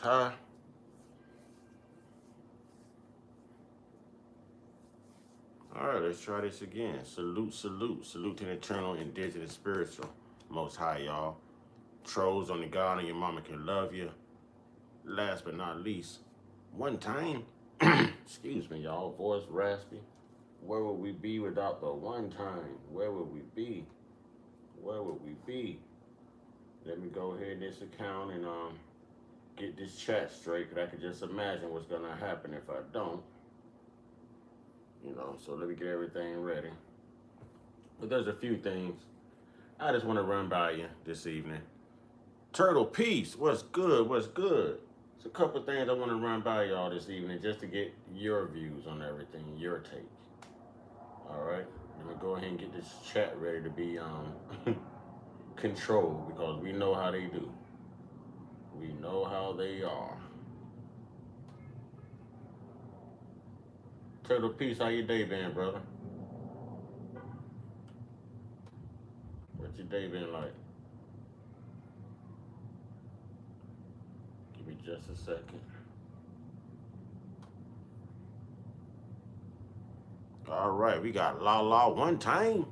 Hi. All right, let's try this again. Salute, salute, salute to the eternal, indigenous, spiritual, most high, y'all. Trolls on the God and your mama can love you. Last but not least, one time, excuse me, y'all, voice raspy. Where would we be without the one time? Where would we be? Where would we be? Let me go ahead in this account and get this chat straight, because I can just imagine what's gonna happen if I don't. So let me get everything ready. But there's a few things I just want to run by you this evening. Turtle Peace, what's good? What's good? It's a couple things I want to run by y'all this evening just to get your views on everything, your take. All right, let me go ahead and get this chat ready to be controlled, because we know how they do. We know how they are. Turtle Peace, how your day been, brother? What's your day been like? Give me just a second. All right, we got La La one time.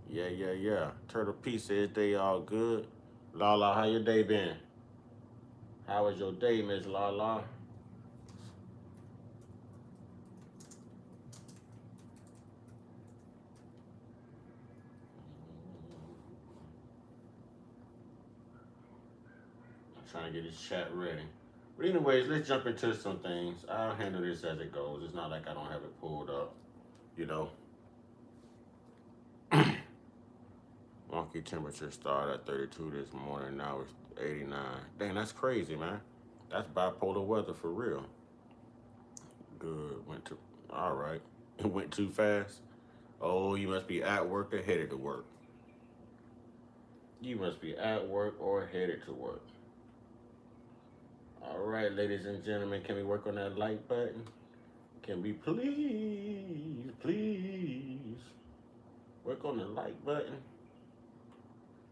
Yeah. Turtle Peace says they all good. La La, how your day been? How was your day, Miss La La? I'm trying to get this chat ready. But anyways, let's jump into some things. I'll handle this as it goes. It's not like I don't have it pulled up, you know. Wonky temperature started at 32 this morning. Now it's 89. Dang, that's crazy, man. That's bipolar weather for real. Good. All right. It went too fast. Oh, you must be at work or headed to work. You must be at work or headed to work. All right, ladies and gentlemen, can we work on that like button? Can we please work on the like button?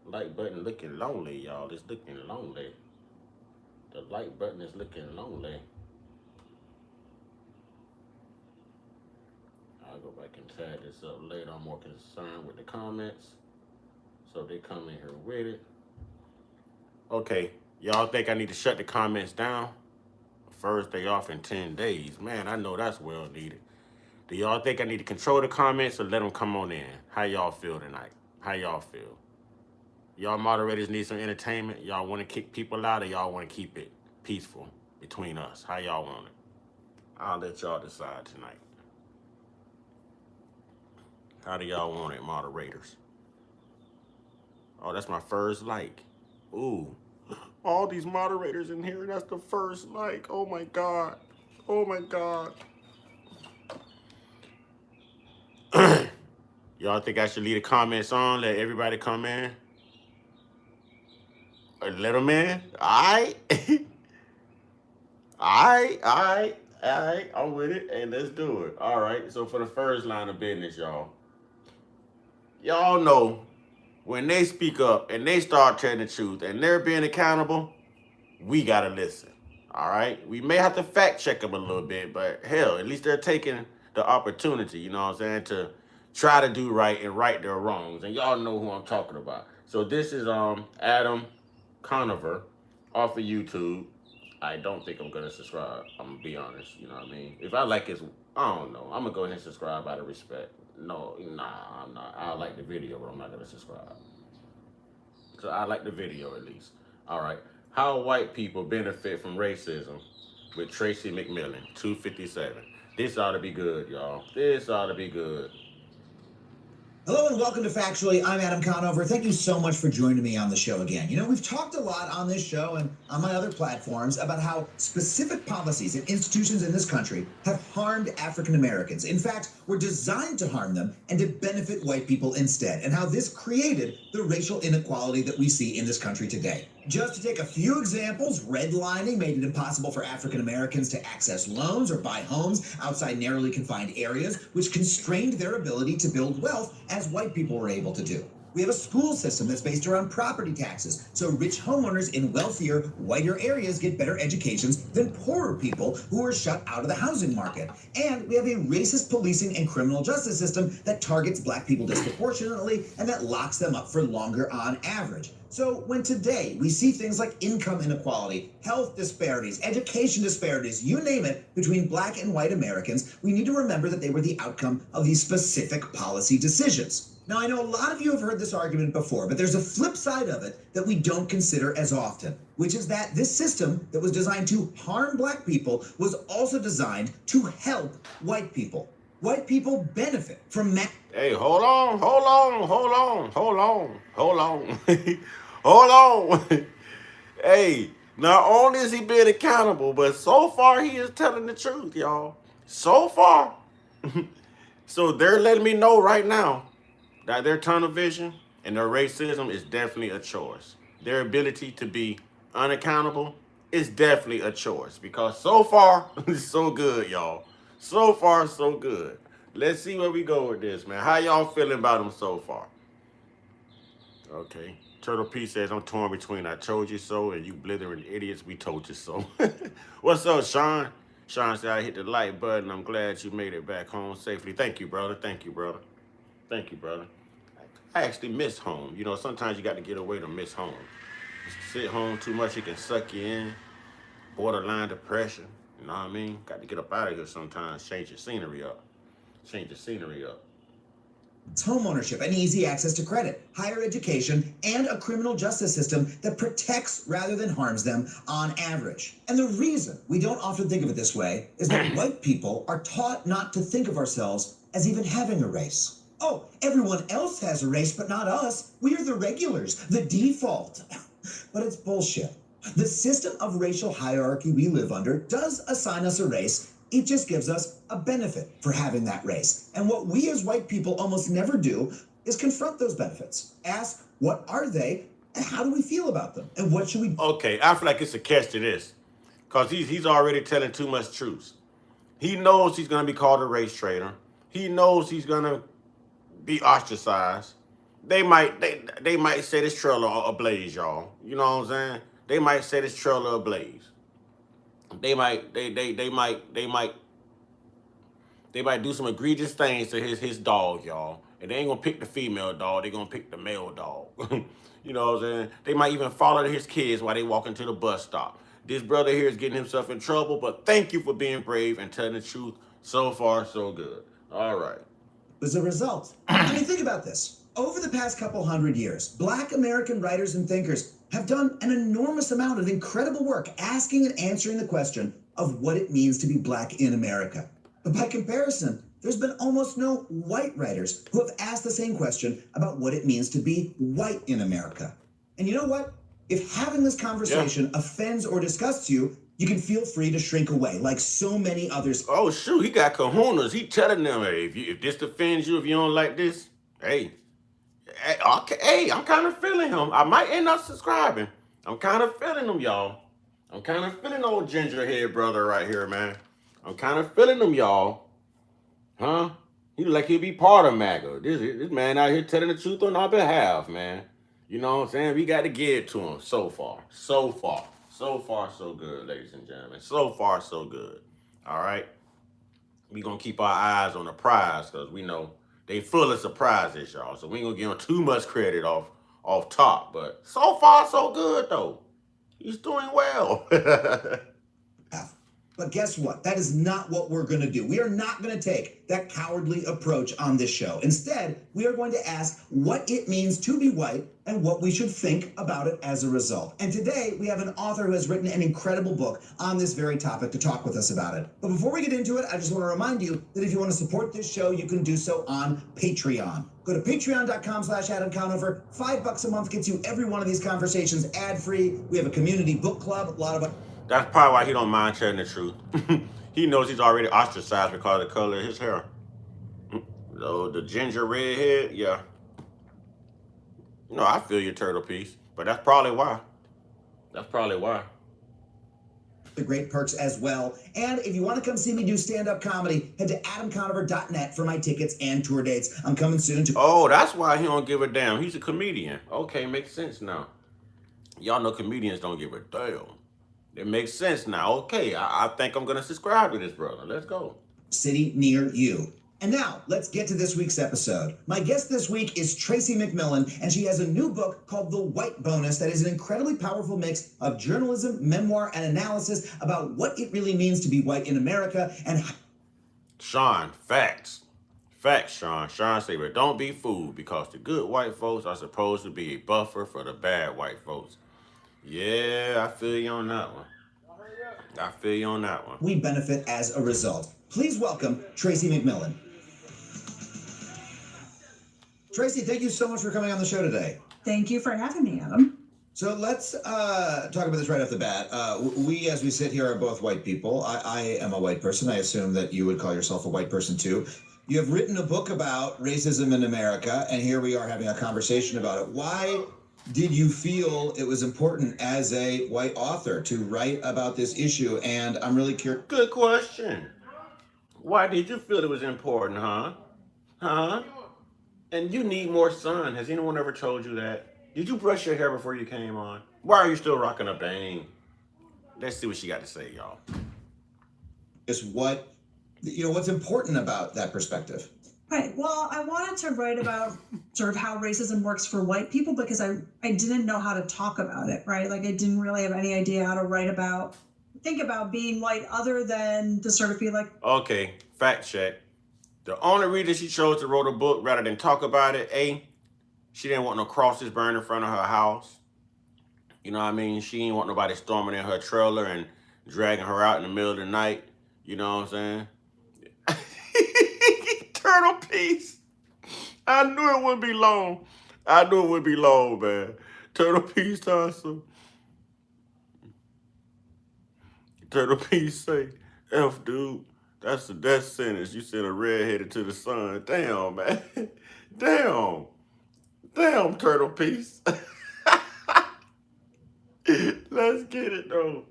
Like button looking lonely, y'all. It's looking lonely. The like button is looking lonely. I'll go back and tag this up later. I'm more concerned with the comments. So they come in here with it. Okay, y'all think I need to shut the comments down? First day off in 10 days. Man, I know that's well needed. Do y'all think I need to control the comments or let them come on in? How y'all feel tonight? How y'all feel? Y'all moderators need some entertainment? Y'all want to kick people out or y'all want to keep it peaceful between us? How y'all want it? I'll let y'all decide tonight. How do y'all want it, moderators? Oh, that's my first like. Ooh. All these moderators in here, that's the first like. Oh my God. Oh my God. Y'all think I should leave the comments on, let everybody come in? Or let them in? Alright. Alright. I'm with it. Hey, let's do it. Alright. So for the first line of business, y'all know when they speak up and they start telling the truth and they're being accountable, we gotta listen. All right. We may have to fact check them a little bit, but hell, at least they're taking the opportunity, you know what I'm saying, to try to do right and right their wrongs. And y'all know who I'm talking about. So this is Adam Conover off of YouTube. I don't think I'm gonna subscribe. I'm gonna be honest, you know what I mean? If I like his, I don't know. I'm gonna go ahead and subscribe out of respect. No, nah, I'm not. I like the video, but I'm not gonna subscribe. So I like the video at least. All right. How white people benefit from racism with Tracy McMillan, 257. This ought to be good, y'all. This ought to be good. Hello and welcome to Factually. I'm Adam Conover. Thank you so much for joining me on the show again. You know, we've talked a lot on this show and on my other platforms about how specific policies and institutions in this country have harmed African Americans. In fact, were designed to harm them and to benefit white people instead, and how this created the racial inequality that we see in this country today. Just to take a few examples, redlining made it impossible for African Americans to access loans or buy homes outside narrowly confined areas, which constrained their ability to build wealth as white people were able to do. We have a school system that's based around property taxes, so rich homeowners in wealthier, whiter areas get better educations than poorer people who are shut out of the housing market. And we have a racist policing and criminal justice system that targets black people disproportionately and that locks them up for longer on average. So when today we see things like income inequality, health disparities, education disparities, you name it, between black and white Americans, we need to remember that they were the outcome of these specific policy decisions. Now, I know a lot of you have heard this argument before, but there's a flip side of it that we don't consider as often, which is that this system that was designed to harm black people was also designed to help white people. White people benefit from Hey, hold on. Hold on. Hey, not only is he being accountable, but so far he is telling the truth, y'all. So far. So they're letting me know right now that their tunnel vision and their racism is definitely a choice. Their ability to be unaccountable is definitely a choice, because so far, so good, y'all. So far, so good. Let's see where we go with this, man. How y'all feeling about them so far? Okay. Turtle P says, I'm torn between I told you so and you blithering idiots, we told you so. What's up, Sean? Sean said, I hit the like button. I'm glad you made it back home safely. Thank you, brother. Thank you, brother. Thank you, brother. I actually miss home. You know, sometimes you got to get away to miss home. Sit home too much, it can suck you in. Borderline depression. You know what I mean? Got to get up out of here sometimes. Change your scenery up. home ownership and easy access to credit, higher education, and a criminal justice system that protects rather than harms them on average. And the reason we don't often think of it this way is that white people are taught not to think of ourselves as even having a race. Oh, everyone else has a race, but not us. We're the regulars, the default. But it's bullshit. The system of racial hierarchy we live under does assign us a race. It just gives us a benefit for having that race. And what we as white people almost never do is confront those benefits. Ask, what are they and how do we feel about them? And what should we do? Okay, I feel like it's a catch to this. Because he's already telling too much truth. He knows he's going to be called a race traitor. He knows he's going to be ostracized. They might set his trailer ablaze, y'all. You know what I'm saying? They might set his trailer ablaze. They might do some egregious things to his dog, y'all. And they ain't gonna pick the female dog, they gonna pick the male dog. You know what I'm saying? They might even follow his kids while they walk into the bus stop. This brother here is getting himself in trouble, but thank you for being brave and telling the truth. So far, so good. All right. As a result, I mean, think about this. Over the past couple hundred years, Black American writers and thinkers have done an enormous amount of incredible work asking and answering the question of what it means to be Black in America. But by comparison, there's been almost no white writers who have asked the same question about what it means to be white in America. And you know what? If having this conversation offends or disgusts you, you can feel free to shrink away, like so many others. Oh, shoot, he got kahunas. He telling them, hey, if this offends you, if you don't like this, hey, okay, hey, I'm kind of feeling him. I might end up subscribing. I'm kind of feeling him, y'all. I'm kind of feeling old gingerhead brother right here, man. I'm kind of feeling him, y'all. Huh? He look like he'll be part of MAGA. This man out here telling the truth on our behalf, man. You know what I'm saying? We got to give it to him so far. So far. So far, so good, ladies and gentlemen. So far, so good. All right? We're going to keep our eyes on the prize because we know they full of surprises, y'all. So we ain't going to give him too much credit off top. But so far, so good, though. He's doing well. But guess what? That is not what we're going to do. We are not going to take that cowardly approach on this show. Instead, we are going to ask what it means to be white and what we should think about it as a result. And today, we have an author who has written an incredible book on this very topic to talk with us about it. But before we get into it, I just want to remind you that if you want to support this show, you can do so on Patreon. Go to patreon.com/Adam Conover. $5 a month gets you every one of these conversations ad-free. We have a community book club, a lot of... That's probably why he don't mind telling the truth. He knows he's already ostracized because of the color of his hair. Oh, the ginger red head, yeah. No, I feel your turtle piece, but that's probably why. the great perks as well. And if you want to come see me do stand-up comedy, head to adamconover.net for my tickets and tour dates. I'm coming soon to... Oh, that's why he don't give a damn. He's a comedian. Okay, makes sense now. Y'all know comedians don't give a damn. It makes sense now. Okay, I think I'm going to subscribe to this brother. Let's go. City near you. And now, let's get to this week's episode. My guest this week is Tracy McMillan, and she has a new book called The White Bonus that is an incredibly powerful mix of journalism, memoir, and analysis about what it really means to be white in America and... Sean, facts. Facts, Sean. Sean say, but don't be fooled because the good white folks are supposed to be a buffer for the bad white folks. Yeah, I feel you on that one. I feel you on that one. We benefit as a result. Please welcome Tracy McMillan. Tracy, thank you so much for coming on the show today. Thank you for having me, Adam. So let's talk about this right off the bat. We, as we sit here, are both white people. I am a white person. I assume that you would call yourself a white person too. You have written a book about racism in America, and here we are having a conversation about it. Why did you feel it was important as a white author to write about this issue? And I'm really curious. Good question. Why did you feel it was important, huh? Huh? And you need more sun. Has anyone ever told you that? Did you brush your hair before you came on? Why are you still rocking a bang? Let's see what she got to say, y'all. Is what's important about that perspective? Right. Well, I wanted to write about sort of how racism works for white people because I didn't know how to talk about it, right? Like I didn't really have any idea how to think about being white other than to sort of be like... Okay, fact check. The only reason she chose to write a book rather than talk about it, A, she didn't want no crosses burned in front of her house. You know what I mean? She didn't want nobody storming in her trailer and dragging her out in the middle of the night. You know what I'm saying? Turtle piece. I knew it wouldn't be long. I knew it wouldn't be long, man. Turtle piece, awesome. Turtle piece say, F, dude. That's the death sentence. You sent a redheaded to the sun. Damn, man. Damn. Damn, turtle piece. Let's get it, though.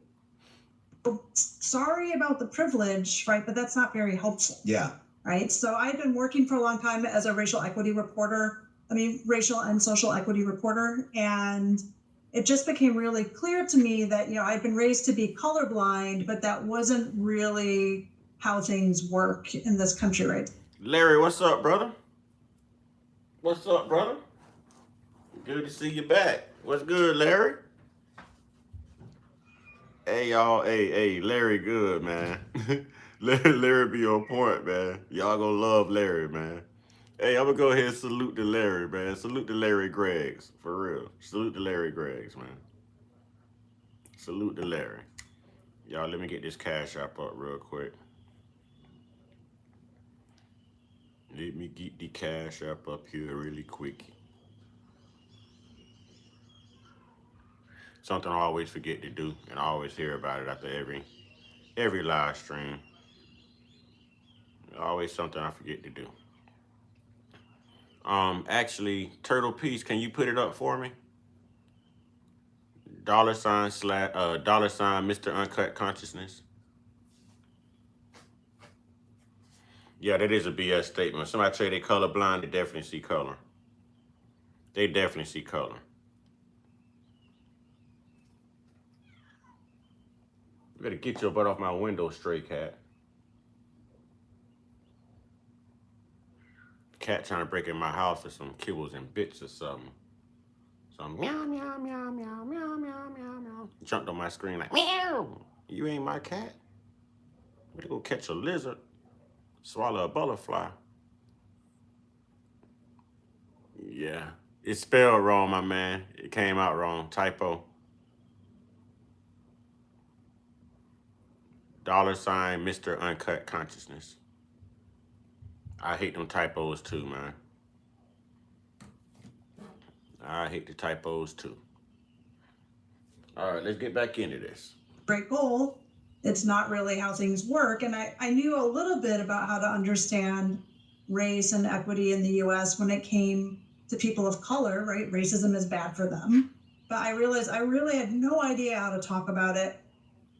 Sorry about the privilege, right? But that's not very helpful. Yeah. Right. So I've been working for a long time as a racial and social equity reporter. And it just became really clear to me that, I'd been raised to be colorblind, but that wasn't really how things work in this country, right? Larry, what's up, brother? What's up, brother? Good to see you back. What's good, Larry? Hey, y'all. Hey, Larry good, man. Larry be on point, man. Y'all gonna love Larry, man. Hey, I'm gonna go ahead and salute to Larry, man. Salute to Larry Greggs, for real. Salute to Larry Greggs, man. Salute to Larry. Y'all, let me get this Cash App up real quick. Let me get the Cash App up here really quick. Something I always forget to do, and I always hear about it after every live stream. Always something I forget to do. Actually, Turtle Piece, can you put it up for me? $$ Mr. Uncut Consciousness. Yeah, that is a BS statement. Somebody say they colorblind, they definitely see color. They definitely see color. You better get your butt off my window, stray cat. Cat trying to break in my house for some kibbles and bits or something. So I'm meow, meow, meow, meow, meow, meow, meow, meow. Jumped on my screen like, meow. You ain't my cat. Better go catch a lizard. Swallow a butterfly. Yeah. It's spelled wrong, my man. It came out wrong. Typo. $, Mr. Uncut Consciousness. I hate them typos too, man. I hate the typos too. All right, let's get back into this. Great goal. It's not really how things work. And I knew a little bit about how to understand race and equity in the US when it came to people of color, right? Racism is bad for them. But I realized I really had no idea how to talk about it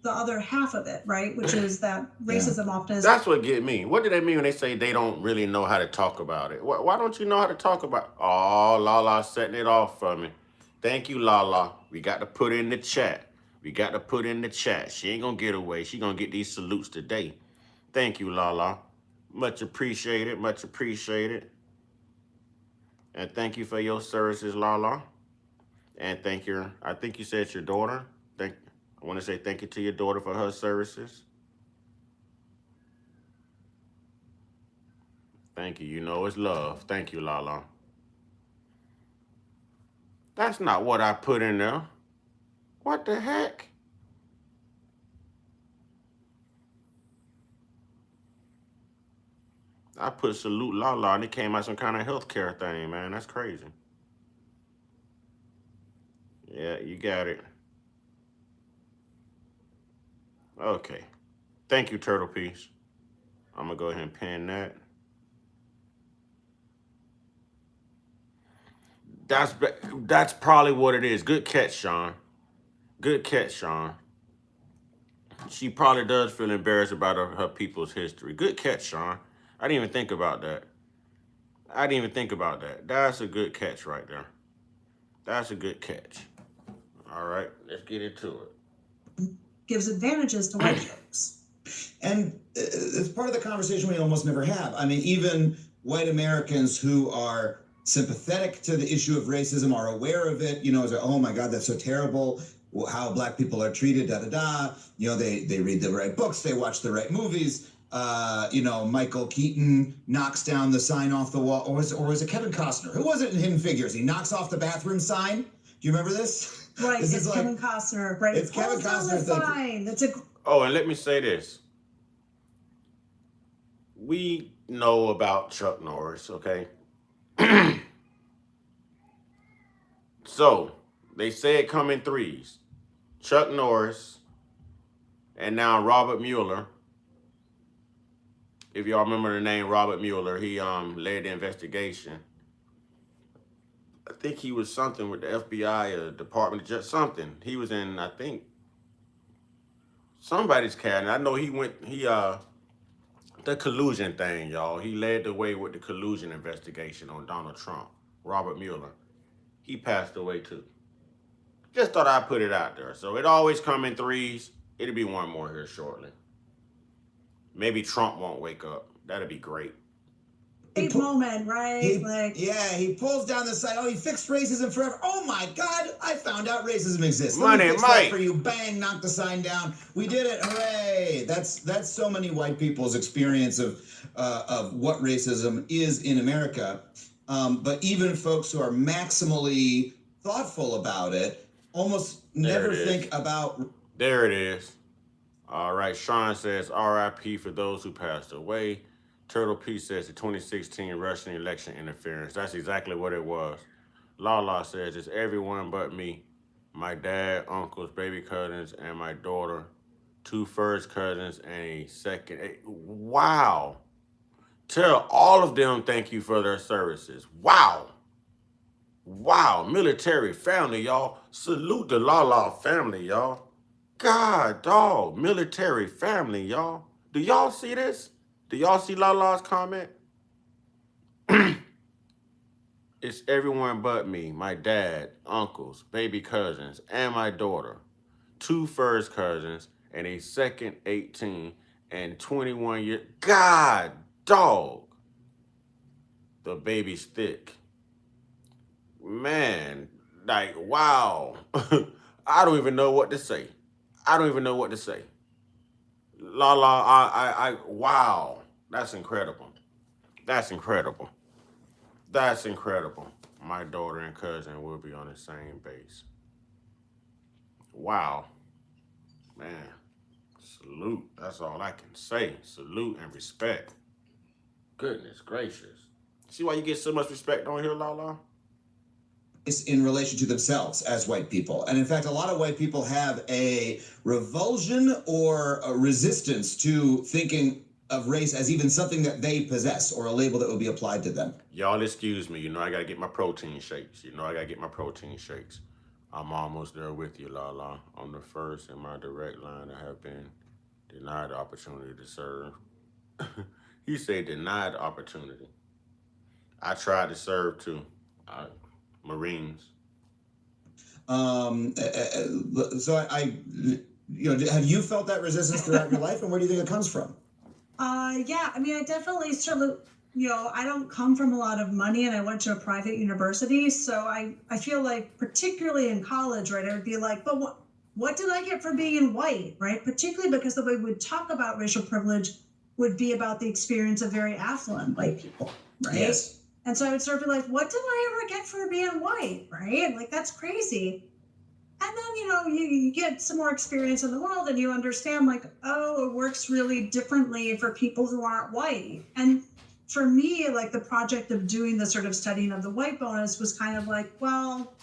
the other half of it, right? Which is that racism often is. That's what get me. What do they mean when they say they don't really know how to talk about it? Why don't you know how to talk about? Oh, Lala setting it off for me. Thank you, Lala. We got to put in the chat. We got to put in the chat. She ain't gonna get away. She gonna get these salutes today. Thank you, Lala. Much appreciated. Much appreciated. And thank you for your services, Lala. And thank your, I think you said it's your daughter. I want to say thank you to your daughter for her services. Thank you. You know it's love. Thank you, Lala. That's not what I put in there. What the heck? I put salute Lala and it came out some kind of healthcare thing, man. That's crazy. Yeah, you got it. Okay. Thank you, Turtle Piece. I'm going to go ahead and pin that. That's probably what it is. Good catch, Sean. Good catch, Sean. She probably does feel embarrassed about her people's history. Good catch, Sean. I didn't even think about that. That's a good catch right there. That's a good catch. All right, let's get into it. Gives advantages to white folks. And it's part of the conversation we almost never have. I mean, even white Americans who are sympathetic to the issue of racism are aware of it, you know, as oh my God, that's so terrible, how black people are treated, da-da-da. You know, they read the right books, they watch the right movies. You know, Michael Keaton knocks down the sign off the wall, or was it Kevin Costner? Who was it in Hidden Figures? He knocks off the bathroom sign. Do you remember this? Right, This it's is Kevin Costner, right? It's Kevin Costner. Fine. That's a. Oh, and let me say this. We know about Chuck Norris, okay? So, they say it come in threes. Chuck Norris, and now Robert Mueller. If y'all remember the name Robert Mueller, he led the investigation. I think he was something with the FBI or Department of Justice, something. He was in, I think, somebody's cabinet. I know the collusion thing, y'all. He led the way with the collusion investigation on Donald Trump. Robert Mueller. He passed away too. Just thought I'd put it out there. So it always come in threes. It'll be one more here shortly. Maybe Trump won't wake up. That'd be great. Big moment, right? He pulls down the sign. Oh, he fixed racism forever. Oh my God, I found out racism exists. Money, Let me fix Mike. that for you. Bang, knock the sign down. We did it. Hooray! That's so many white people's experience of what racism is in America. But even folks who are maximally thoughtful about it almost never think about. There it is. All right. Sean says R.I.P. for those who passed away. Turtle P says the 2016 Russian election interference. That's exactly what it was. Lala says it's everyone but me. My dad, uncles, baby cousins, and my daughter. 2 first cousins and a second. Wow. Tell all of them thank you for their services. Wow. Wow. Military family, y'all. Salute the Lala family, y'all. God, dog. Military family, y'all. Do y'all see this? Do y'all see Lala's comment? It's everyone but me, my dad, uncles, baby cousins, and my daughter. 2 first cousins and a second 18 and 21 year. God, dog. The baby's thick. Man, like, wow. I don't even know what to say. Lala, wow. That's incredible. My daughter and cousin will be on the same base. Wow. Man, salute. That's all I can say. Salute and respect. Goodness gracious. See why you get so much respect on here, Lala? In relation to themselves as white people. And in fact, a lot of white people have a revulsion or a resistance to thinking of race as even something that they possess or a label that would be applied to them. Y'all excuse me. You know I got to get my protein shakes. I'm almost there with you, Lala. I'm the first in my direct line to have been denied the opportunity to serve. He said denied the opportunity. I tried to serve too. Marines. So have you felt that resistance throughout your life, and where do you think it comes from? Yeah, I mean, I definitely sort of, I don't come from a lot of money, and I went to a private university, so I feel like, particularly in college, right, I would be like, but what did I get for being white, right? Particularly because the way we would talk about racial privilege would be about the experience of very affluent white people, right? Yes. And so I would sort of be like, what did I ever get for being white, right? Like, that's crazy. And then, you get some more experience in the world and you understand, like, oh, it works really differently for people who aren't white. And for me, like, the project of doing the sort of studying of the white bonus was kind of like, well,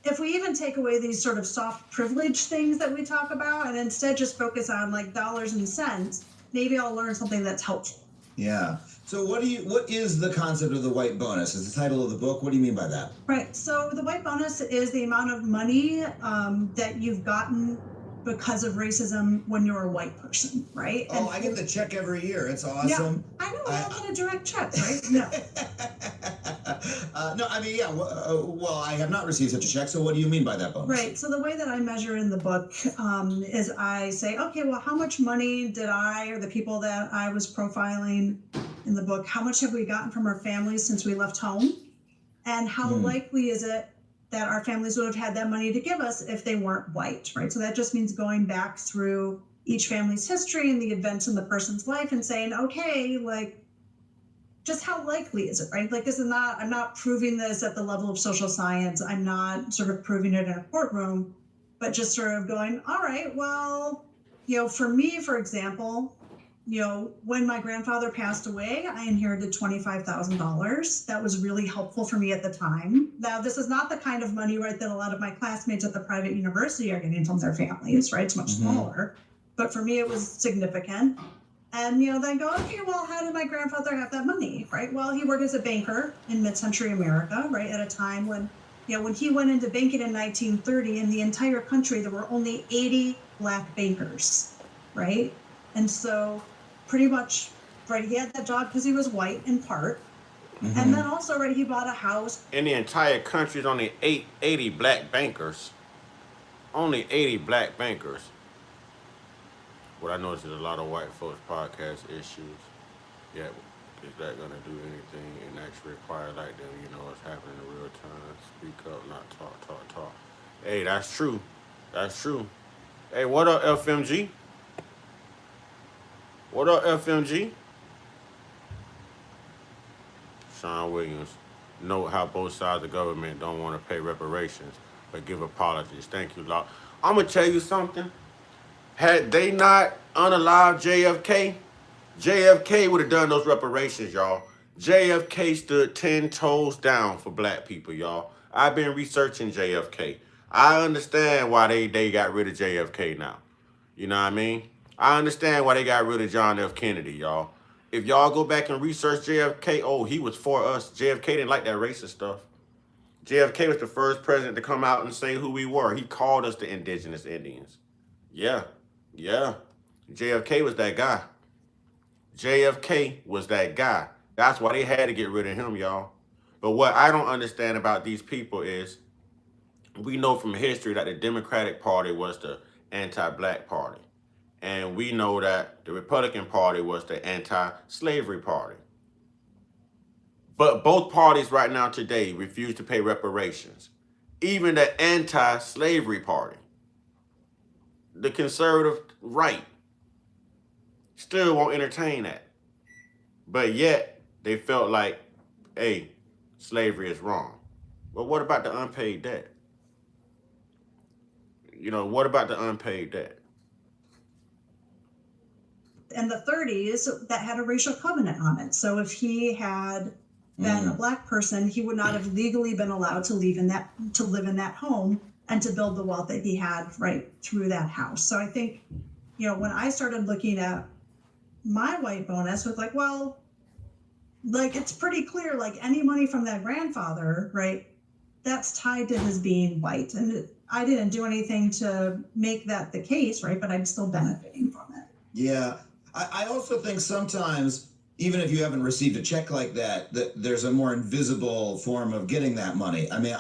if we even take away these sort of soft privilege things that we talk about and instead just focus on like dollars and cents, maybe I'll learn something that's helpful. Yeah. So what is the concept of the white bonus? Is the title of the book? What do you mean by that? Right. So the white bonus is the amount of money that you've gotten because of racism when you're a white person, right? Oh, I get the check every year. It's awesome. Yeah, I know. We all get a direct check, right? No. No, I mean, yeah. Well, I have not received such a check. So what do you mean by that bonus? Right. So the way that I measure in the book is I say, okay, well, how much money did I or the people that I was profiling in the book, how much have we gotten from our families since we left home? And how likely is it that our families would have had that money to give us if they weren't white, right? So that just means going back through each family's history and the events in the person's life and saying, okay, like, just how likely is it, right? Like, I'm not proving this at the level of social science. I'm not sort of proving it in a courtroom, but just sort of going, all right, well, for me, for example, when my grandfather passed away, I inherited $25,000. That was really helpful for me at the time. Now, this is not the kind of money, right, that a lot of my classmates at the private university are getting from their families, right? It's much smaller. But for me, it was significant. And, then go, okay, well, how did my grandfather have that money, right? Well, he worked as a banker in mid-century America, right, at a time when, when he went into banking in 1930, in the entire country, there were only 80 Black bankers, right? And so pretty much, right, he had that job because he was white in part. And then also, right, he bought a house. In the entire country, there's only 80 Black bankers. Only 80 Black bankers. What I noticed is a lot of white folks podcast issues. Yeah, is that gonna do anything and actually require like them? What's happening in real time. Speak up, not talk. Hey, that's true. That's true. Hey, what up, FMG? What up, FMG? Sean Williams. Note how both sides of the government don't want to pay reparations, but give apologies. Thank you, Law. I'm gonna tell you something. Had they not unalived JFK, JFK would have done those reparations, y'all. JFK stood 10 toes down for Black people, y'all. I've been researching JFK. I understand why they got rid of JFK now. You know what I mean? I understand why they got rid of John F. Kennedy, y'all. If y'all go back and research JFK, oh, he was for us. JFK didn't like that racist stuff. JFK was the first president to come out and say who we were. He called us the indigenous Indians. Yeah. JFK was that guy. JFK was that guy. That's why they had to get rid of him, y'all. But what I don't understand about these people is we know from history that the Democratic Party was the anti-Black party. And we know that the Republican Party was the anti-slavery party. But both parties right now today refuse to pay reparations. Even the anti-slavery party, the conservative right, still won't entertain that. But yet, they felt like, hey, slavery is wrong. But what about the unpaid debt? What about the unpaid debt? In the 30s, that had a racial covenant on it. So if he had been a Black person, he would not have legally been allowed to live in that home and to build the wealth that he had right through that house. So I think, when I started looking at my white bonus, was like, well, like, it's pretty clear, like, any money from that grandfather, right, that's tied to his being white. And I didn't do anything to make that the case, right? But I'm still benefiting from it. Yeah. I also think sometimes, even if you haven't received a check like that, that there's a more invisible form of getting that money. I mean,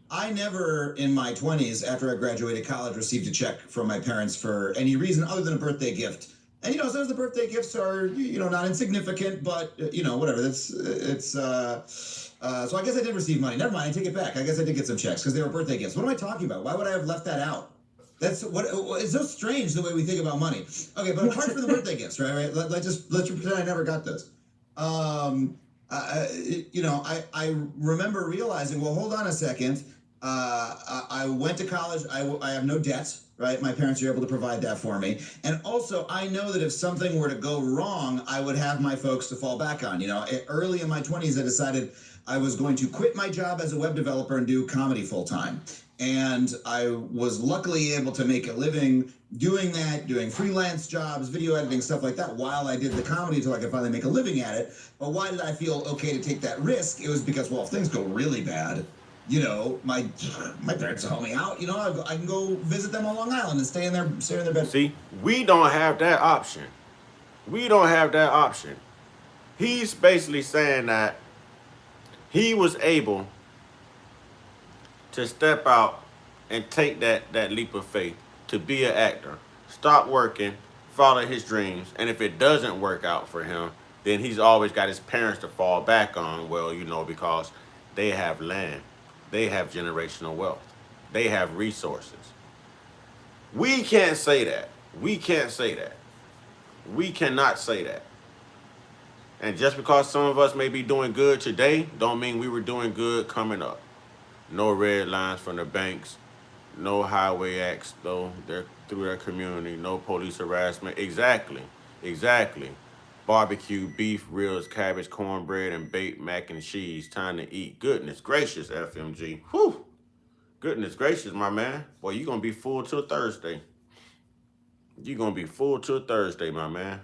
I never in my 20s, after I graduated college, received a check from my parents for any reason other than a birthday gift. And, you know, sometimes the birthday gifts are, you know, not insignificant, but, you know, whatever. So I guess I did receive money. Never mind, I take it back. I guess I did get some checks because they were birthday gifts. What am I talking about? Why would I have left that out? That's what it's so strange the way we think about money. Okay, but apart from the birthday gifts, right? Let's pretend I never got those. You know, I remember realizing, well, hold on a second. I went to college. I have no debts, right? My parents are able to provide that for me. And also, I know that if something were to go wrong, I would have my folks to fall back on. You know, early in my 20s, I decided I was going to quit my job as a web developer and do comedy full time. And I was luckily able to make a living doing that, doing freelance jobs, video editing, stuff like that, while I did the comedy until I could finally make a living at it. But why did I feel okay to take that risk? It was because, well, if things go really bad, you know, my parents will help me out. You know, I can go visit them on Long Island and stay in their bed. See, we don't have that option. We don't have that option. He's basically saying that he was able to step out and take that leap of faith to be an actor, stop working, follow his dreams, and if it doesn't work out for him, then he's always got his parents to fall back on. Well, you know, because they have land, they have generational wealth, they have resources. We can't say that. We can't say that. We cannot say that. And just because some of us may be doing good today, don't mean we were doing good coming up. No red lines from the banks, no highway acts though they're through their community, no police harassment. Exactly. Barbecue, beef, ribs, cabbage, cornbread, and baked mac and cheese. Time to eat. Goodness gracious, FMG. Whew. Goodness gracious, my man. Boy, you're gonna be full till Thursday. You're gonna be full till Thursday, my man.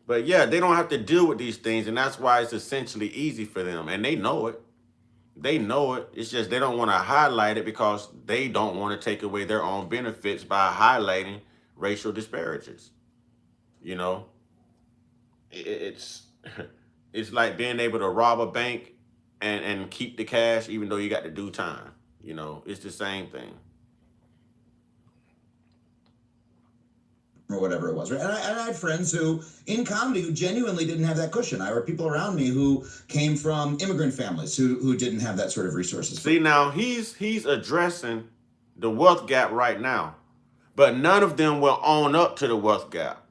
But yeah, they don't have to deal with these things, and that's why it's essentially easy for them. And they know it. They know it. It's just they don't want to highlight it because they don't want to take away their own benefits by highlighting racial disparities. You know, it's like being able to rob a bank and keep the cash even though you got to do time. You know, it's the same thing. Or whatever it was, right? And I had friends who, in comedy, who genuinely didn't have that cushion. I had people around me who came from immigrant families who didn't have that sort of resources. See, now he's addressing the wealth gap right now, but none of them will own up to the wealth gap.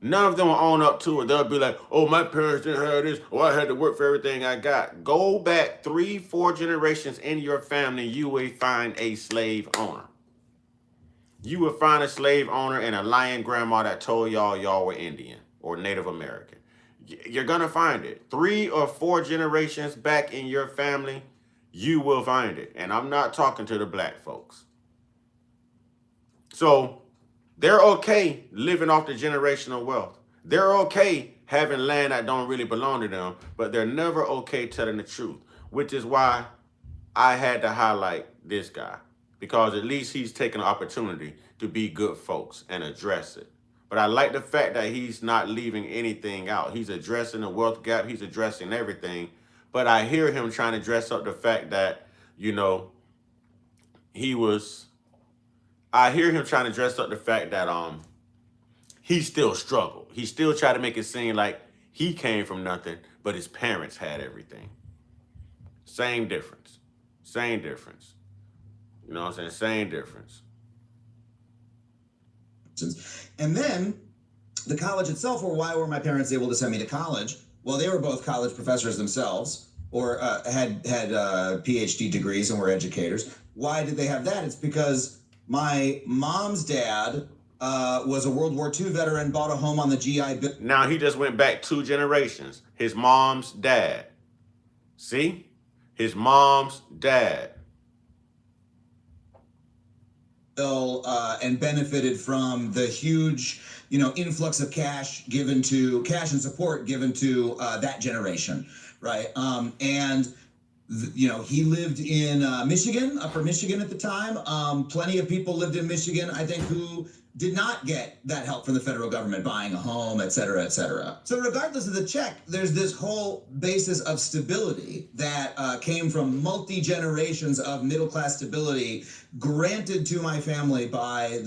None of them will own up to it. They'll be like, oh, my parents didn't have this. Oh, I had to work for everything I got. Go back 3-4 generations in your family, you will find a slave owner. You will find a slave owner and a lying grandma that told y'all were Indian or Native American. You're going to find it. 3 or 4 generations back in your family, you will find it. And I'm not talking to the black folks. So they're okay living off the generational wealth. They're okay having land that don't really belong to them, but they're never okay telling the truth, which is why I had to highlight this guy. Because at least he's taking an opportunity to be good folks and address it. But I like the fact that he's not leaving anything out. He's addressing the wealth gap. He's addressing everything. But I hear him trying to dress up the fact that, you know, I hear him trying to dress up the fact that he still struggled. He still tried to make it seem like he came from nothing, but his parents had everything. Same difference. Same difference. You know what I'm saying? Same difference. And then the college itself, or why were my parents able to send me to college? Well, they were both college professors themselves, or had PhD degrees and were educators. Why did they have that? It's because my mom's dad was a World War II veteran, bought a home on the GI Bill. Now he just went back 2 generations. His mom's dad. See? His mom's dad. And benefited from the huge, you know, influx of cash and support given to that generation, right? And he lived in Michigan, upper Michigan at the time. Plenty of people lived in Michigan, I think, who did not get that help from the federal government, buying a home, et cetera, et cetera. So regardless of the check, there's this whole basis of stability that came from multi-generations of middle-class stability granted to my family by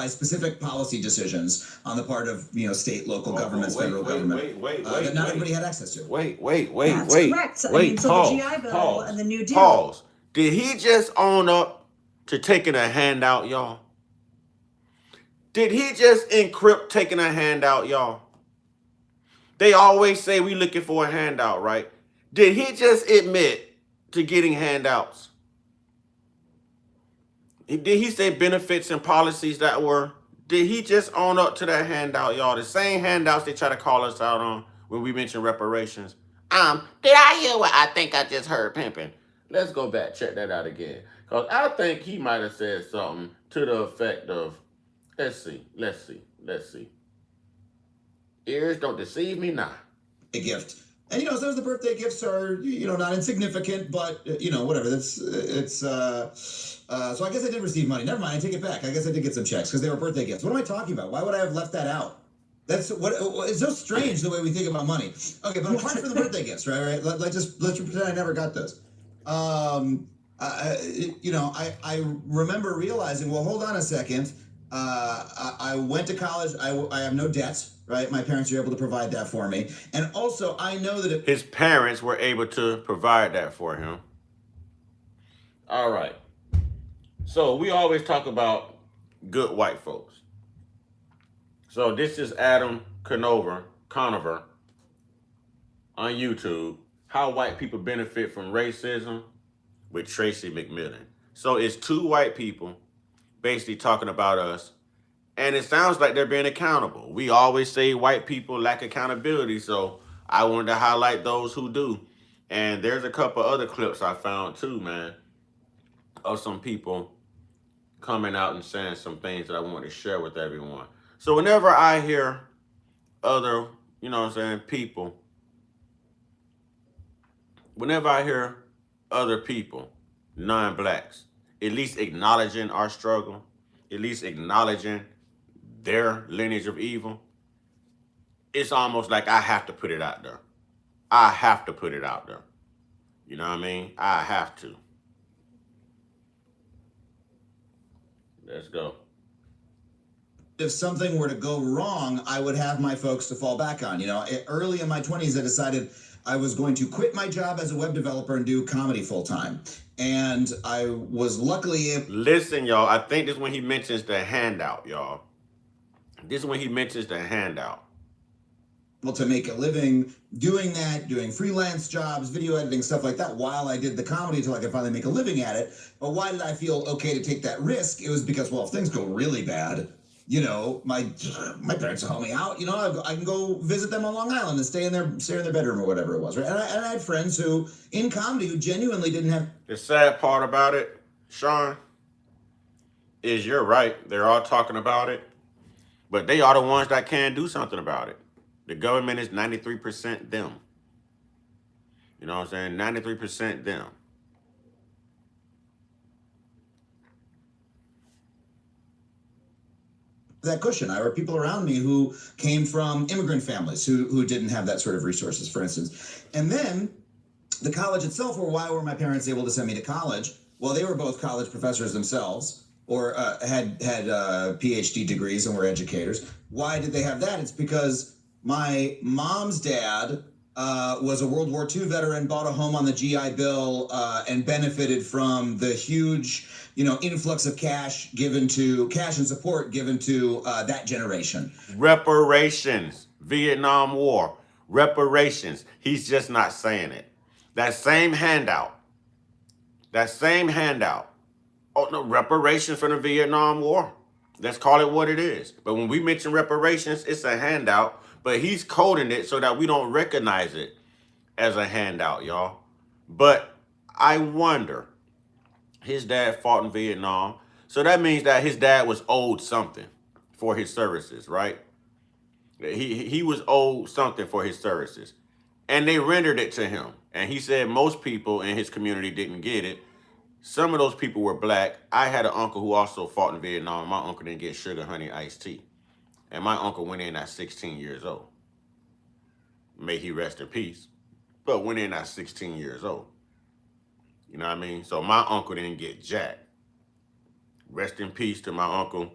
specific policy decisions on the part of state, local governments, federal government, that not everybody had access to. Wait, That's wait. correct. I Wait, mean, so pause, the GI Bill pause, and the New Deal. Pause. Did he just own up to taking a handout, y'all? Did he just encrypt taking a handout, y'all? They always say we looking for a handout, right? Did he just admit to getting handouts? Did he say benefits and policies that were? Did he just own up to that handout, y'all? The same handouts they try to call us out on when we mention reparations. Did I hear what I think I just heard, pimping? Let's go back, check that out again. Because I think he might have said something to the effect of, let's see. Ears don't deceive me now. A gift. And so the birthday gifts are not insignificant, but whatever. So I guess I did receive money. Never mind, I take it back. I guess I did get some checks because they were birthday gifts. What am I talking about? Why would I have left that out? That's what it's so strange the way we think about money. Okay, but apart from the birthday gifts, right? Let's pretend I never got those. I remember realizing, well, hold on a second. I went to college. I have no debts, right? My parents were able to provide that for me. And also, I know that his parents were able to provide that for him. All right. So we always talk about good white folks. So this is Adam Conover on YouTube. How white people benefit from racism with Tracy McMillan. So it's two white people basically talking about us, and it sounds like they're being accountable. We always say white people lack accountability, so I wanted to highlight those who do. And there's a couple other clips I found too, man, of some people coming out and saying some things that I want to share with everyone. So whenever I hear other, people, whenever I hear other people, non-blacks, at least acknowledging our struggle, at least acknowledging their lineage of evil, it's almost like I have to put it out there. I have to put it out there. You know what I mean? I have to. Let's go. If something were to go wrong, I would have my folks to fall back on. Early in my 20s, I decided I was going to quit my job as a web developer and do comedy full time. And I was luckily able. Listen, y'all, I think this is when he mentions the handout, y'all. This is when he mentions the handout. To make a living doing that, doing freelance jobs, video editing, stuff like that, while I did the comedy until I could finally make a living at it. But why did I feel okay to take that risk? It was because, well, if things go really bad, my parents will help me out. I can go visit them on Long Island and stay in their bedroom or whatever it was, right? And I had friends who, in comedy, who genuinely didn't have. The sad part about it, Sean, is you're right. They're all talking about it, but they are the ones that can do something about it. The government is 93% them. You know what I'm saying? 93% them. That cushion. I were people around me who came from immigrant families who didn't have that sort of resources, for instance. And then the college itself, or why were my parents able to send me to college? Well, they were both college professors themselves, or had PhD degrees and were educators. Why did they have that? It's because my mom's dad was a World War II veteran, bought a home on the GI Bill, and benefited from the huge, influx of cash and support given to that generation. Reparations, Vietnam War, reparations. He's just not saying it. That same handout. Oh no, reparations for the Vietnam War. Let's call it what it is. But when we mention reparations, it's a handout. But he's coding it so that we don't recognize it as a handout, y'all. But I wonder, his dad fought in Vietnam. So that means that his dad was owed something for his services, right? He was owed something for his services. And they rendered it to him. And he said most people in his community didn't get it. Some of those people were black. I had an uncle who also fought in Vietnam. My uncle didn't get sugar, honey, iced tea. And my uncle went in at 16 years old. May he rest in peace. But went in at 16 years old. You know what I mean? So my uncle didn't get jack. Rest in peace to my uncle,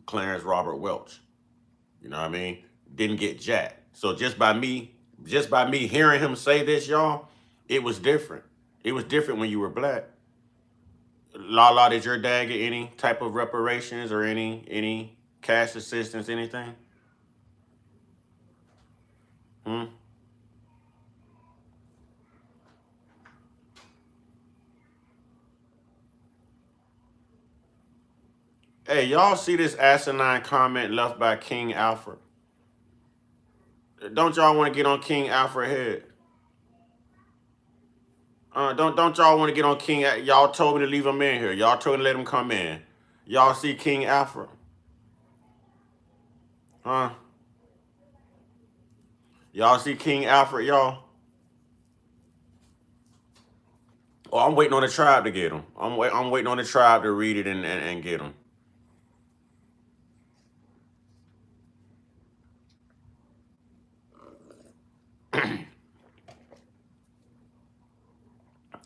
Clarence Robert Welch. You know what I mean? Didn't get jack. So just by me hearing him say this, y'all, it was different. It was different when you were black. Lala, did your dad get any type of reparations or any cash assistance, anything? Hey, y'all see this asinine comment left by King Alfred? Don't y'all want to get on King Alfred head? Don't y'all want to get on King? Y'all told me to leave him in here. Y'all told me to let him come in. Y'all see King Alfred? Huh? Y'all see King Alfred, y'all? Oh, I'm waiting on the tribe to get him. I'm waiting on the tribe to read it and get him.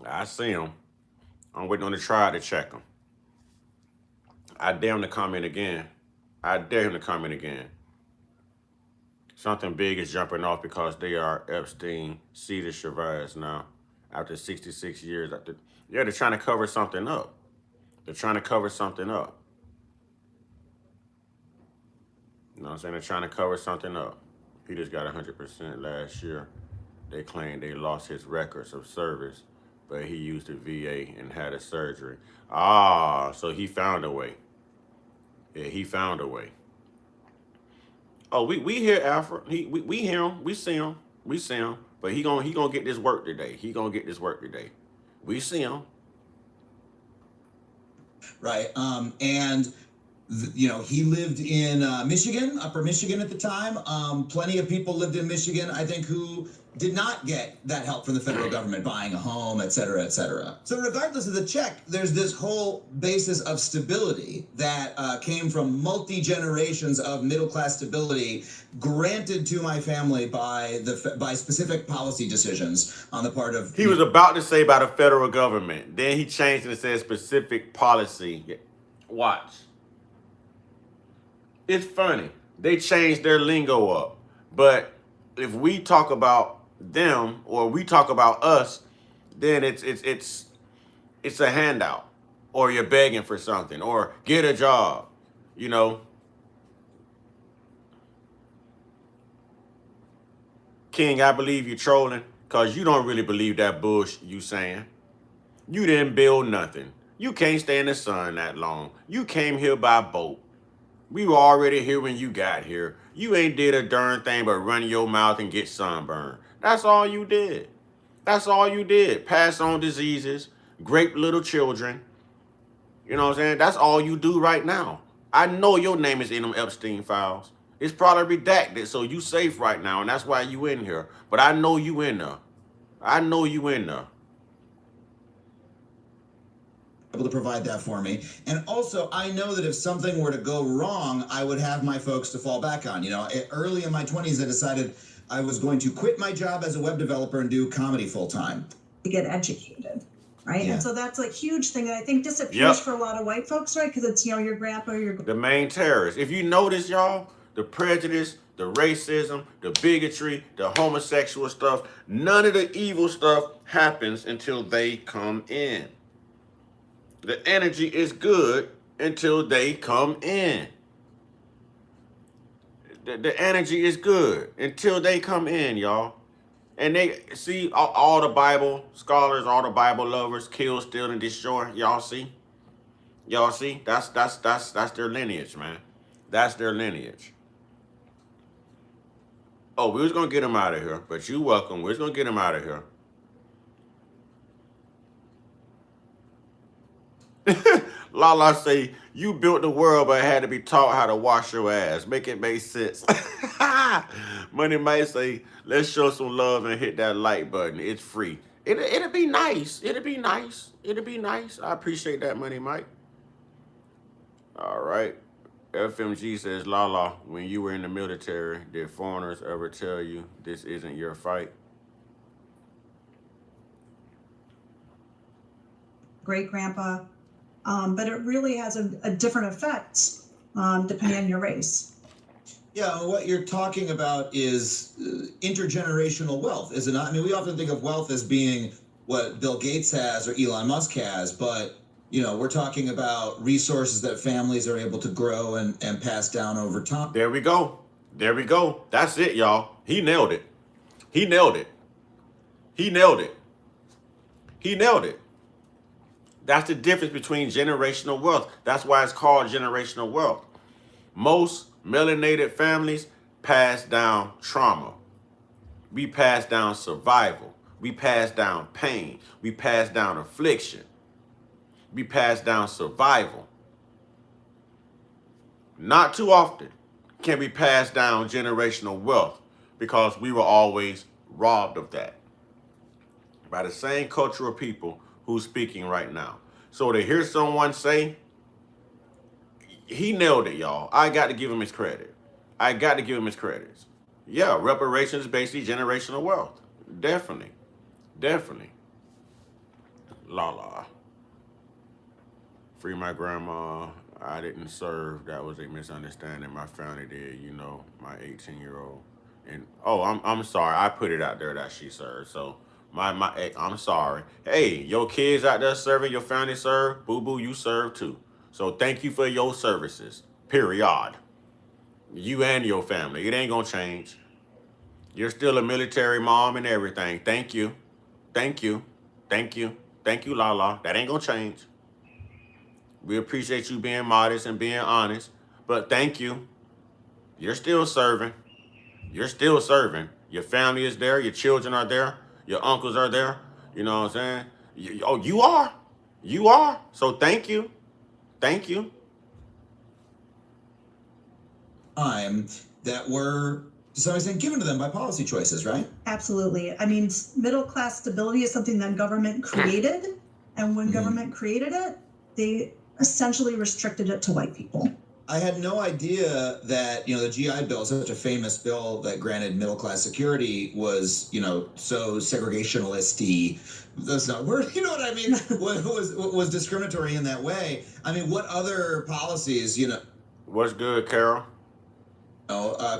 I see him. I'm waiting on the tribe to check him. I dare him to comment again. I dare him to comment again. Something big is jumping off because they are Epstein Cedar survivors now. After 66 years. Yeah, they're trying to cover something up. They're trying to cover something up. You know what I'm saying? They're trying to cover something up. He just got 100% last year. They claim they lost his records of service, but he used the VA and had a surgery. Ah, so he found a way. Yeah, he found a way. Oh, we hear Alfred. We hear him. We see him. We see him. But he gonna get this work today. He gonna get this work today. We see him. Right. He lived in Michigan, Upper Michigan at the time. Plenty of people lived in Michigan, I think, who did not get that help from the federal government, buying a home, et cetera, et cetera. So regardless of the check, there's this whole basis of stability that came from multi-generations of middle-class stability granted to my family by specific policy decisions on the part of... He was about to say by the federal government. Then he changed it and said specific policy. Watch. It's funny. They changed their lingo up. But if we talk about them or we talk about us, then it's a handout, or you're begging for something, or get a job, you know. King, I believe you're trolling because you don't really believe that bullshit you saying. You didn't build nothing. You can't stay in the sun that long. You came here by boat. We were already here when you got here. You ain't did a darn thing but run your mouth and get sunburned. That's all you did. That's all you did. Pass on diseases, grape little children. You know what I'm saying? That's all you do right now. I know your name is in them Epstein files. It's probably redacted, so you safe right now, and that's why you in here. But I know you in there. I know you in there. Able to provide that for me. And also, I know that if something were to go wrong, I would have my folks to fall back on. You know, early in my 20s, I decided I was going to quit my job as a web developer and do comedy full time. To get educated, right? Yeah. And so that's a huge thing that I think disappears for a lot of white folks, right? Because it's, your grandpa, the main terrorist. If you notice, y'all, the prejudice, the racism, the bigotry, the homosexual stuff, none of the evil stuff happens until they come in. The energy is good until they come in. The energy is good until they come in, y'all. And they see all the Bible scholars, all the Bible lovers, kill, steal, and destroy. Y'all see? Y'all see? That's their lineage, man. That's their lineage. Oh, we was gonna get him out of here, but you welcome. We was gonna get him out of here. Lala say You built the world, but had to be taught how to wash your ass. Make it make sense. Money might say, let's show some love and hit that like button. It's free. It'll be nice. It'll be nice. It'll be nice. I appreciate that, Money Mike. All right. FMG says, Lala, when you were in the military, did foreigners ever tell you this isn't your fight? Great grandpa. But it really has a different effect depending on your race. Yeah, what you're talking about is intergenerational wealth, is it not? I mean, we often think of wealth as being what Bill Gates has or Elon Musk has, but we're talking about resources that families are able to grow and pass down over time. There we go. There we go. That's it, y'all. He nailed it. He nailed it. He nailed it. He nailed it. That's the difference between generational wealth. That's why it's called generational wealth. Most melanated families pass down trauma. We pass down survival. We pass down pain. We pass down affliction. We pass down survival. Not too often can we pass down generational wealth because we were always robbed of that by the same cultural people who's speaking right now. So to hear someone say, he nailed it, y'all. I got to give him his credit. I got to give him his credits. Yeah, reparations is basically generational wealth. Definitely. Definitely. La. Free my grandma. I didn't serve. That was a misunderstanding. My family did, my 18-year-old. And I'm sorry. I put it out there that she served. So I'm sorry. Hey, your kids out there serving, your family serve, boo-boo, you serve too. So thank you for your services. Period. You and your family. It ain't gonna change. You're still a military mom and everything. Thank you. Thank you. Thank you. Thank you, Lala. That ain't gonna change. We appreciate you being modest and being honest, but thank you. You're still serving. You're still serving. Your family is there. Your children are there. Your uncles are there. You know what I'm saying? You are. You are. So thank you. Thank you. Time that were, to some extent, given to them by policy choices, right? Absolutely. I mean, middle class stability is something that government created. And when government created it, they essentially restricted it to white people. I had no idea that, the GI Bill, such a famous bill that granted middle class security, was, so segregationist-y. That's not a word, you know what I mean? was discriminatory in that way. I mean, what other policies, What's good, Carol?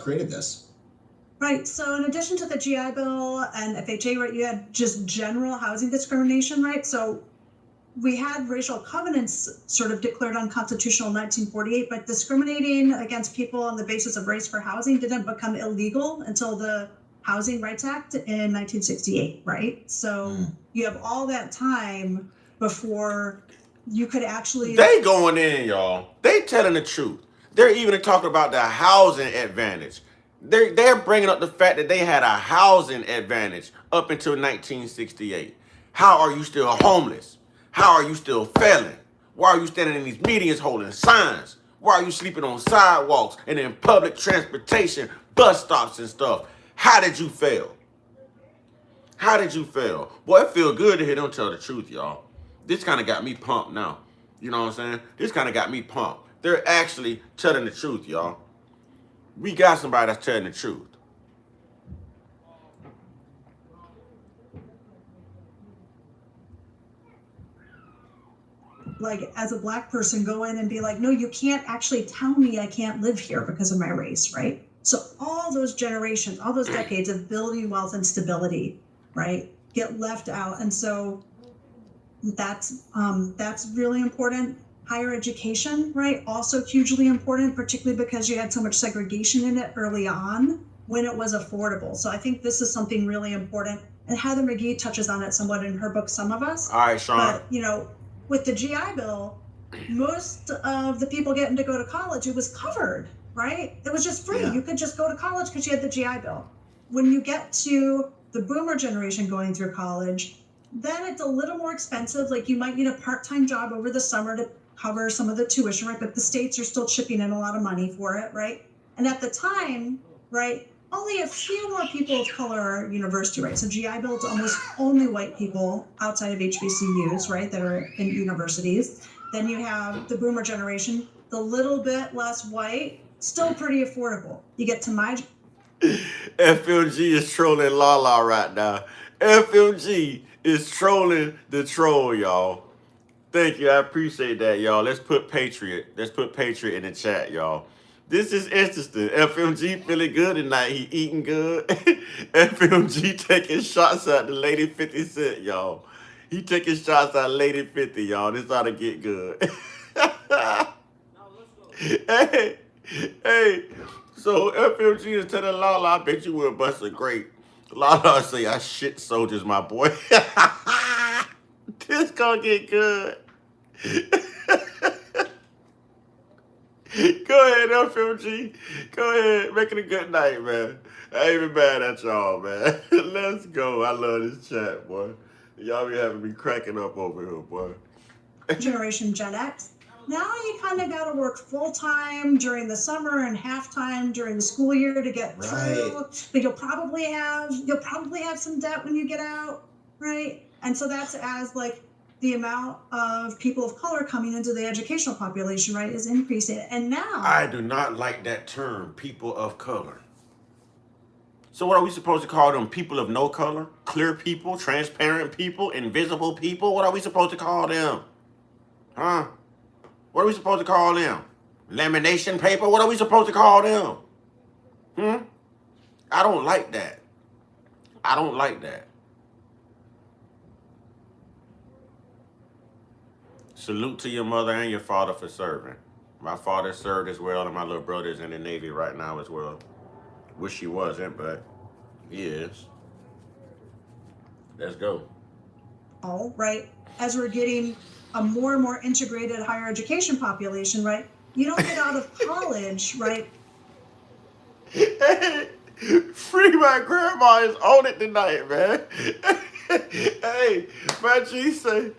Created this? Right. So in addition to the GI Bill and FHA, right, you had just general housing discrimination, right? So we had racial covenants sort of declared unconstitutional in 1948, but discriminating against people on the basis of race for housing didn't become illegal until the Housing Rights Act in 1968, right? So you have all that time before you could actually... They going in, y'all. They telling the truth. They're even talking about the housing advantage. They're bringing up the fact that they had a housing advantage up until 1968. How are you still homeless? How are you still failing? Why are you standing in these meetings holding signs? Why are you sleeping on sidewalks and in public transportation, bus stops and stuff? How did you fail? How did you fail? Boy, it feel good to hear them tell the truth, y'all. This kind of got me pumped now. You know what I'm saying? This kind of got me pumped. They're actually telling the truth, y'all. We got somebody that's telling the truth. Like, as a black person, go in and be like, no, you can't actually tell me I can't live here because of my race, right? So all those generations, all those decades of building wealth and stability, right, get left out. And so that's really important. Higher education, right, also hugely important, particularly because you had so much segregation in it early on when it was affordable. So I think this is something really important. And Heather McGhee touches on it somewhat in her book, Some of Us. All right, Sean. But, with the GI Bill, most of the people getting to go to college, it was covered, right? It was just free. Yeah. You could just go to college because you had the GI Bill. When you get to the boomer generation going through college, then it's a little more expensive. Like, you might need a part-time job over the summer to cover some of the tuition, right? But the states are still chipping in a lot of money for it, right? And at the time, right, only a few more people of color are at university, right? So GI Bill, it's almost only white people outside of HBCUs, right, that are in universities. Then you have the boomer generation, the little bit less white, still pretty affordable. You get to my FMG is trolling Lala right now. FMG is trolling the troll, y'all. Thank you. I appreciate that, y'all. Let's put Patriot. Let's put Patriot in the chat, y'all. This is interesting. FMG feeling good tonight. He eating good. FMG taking shots at the Lady 50 Cent, y'all. He taking shots at Lady 50, y'all. This ought to get good. Hey, hey. So FMG is telling Lala, I bet you would bust a grape. Lala say, I shit soldiers, my boy. This gonna get good. Go ahead, FMG. Go ahead. Make it a good night, man. I ain't even mad at y'all, man. Let's go. I love this chat, boy. Y'all be having me cracking up over here, boy. generation Gen X. Now you kind of got to work full time during the summer and half time during the school year to get through. But you'll probably have some debt when you get out, right? And so that's as like the amount of people of color coming into the educational population, right, is increasing. And now I do not like that term, people of color. So what are we supposed to call them? People of no color? Clear people? Transparent people? Invisible people? What are we supposed to call them? Huh? What are we supposed to call them? Lamination paper? What are we supposed to call them? I don't like that. I don't like that. Salute to your mother and your father for serving. My father served as well, and my little brother's in the Navy right now as well. Wish he wasn't, but he is. Let's go. oh, right, as we're getting a more and more integrated higher education population, right? You don't get out of college, right? Free my grandma is on it tonight, man. Hey, my G say,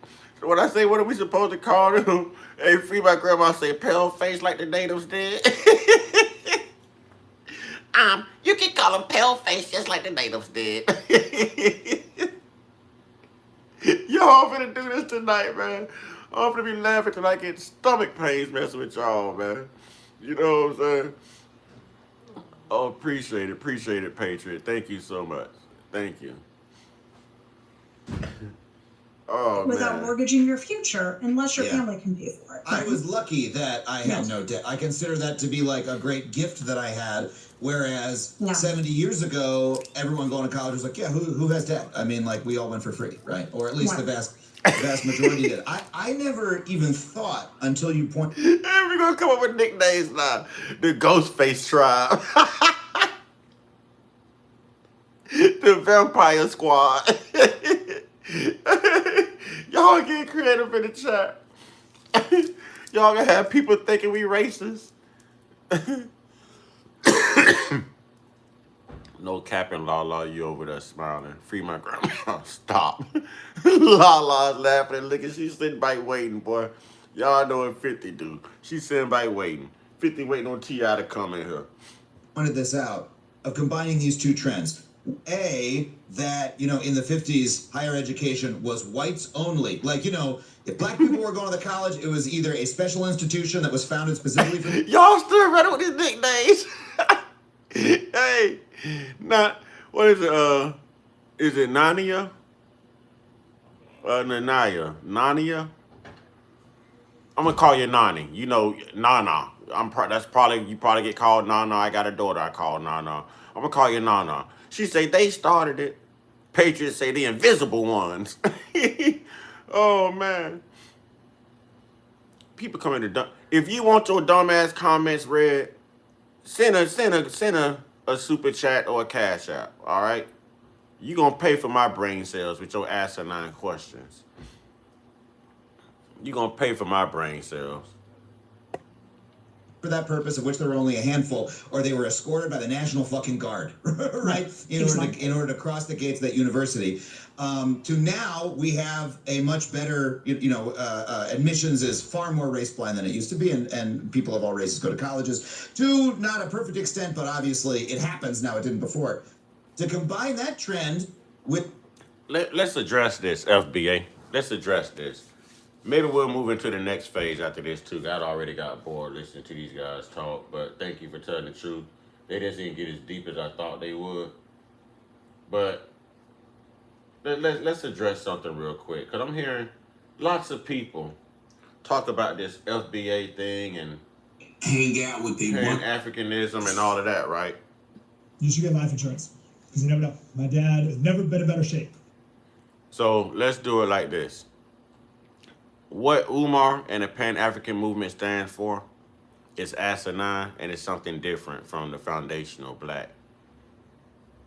when I say what are we supposed to call them? Hey, free my grandma say pale face like the natives did. You can call them pale face just like the natives did. Y'all finna do this tonight, man. I'm finna be laughing till I get stomach pains messing with y'all, man. You know what I'm saying? Oh, appreciate it, Patriot. Thank you so much. Thank you. Oh, Without man. mortgaging your future, unless your Yeah. family can pay for it. I right? was lucky that I had Yes. no debt. I consider that to be like a great gift that I had. Whereas Yeah. 70 years ago, everyone going to college was like, yeah, who has debt? I mean, like we all went for free, right? Or at least the Right. vast majority did. I never even thought until you point. We're gonna come up with nicknames now. The Ghostface Tribe. The Vampire Squad. Y'all get creative in the chat. Y'all gonna have people thinking we racist. No capping, Lala, you over there smiling. Free my grandma. Stop. Lala's laughing and looking. She's sitting back waiting, boy. Y'all know what 50 do. She's sitting back waiting. 50 waiting on T.I. to come in here. Pointed this out of combining these two trends. That, in the 50s, higher education was whites only. Like, if black people were going to the college, it was either a special institution that was founded specifically for them. Y'all still running with these nicknames. Hey, what is it? Is it Nania? Nanaya. Nania? I'm gonna call you Nani. Nana. That's probably you probably get called Nana. I got a daughter I call Nana. I'm gonna call you Nana. She say they started it. Patriots say the invisible ones. Oh man. People come in if you want your dumbass comments read, send a super chat or a cash app. All right. You gonna pay for my brain cells with your asinine questions. You gonna pay for my brain cells. for that purpose, of which there were only a handful, or they were escorted by the National fucking Guard, right? In order to cross the gates of that university. To now, we have a much better, admissions is far more race blind than it used to be, and people of all races go to colleges to not a perfect extent, but obviously it happens now. It didn't before. To combine that trend with... Let's address this, FBA. Let's address this. Maybe we'll move into the next phase after this too. I already got bored listening to these guys talk, but thank you for telling the truth. They just didn't get as deep as I thought they would. But let's address something real quick, because I'm hearing lots of people talk about this FBA thing and hang out with the Pan-Africanism and all of that, right? You should get life insurance, because you never know. My dad has never been in better shape. So let's do it like this. What Umar and the Pan-African movement stands for is asinine, and it's something different from the foundational Black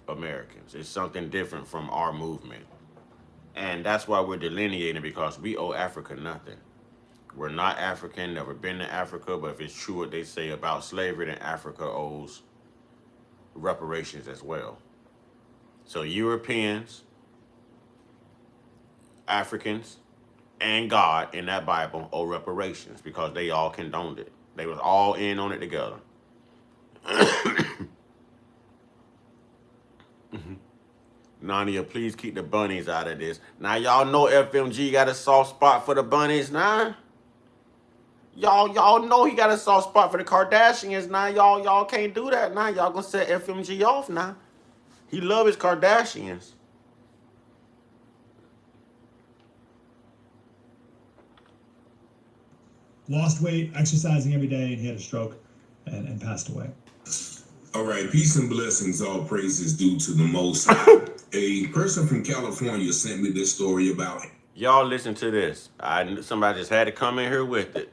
Americans. It's something different from our movement. And that's why we're delineating, because we owe Africa nothing. We're not African, never been to Africa, but if it's true what they say about slavery, then Africa owes reparations as well. So Europeans, Africans, and God in that Bible owe reparations because they all condoned it. They was all in on it together. Nania, please keep the bunnies out of this. Now y'all know FMG got a soft spot for the bunnies now. Y'all know he got a soft spot for the Kardashians now. Y'all can't do that now. Y'all gonna set FMG off now. He love his Kardashians. Lost weight, exercising every day, and he had a stroke and passed away. All right, peace and blessings, all praises due to the Most High. A person from California sent me this story about him. Y'all listen to this. Somebody just had to come in here with it.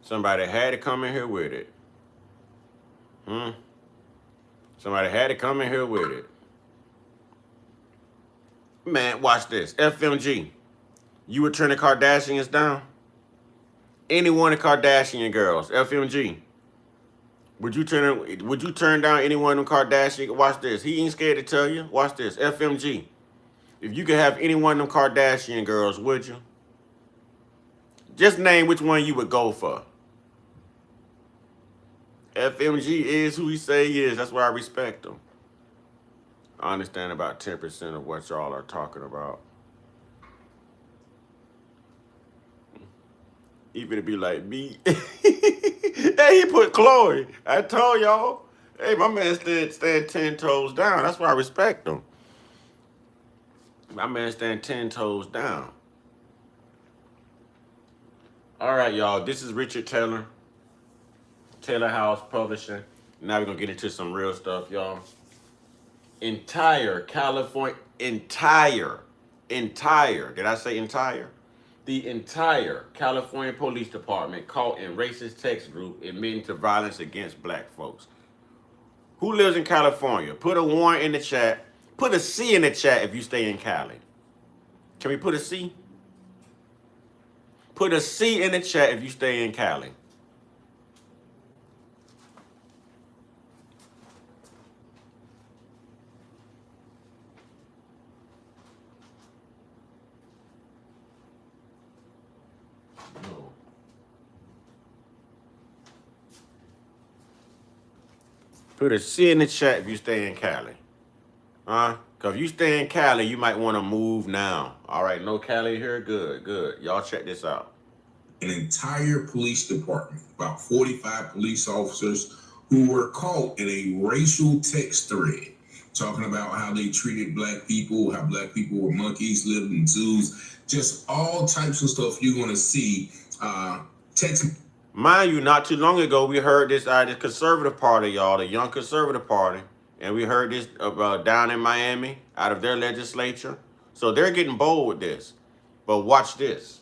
Somebody had to come in here with it. Somebody had to come in here with it. Man, watch this. FMG, you would turn the Kardashians down? Any one of the Kardashian girls, FMG. Would you turn down any one of them Kardashian? Watch this. He ain't scared to tell you. Watch this. FMG. If you could have any one of them Kardashian girls, would you? Just name which one you would go for. FMG is who he say he is. That's why I respect him. I understand about 10% of what y'all are talking about. Even to be like me. Hey, he put Chloe. I told y'all. Hey, my man stand 10 toes down. That's why I respect him. My man stand 10 toes down. All right, y'all. This is Richard Taylor. Taylor House Publishing. Now we're going to get into some real stuff, y'all. Entire California. Did I say entire? The entire California Police Department caught in racist text group admitting to violence against Black folks. Who lives in California? Put a 1 in the chat. Put a C in the chat if you stay in Cali. Can we put a C? Put a C in the chat if you stay in Cali. Put a C in the chat if you stay in Cali. Because if you stay in Cali, you might want to move now. All right, no Cali here? Good. Y'all check this out. An entire police department, about 45 police officers who were caught in a racial text thread, talking about how they treated Black people, how Black people were monkeys, lived in zoos, just all types of stuff you're going to see. Text. Mind you, not too long ago, we heard this out of the conservative party, y'all, the young conservative party. And we heard this down in Miami out of their legislature. So they're getting bold with this. But watch this.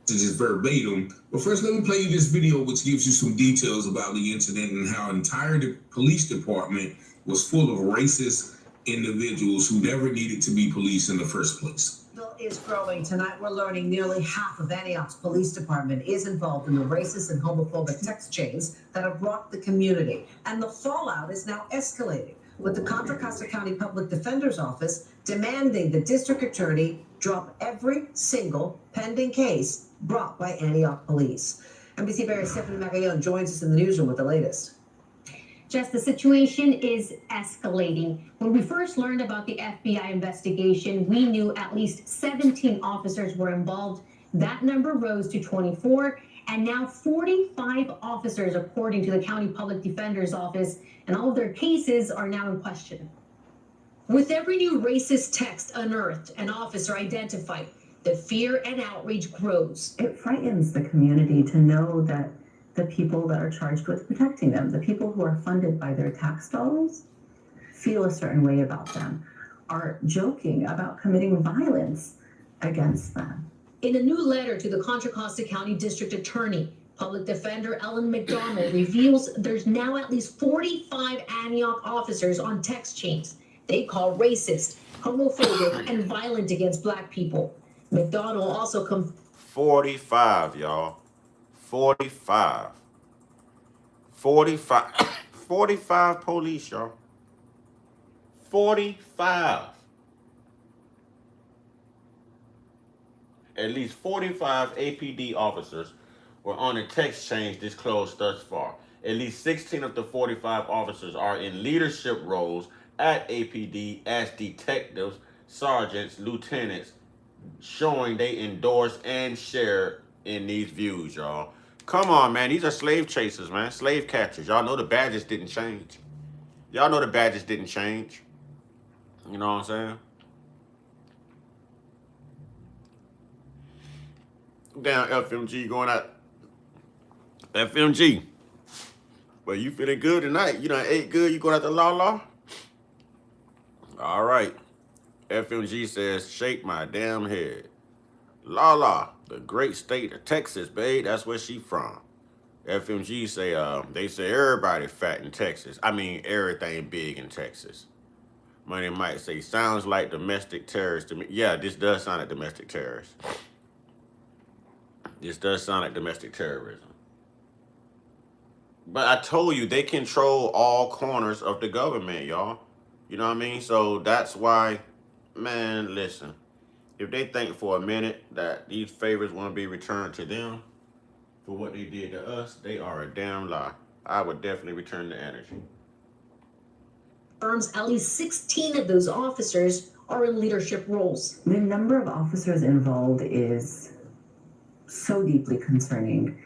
This is verbatim. But first, let me play you this video, which gives you some details about the incident and how entire the police department was full of racist individuals who never needed to be police in the first place. is growing. Tonight, we're learning nearly half of Antioch's police department is involved in the racist and homophobic text chains that have rocked the community. And the fallout is now escalating, with the Contra Costa County Public Defender's Office demanding the district attorney drop every single pending case brought by Antioch police. NBC Bears Stephanie Magallon joins us in the newsroom with the latest. Jess, the situation is escalating. When we first learned about the FBI investigation, we knew at least 17 officers were involved. That number rose to 24, and now 45 officers, according to the County Public Defender's Office, and all of their cases are now in question. With every new racist text unearthed, an officer identified, the fear and outrage grows. It frightens the community to know that the people that are charged with protecting them, the people who are funded by their tax dollars, feel a certain way about them, are joking about committing violence against them. In a new letter to the Contra Costa County District Attorney, Public Defender Ellen McDonald reveals there's now at least 45 Antioch officers on text chains they call racist, homophobic, and violent against Black people. McDonald also 45, y'all. 45 police, y'all. 45. At least 45 APD officers were on a text chain disclosed thus far. At least 16 of the 45 officers are in leadership roles at APD as detectives, sergeants, lieutenants, showing they endorse and share in these views, y'all. Come on, man. These are slave chasers, man. Slave catchers. Y'all know the badges didn't change. Y'all know the badges didn't change. You know what I'm saying? Down FMG going out. FMG. Well, you feeling good tonight? You done ate good? You going out to La? All right. FMG says, shake my damn head. La, the great state of Texas, babe. That's where she from. FMG say, they say everybody fat in Texas. I mean, everything big in Texas. Money might say, sounds like domestic terrorists to me. Yeah, this does sound like domestic terrorists. This does sound like domestic terrorism. But I told you, they control all corners of the government, y'all. You know what I mean? So that's why, man, listen. If they think for a minute that these favors want to be returned to them for what they did to us, they are a damn lie. I would definitely return the energy. Firms, at least 16 of those officers are in leadership roles. The number of officers involved is so deeply concerning.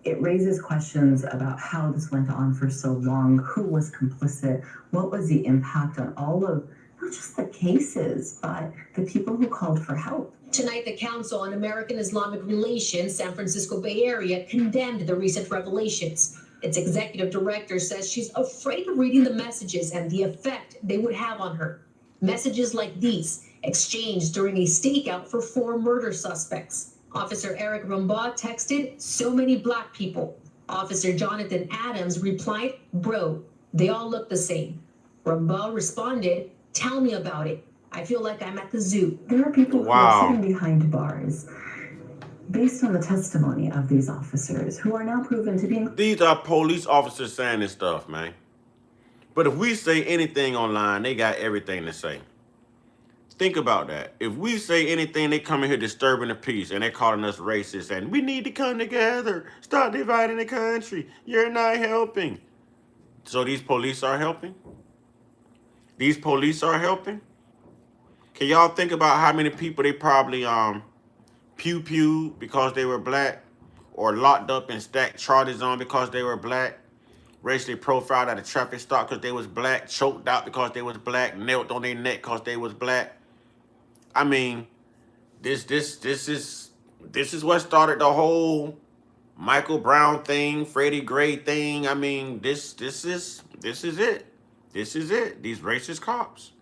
It raises questions about how this went on for so long, who was complicit, what was the impact on all of, not just the cases, but the people who called for help. Tonight, the Council on American Islamic Relations, San Francisco Bay Area, condemned the recent revelations. Its executive director says she's afraid of reading the messages and the effect they would have on her. Messages like these, exchanged during a stakeout for 4 murder suspects. Officer Eric Rumbaugh texted, so many Black people. Officer Jonathan Adams replied, bro, they all look the same. Rumbaugh responded, tell me about it. I feel like I'm at the zoo. There are people who are sitting behind bars based on the testimony of these officers who are now proven to be... These are police officers saying this stuff, man. But if we say anything online, they got everything to say. Think about that. If we say anything, they come in here disturbing the peace and they're calling us racist and we need to come together. Stop dividing the country. You're not helping. So these police are helping? These police are helping? Can y'all think about how many people they probably pew because they were Black, or locked up and stacked charges on because they were Black, racially profiled at a traffic stop because they was Black, choked out because they was Black, knelt on their neck because they was Black? I mean, this is what started the whole Michael Brown thing, Freddie Gray thing. I mean, this is it. This is it. These racist cops.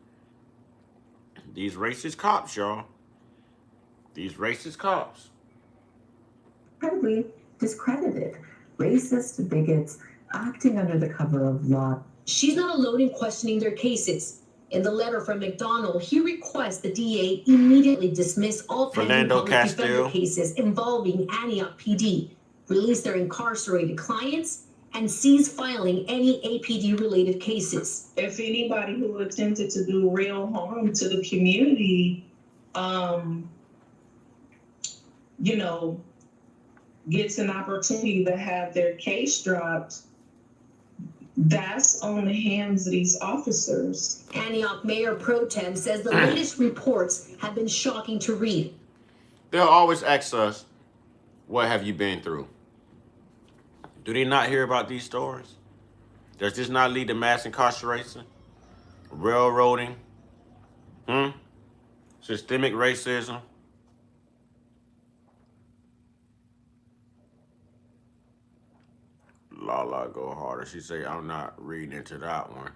These racist cops, y'all. These racist cops. Incredibly discredited. Racist bigots acting under the cover of law. She's not alone in questioning their cases. In the letter from McDonald, he requests the DA immediately dismiss all pending Philando public defender Castile. cases involving Antioch PD, release their incarcerated clients, and cease filing any APD-related cases. If anybody who attempted to do real harm to the community, gets an opportunity to have their case dropped, that's on the hands of these officers. Antioch Mayor Pro Tem says the latest reports have been shocking to read. They'll always ask us, what have you been through? Do they not hear about these stories? Does this not lead to mass incarceration? Railroading? Systemic racism? Lala go harder. She say, I'm not reading into that one.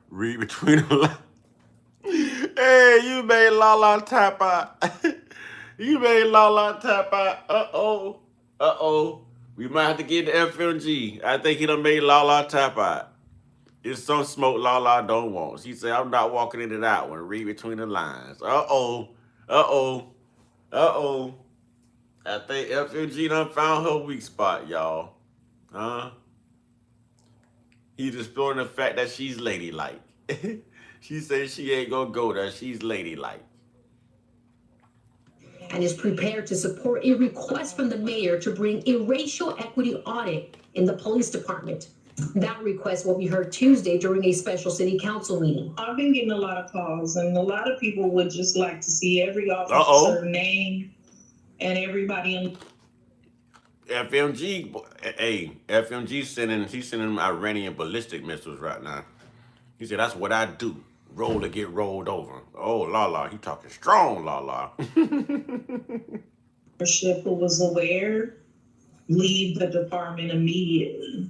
Read between the lines. Hey, you made Lala tap out. You made Lala tap out. Uh-oh. Uh-oh. We might have to get the FMG. I think he done made Lala tap out. It's some smoke Lala don't want. She said, I'm not walking into that one. Read between the lines. Uh-oh. Uh-oh. Uh-oh. I think FMG done found her weak spot, y'all. He's exploring the fact that she's ladylike. She says she ain't gonna go there. She's ladylike. And is prepared to support a request from the mayor to bring a racial equity audit in the police department. That request will be heard Tuesday during a special city council meeting. I've been getting a lot of calls, and a lot of people would just like to see every officer name and everybody in. FMG, hey, FMG sending Iranian ballistic missiles right now. He said, that's what I do. Roll to get rolled over. Oh, Lala, he talking strong, Lala. Leadership who was aware, leave the department immediately.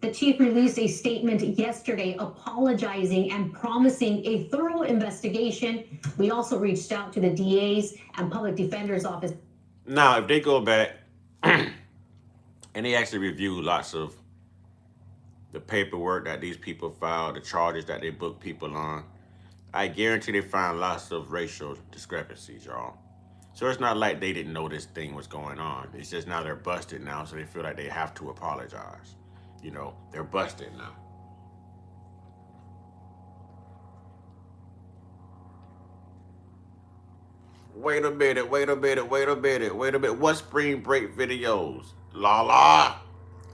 The chief released a statement yesterday apologizing and promising a thorough investigation. We also reached out to the DA's and public defender's office. Now, if they go back and they actually review lots of the paperwork that these people filed, the charges that they book people on, I guarantee they find lots of racial discrepancies, y'all. So it's not like they didn't know this thing was going on. It's just now they're busted now, so they feel like they have to apologize. You know, they're busted now. Wait a minute. What spring break videos? Lala.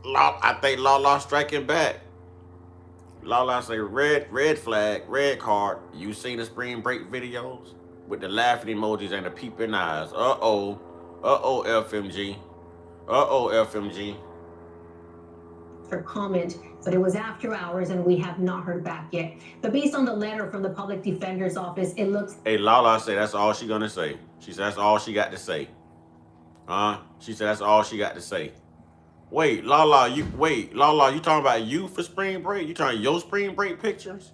I think Lala striking back. Lala say red flag, red card. You seen the spring break videos? With the laughing emojis and the peeping eyes. Uh-oh, FMG. FMG. For comment, but it was after hours and we have not heard back yet. But based on the letter from the public defender's office, it looks. Hey, Lala said that's all she gonna say. She said that's all she got to say. She said that's all she got to say. Wait, Lala, you talking about you for spring break? You talking your spring break pictures?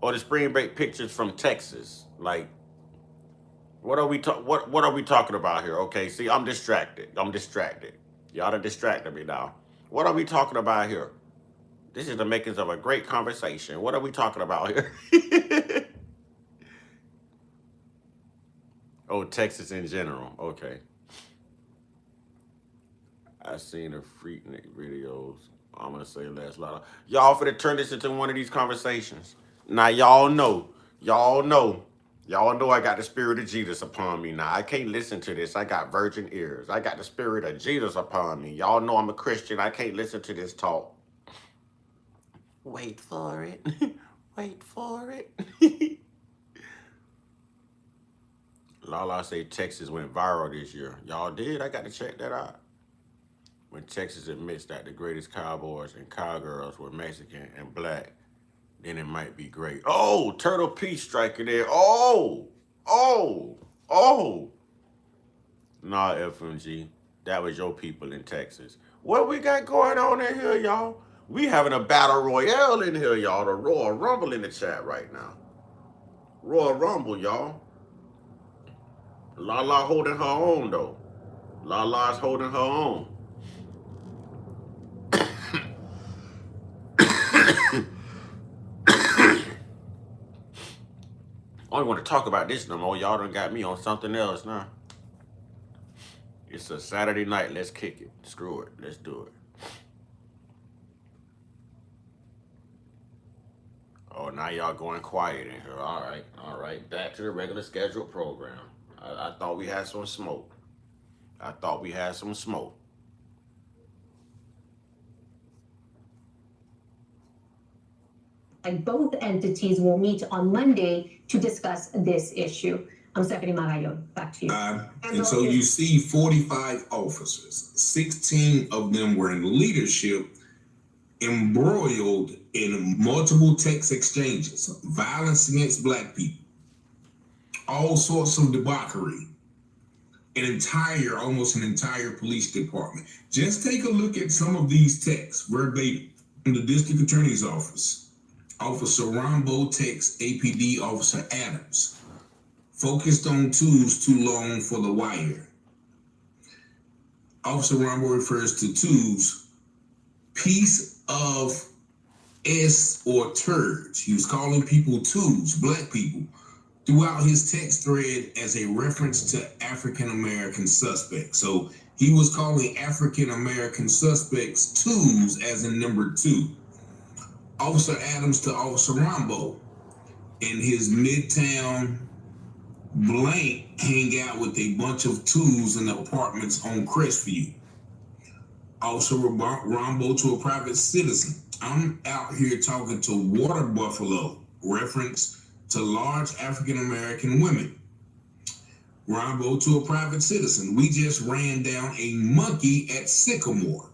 Or the spring break pictures from Texas? Like, what are we talking about here? Okay, see, I'm distracted. Y'all done distracted me now. What are we talking about here? This is the makings of a great conversation. What are we talking about here? Oh, Texas in general. Okay. I seen the Freaknik videos. I'm gonna say less louder. Y'all finna turn this into one of these conversations. Now y'all know I got the spirit of Jesus upon me now. I can't listen to this. I got virgin ears. I got the spirit of Jesus upon me. Y'all know I'm a Christian. I can't listen to this talk. Wait for it. Wait for it. Lala say Texas went viral this year. Y'all did? I got to check that out. When Texas admits that the greatest cowboys and cowgirls were Mexican and black, then it might be great. Oh, Turtle Peach striking there. Oh. Nah, FMG, that was your people in Texas. What we got going on in here, y'all? We having a battle royale in here, y'all. The Royal Rumble in the chat right now. Royal Rumble, y'all. Lala holding her own, though. Lala's holding her own. I don't want to talk about this no more. Y'all done got me on something else now. It's a Saturday night. Let's kick it. Screw it. Let's do it. Oh, now y'all going quiet in here. All right. Back to the regular scheduled program. I thought we had some smoke. And both entities will meet on Monday to discuss this issue. I'm Stephanie Marayo. Back to you. And so you see 45 officers, 16 of them were in leadership, embroiled in multiple text exchanges, violence against Black people, all sorts of debauchery, almost an entire police department. Just take a look at some of these texts verbatim. From the district attorney's office, Officer Rambo texts APD Officer Adams, focused on twos too long for the wire. Officer Rambo refers to twos, piece of S or turds. He was calling people twos, Black people, throughout his text thread as a reference to African-American suspects. So he was calling African-American suspects twos as in number 2. Officer Adams to Officer Rambo in his Midtown blank hang out with a bunch of twos in the apartments on Crestview. Officer Rambo to a private citizen. I'm out here talking to water buffalo, reference to large African-American women. Rambo to a private citizen. We just ran down a monkey at Sycamore.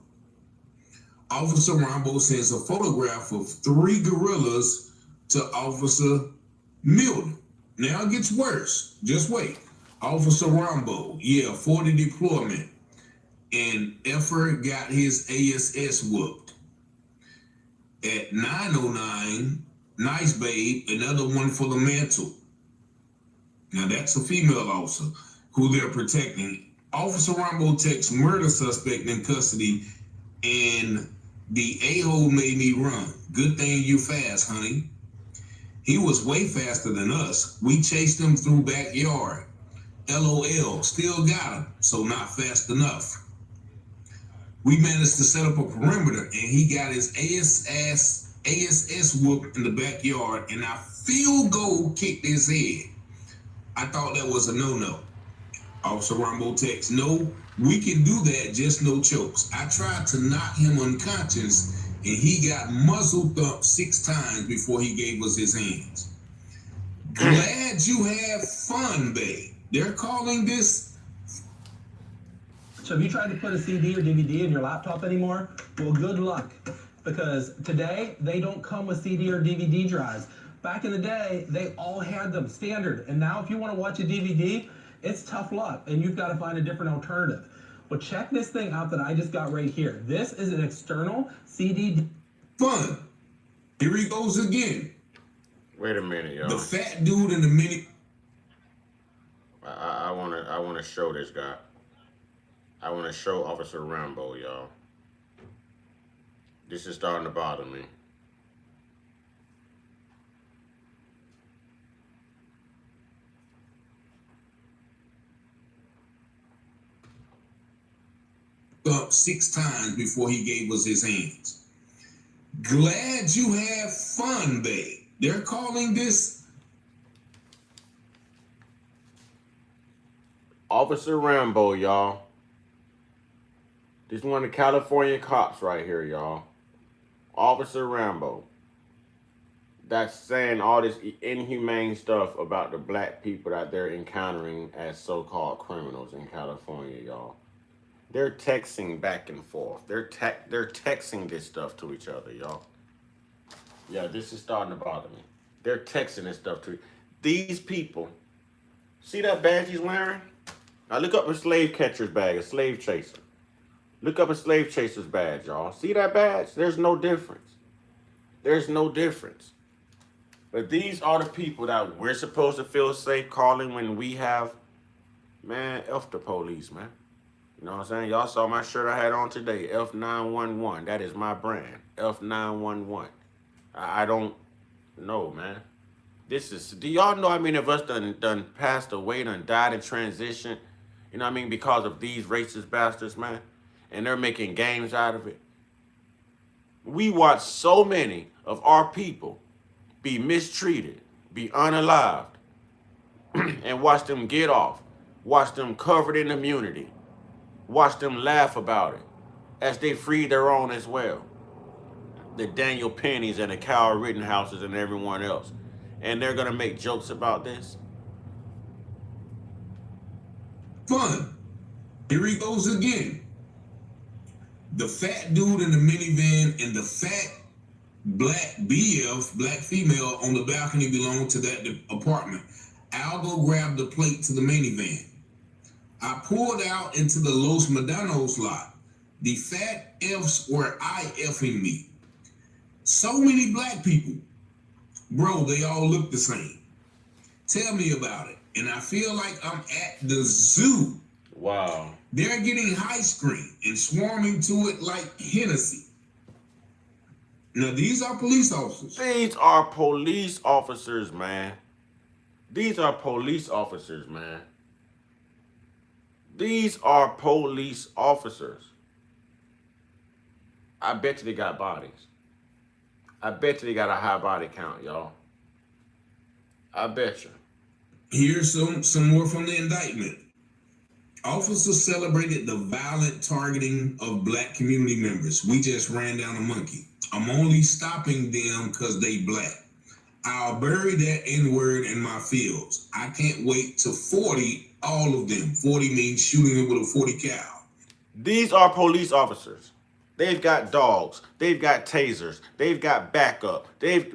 Officer Rambo sends a photograph of 3 gorillas to Officer Milton. Now it gets worse. Just wait. Officer Rambo, 40 deployment. And Effer got his ASS whooped. At 9:09, nice babe, another one for the mantle. Now that's a female officer who they're protecting. Officer Rambo takes murder suspect in custody, and the a-hole made me run. Good thing you fast, honey. He was way faster than us. We chased him through backyard. LOL, still got him, so not fast enough. We managed to set up a perimeter, and he got his ASS whooped in the backyard, and our field goal kicked his head. I thought that was a no-no. Officer Rambo texts, no, we can do that, just no chokes. I tried to knock him unconscious, and he got muzzle thumped 6 times before he gave us his hands. Glad you have fun, babe. They're calling this. So have you tried to put a CD or DVD in your laptop anymore? Well, good luck, because today they don't come with CD or DVD drives. Back in the day, they all had them standard, and now if you want to watch a DVD, it's tough luck, and you've got to find a different alternative. Well, check this thing out that I just got right here. This is an external CD. Fun. Here he goes again. Wait a minute, y'all. The fat dude in the mini. I wanna show this guy. I wanna show Officer Rambo, y'all. This is starting to bother me. Up 6 times before he gave us his hands. Glad you have fun, babe. They're calling this. Officer Rambo, y'all. This one of the California cops right here, y'all. Officer Rambo. That's saying all this inhumane stuff about the Black people that they're encountering as so-called criminals in California, y'all. They're texting back and forth. They're texting this stuff to each other, y'all. Yeah, this is starting to bother me. They're texting this stuff to these people. See that badge he's wearing? Now look up a slave catcher's badge, a slave chaser. Look up a slave chaser's badge, y'all. See that badge? There's no difference. There's no difference. But these are the people that we're supposed to feel safe calling when we have, man, F the police, man. You know what I'm saying? Y'all saw my shirt I had on today, F911. That is my brand, F911. I don't know, man. Do y'all know how many of us done passed away, done died in transition? You know what I mean? Because of these racist bastards, man. And they're making games out of it. We watch so many of our people be mistreated, be unalived, and watch them get off. Watch them covered in immunity. Watch them laugh about it as they free their own as well. The Daniel Pennies and the Kyle Rittenhouses and everyone else. And they're going to make jokes about this. Fun. Here he goes again. The fat dude in the minivan and the fat black BF, black female on the balcony belong to that apartment. I'll go grab the plate to the minivan. I pulled out into the Los Medanos lot. The fat F's were IFing me. So many black people. Bro, they all look the same. Tell me about it. And I feel like I'm at the zoo. Wow. They're getting high screen and swarming to it like Hennessy. Now, these are police officers. These are police officers, man. These are police officers, man. These are police officers. I bet you they got bodies. I bet you they got a high body count, y'all. I bet you. Here's some more from the indictment. Officers celebrated the violent targeting of black community members. We just ran down a monkey. I'm only stopping them because they black. I'll bury that N-word in my fields. I can't wait to 40, all of them. 40 means shooting them with a 40 cal. These are police officers. They've got dogs. They've got tasers. They've got backup. They've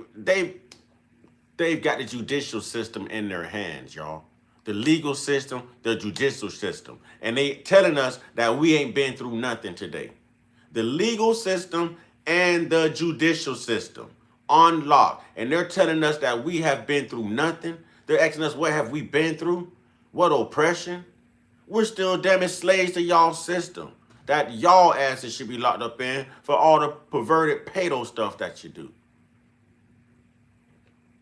got the judicial system in their hands, y'all. The legal system, the judicial system. And they telling us that we ain't been through nothing today. The legal system and the judicial system on lock. And they're telling us that we have been through nothing. They're asking us, what have we been through? What oppression? We're still damn slaves to y'all system that y'all asses should be locked up in for all the perverted pedo stuff that you do.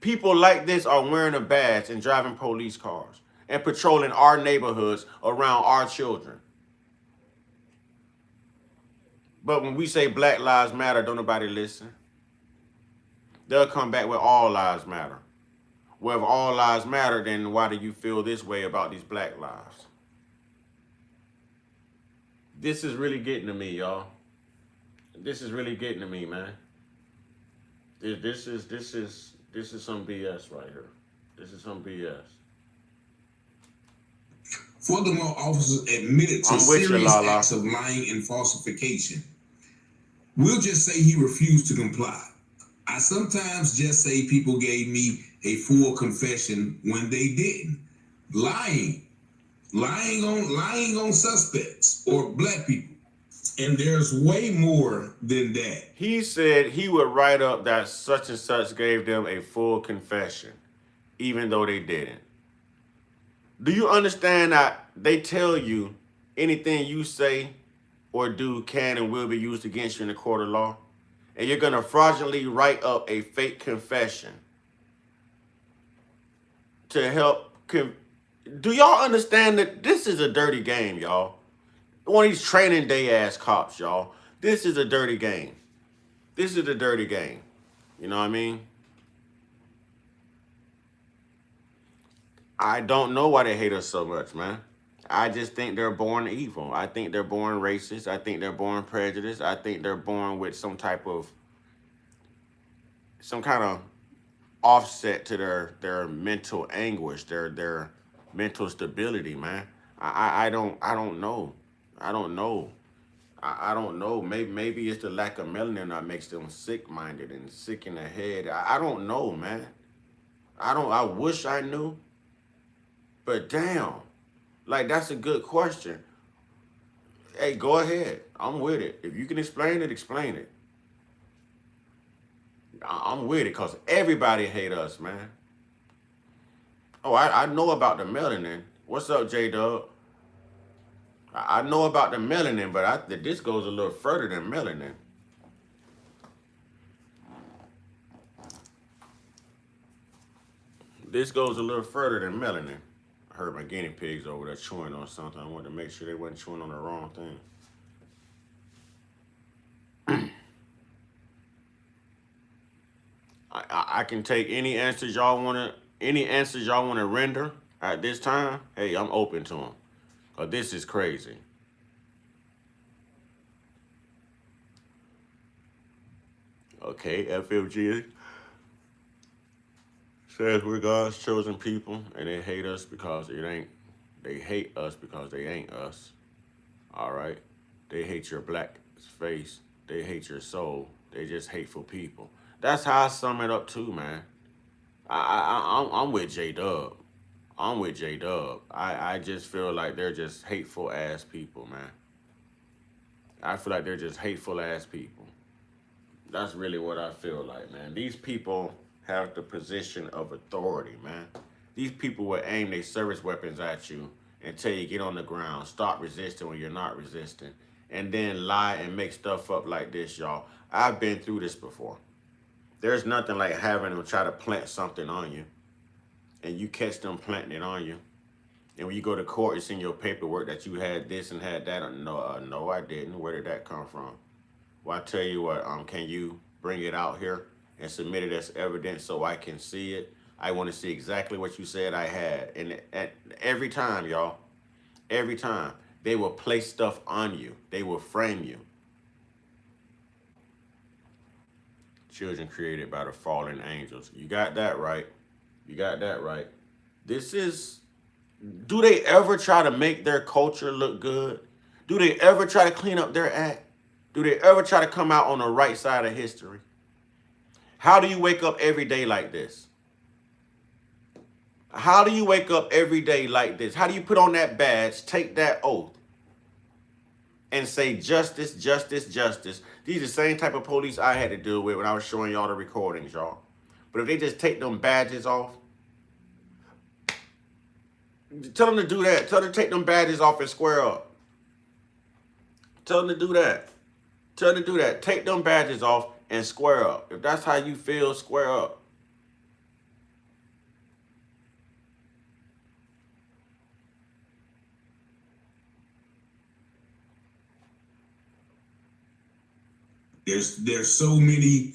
People like this are wearing a badge and driving police cars and patrolling our neighborhoods around our children. But when we say Black Lives Matter, don't nobody listen. They'll come back with all lives matter. Well, if all lives matter, then why do you feel this way about these black lives? This is really getting to me, y'all. This is really getting to me, man. This is some BS right here. This is some BS. Furthermore, officers admitted to serious acts of lying and falsification. We'll just say he refused to comply. I sometimes just say people gave me a full confession when they didn't. Lying on suspects or black people. And there's way more than that. He said he would write up that such and such gave them a full confession, even though they didn't. Do you understand that they tell you anything you say or do can and will be used against you in the court of law? And you're going to fraudulently write up a fake confession to help. Do y'all understand that this is a dirty game, y'all? One of these training day ass cops, y'all. This is a dirty game. This is a dirty game. You know what I mean? I don't know why they hate us so much, man. I just think they're born evil. I think they're born racist. I think they're born prejudiced. I think they're born with some kind of offset to their mental anguish, their mental stability, man. I don't know. I don't know. I don't know. Maybe it's the lack of melanin that makes them sick-minded and sick in the head. I don't know, man. I wish I knew. But damn, like, that's a good question. Hey, go ahead. I'm with it. If you can explain it, explain it. I'm with it because everybody hate us, man. Oh, I know about the melanin. What's up, J-Dub? I know about the melanin, but this goes a little further than melanin. this goes a little further than melanin. I heard my guinea pigs over there chewing on something. I wanted to make sure they wasn't chewing on the wrong thing. I can take any answers y'all wanna render at this time. Hey, I'm open to them. Cause this is crazy. Okay, FFG says we're God's chosen people and they hate us because they hate us because they ain't us. All right. They hate your black face. They hate your soul. They just hateful people. That's how I sum it up too, man. I'm with J-Dub. I'm with J-Dub. I just feel like they're just hateful ass people, man. I feel like they're just hateful ass people. That's really what I feel like, man. These people have the position of authority, man. These people will aim their service weapons at you and tell you get on the ground, stop resisting when you're not resisting, and then lie and make stuff up like this, y'all. I've been through this before. There's nothing like having them try to plant something on you, and you catch them planting it on you. And when you go to court, it's in your paperwork that you had this and had that. No, I didn't. Where did that come from? Well, I tell you what, can you bring it out here and submit it as evidence so I can see it? I want to see exactly what you said I had. And every time, y'all, every time, they will place stuff on you. They will frame you. Children created by the fallen angels. You got that right. You got that right. This is, do they ever try to make their culture look good? Do they ever try to clean up their act? Do they ever try to come out on the right side of history? How do you wake up every day like this? How do you wake up every day like this? How do you put on that badge, take that oath, and say justice, justice, justice? These are the same type of police I had to deal with when I was showing y'all the recordings, y'all. But if they just take them badges off, tell them to do that. Tell them to take them badges off and square up. Tell them to do that. Tell them to do that. Take them badges off and square up. If that's how you feel, square up. There's so many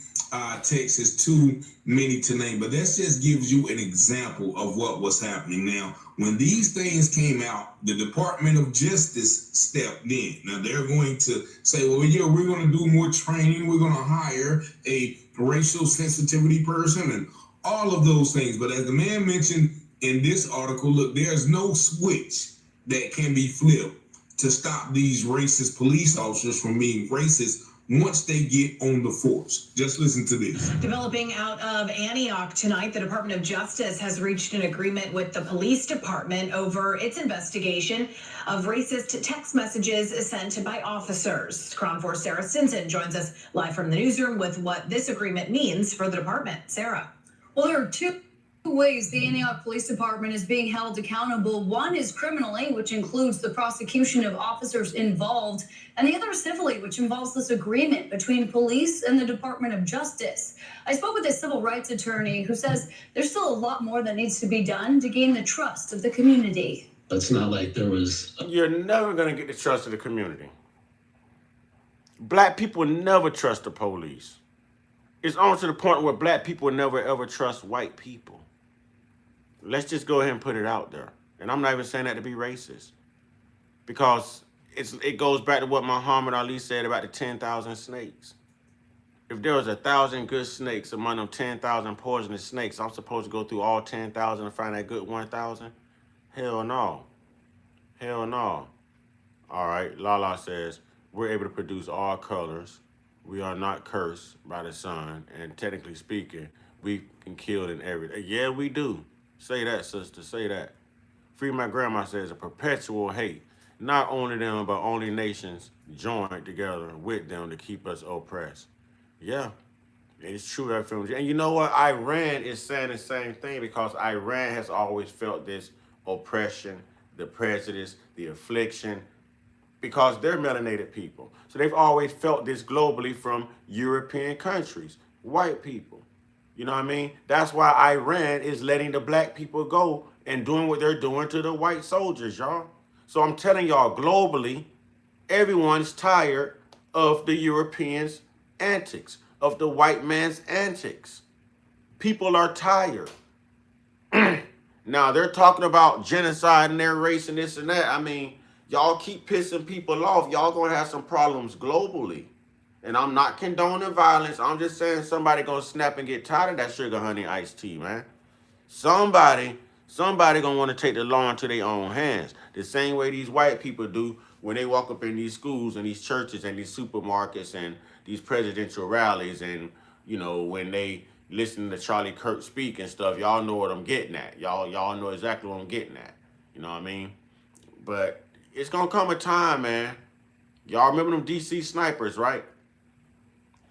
texts, it's too many to name, but that just gives you an example of what was happening. Now, when these things came out, the Department of Justice stepped in. Now, they're going to say, well, yeah, we're going to do more training. We're going to hire a racial sensitivity person and all of those things. But as the man mentioned in this article, look, there's no switch that can be flipped to stop these racist police officers from being racist once they get on the force. Just listen to this. Developing out of Antioch tonight, the Department of Justice has reached an agreement with the police department over its investigation of racist text messages sent by officers. Crown Force Sarah Stinson joins us live from the newsroom with what this agreement means for the department. Sarah. Well, there are two ways the Antioch Police Department is being held accountable. One is criminally, which includes the prosecution of officers involved, and the other is civilly, which involves this agreement between police and the Department of Justice. I spoke with a civil rights attorney who says there's still a lot more that needs to be done to gain the trust of the community. It's not like there was... You're never going to get the trust of the community. Black people never trust the police. It's on to the point where black people never ever trust white people. Let's just go ahead and put it out there. And I'm not even saying that to be racist. Because it goes back to what Muhammad Ali said about the 10,000 snakes. If there was 1,000 good snakes among them 10,000 poisonous snakes, I'm supposed to go through all 10,000 and find that good 1,000? Hell no. Hell no. All right, Lala says, we're able to produce all colors. We are not cursed by the sun. And technically speaking, we can kill in every day. Yeah, we do. Say that, sister, say that. Free My Grandma says a perpetual hate. Not only them, but only nations joined together with them to keep us oppressed. Yeah, it's true that film. And you know what? Iran is saying the same thing because Iran has always felt this oppression, the prejudice, the affliction, because they're melanated people. So they've always felt this globally from European countries, white people. You know what I mean? That's why Iran is letting the black people go and doing what they're doing to the white soldiers, y'all. So I'm telling y'all, globally, everyone's tired of the Europeans' antics, of the white man's antics. People are tired. Now, they're talking about genocide and their race and this and that. I mean, y'all keep pissing people off. Y'all going to have some problems globally. And I'm not condoning violence. I'm just saying somebody going to snap and get tired of that sugar honey iced tea, man. Somebody gonna want to take the law into their own hands. The same way these white people do when they walk up in these schools and these churches and these supermarkets and these presidential rallies, and you know, when they listen to Charlie Kirk speak and stuff. Y'all know what I'm getting at. Y'all know exactly what I'm getting at. You know what I mean? But it's gonna come a time, man. Y'all remember them DC snipers, right?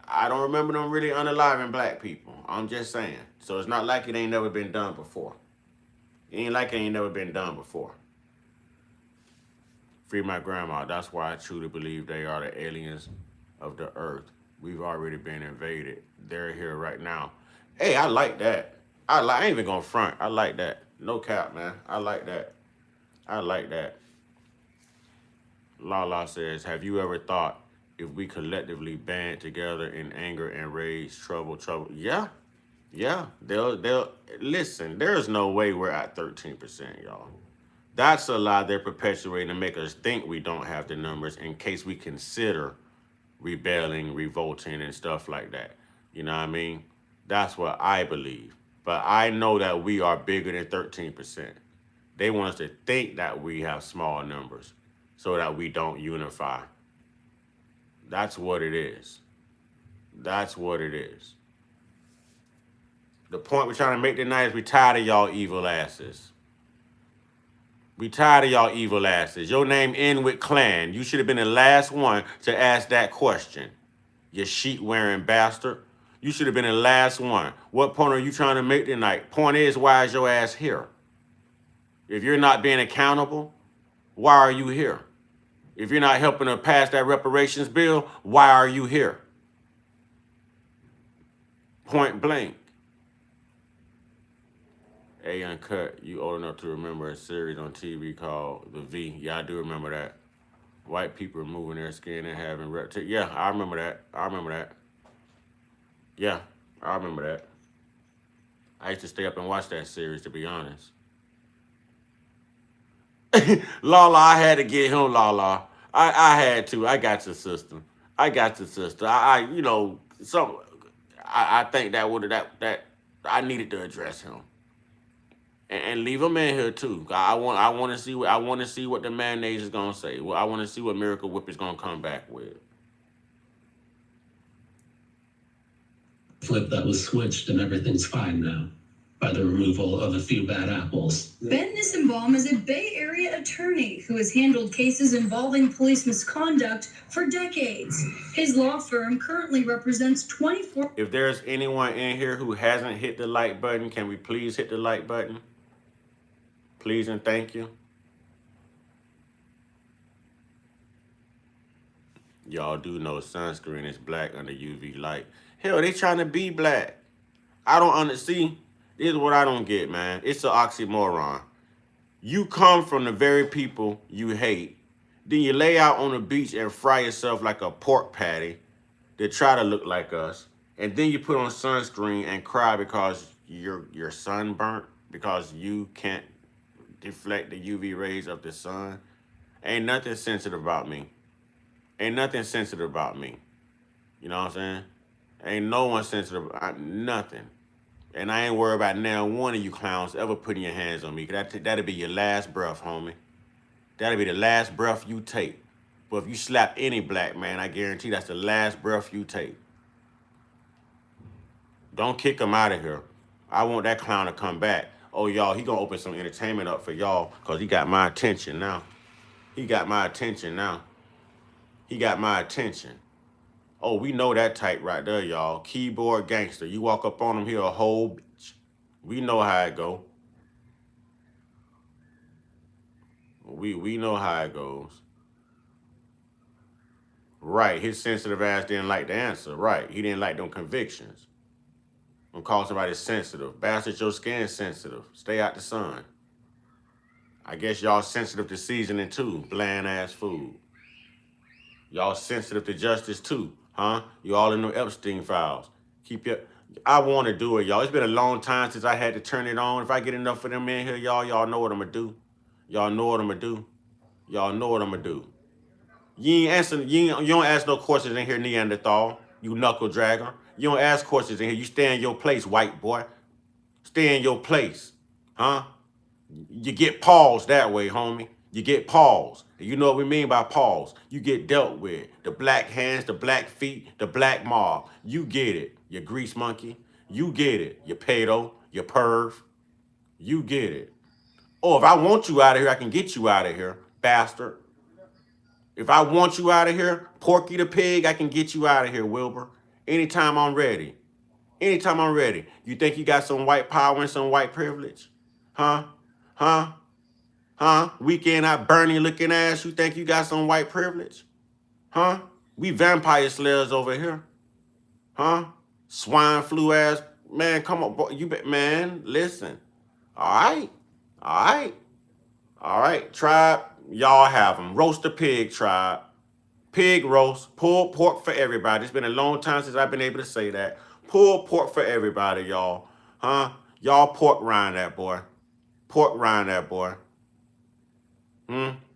I don't remember them really unaliving black people. I'm just saying. So it's not like it ain't never been done before. It ain't like it ain't never been done before. Free my grandma. That's why I truly believe they are the aliens of the earth. We've already been invaded. They're here right now. Hey, I like that. I ain't even gonna front. I like that. No cap, man. I like that. I like that. Lala says, have you ever thought if we collectively band together in anger and rage, trouble? Yeah. They'll listen. There's no way we're at 13%, y'all. That's a lie they're perpetuating to make us think we don't have the numbers in case we consider rebelling, revolting, and stuff like that. You know what I mean? That's what I believe. But I know that we are bigger than 13%. They want us to think that we have small numbers so that we don't unify. That's what it is. That's what it is. The point we're trying to make tonight is we tired of y'all evil asses. We tired of y'all evil asses. Your name end with clan. You should have been the last one to ask that question. You sheet-wearing bastard. You should have been the last one. What point are you trying to make tonight? Point is, why is your ass here? If you're not being accountable, why are you here? If you're not helping to pass that reparations bill, why are you here? Point blank. Hey, Uncut, you old enough to remember a series on TV called The V. Yeah, I do remember that. White people removing their skin and having reptiles. Yeah, I remember that. Yeah, I remember that. I used to stay up and watch that series, to be honest. Lala, I had to get him, Lala. I had to. I got your sister. I you know, I think that I needed to address him. And leave him in here too. I want to see what the mayonnaise is gonna say. Well, I want to see what Miracle Whip is gonna come back with. Flip that was switched and everything's fine now by the removal of a few bad apples. Ben Nissenbaum is a Bay Area attorney who has handled cases involving police misconduct for decades. His law firm currently represents 24. If there's anyone in here who hasn't hit the like button, can we please hit the like button? Please and thank you. Y'all do know sunscreen is black under UV light. Hell, they trying to be black. I don't understand. This is what I don't get, man. It's an oxymoron. You come from the very people you hate. Then you lay out on the beach and fry yourself like a pork patty to try to look like us. And then you put on sunscreen and cry because you're sunburnt, because you can't deflect the UV rays of the sun. Ain't nothing sensitive about me. Ain't nothing sensitive about me. You know what I'm saying? Ain't no one sensitive about nothing. And I ain't worried about now one of you clowns ever putting your hands on me. That'll be your last breath, homie. That'll be the last breath you take. But if you slap any black man, I guarantee that's the last breath you take. Don't kick him out of here. I want that clown to come back. Oh, y'all, he gonna open some entertainment up for y'all because he got my attention now. He got my attention. Oh, we know that type right there, y'all. Keyboard gangster. You walk up on him, he a whole bitch. We know how it go. We know how it goes. Right, his sensitive ass didn't like the answer. Right, he didn't like them convictions. Don't call somebody sensitive. Bastard, your skin sensitive. Stay out the sun. I guess y'all sensitive to seasoning too. Bland ass food. Y'all sensitive to justice too, huh? You all in the Epstein files. Keep your... I want to do it, y'all. It's been a long time since I had to turn it on. If I get enough of them in here, y'all know what I'm going to do. Y'all know what I'm going to do. Y'all know what I'm going to do. You don't ask no questions in here, Neanderthal. You knuckle dragger. You don't ask questions in here. You stay in your place, white boy. Stay in your place, huh? You get paused that way, homie. You get paused. You know what we mean by pause. You get dealt with. The black hands, the black feet, the black mob. You get it, you grease monkey. You get it, you pedo, you perv. You get it. Oh, if I want you out of here, I can get you out of here, bastard. If I want you out of here, Porky the Pig, I can get you out of here, Wilbur. Anytime I'm ready. Anytime I'm ready. You think you got some white power and some white privilege? Huh? Huh? Huh? Weekend out Bernie looking ass. You think you got some white privilege? Huh? We vampire slayers over here. Huh? Swine flu ass. Man, come on. Boy, man, listen. All right. All right. All right. Tribe, y'all have them. Roast the pig, tribe. Pig roast. Pulled pork for everybody. It's been a long time since I've been able to say that. Pulled pork for everybody, y'all. Huh? Y'all pork rind that boy. Pork rind that boy.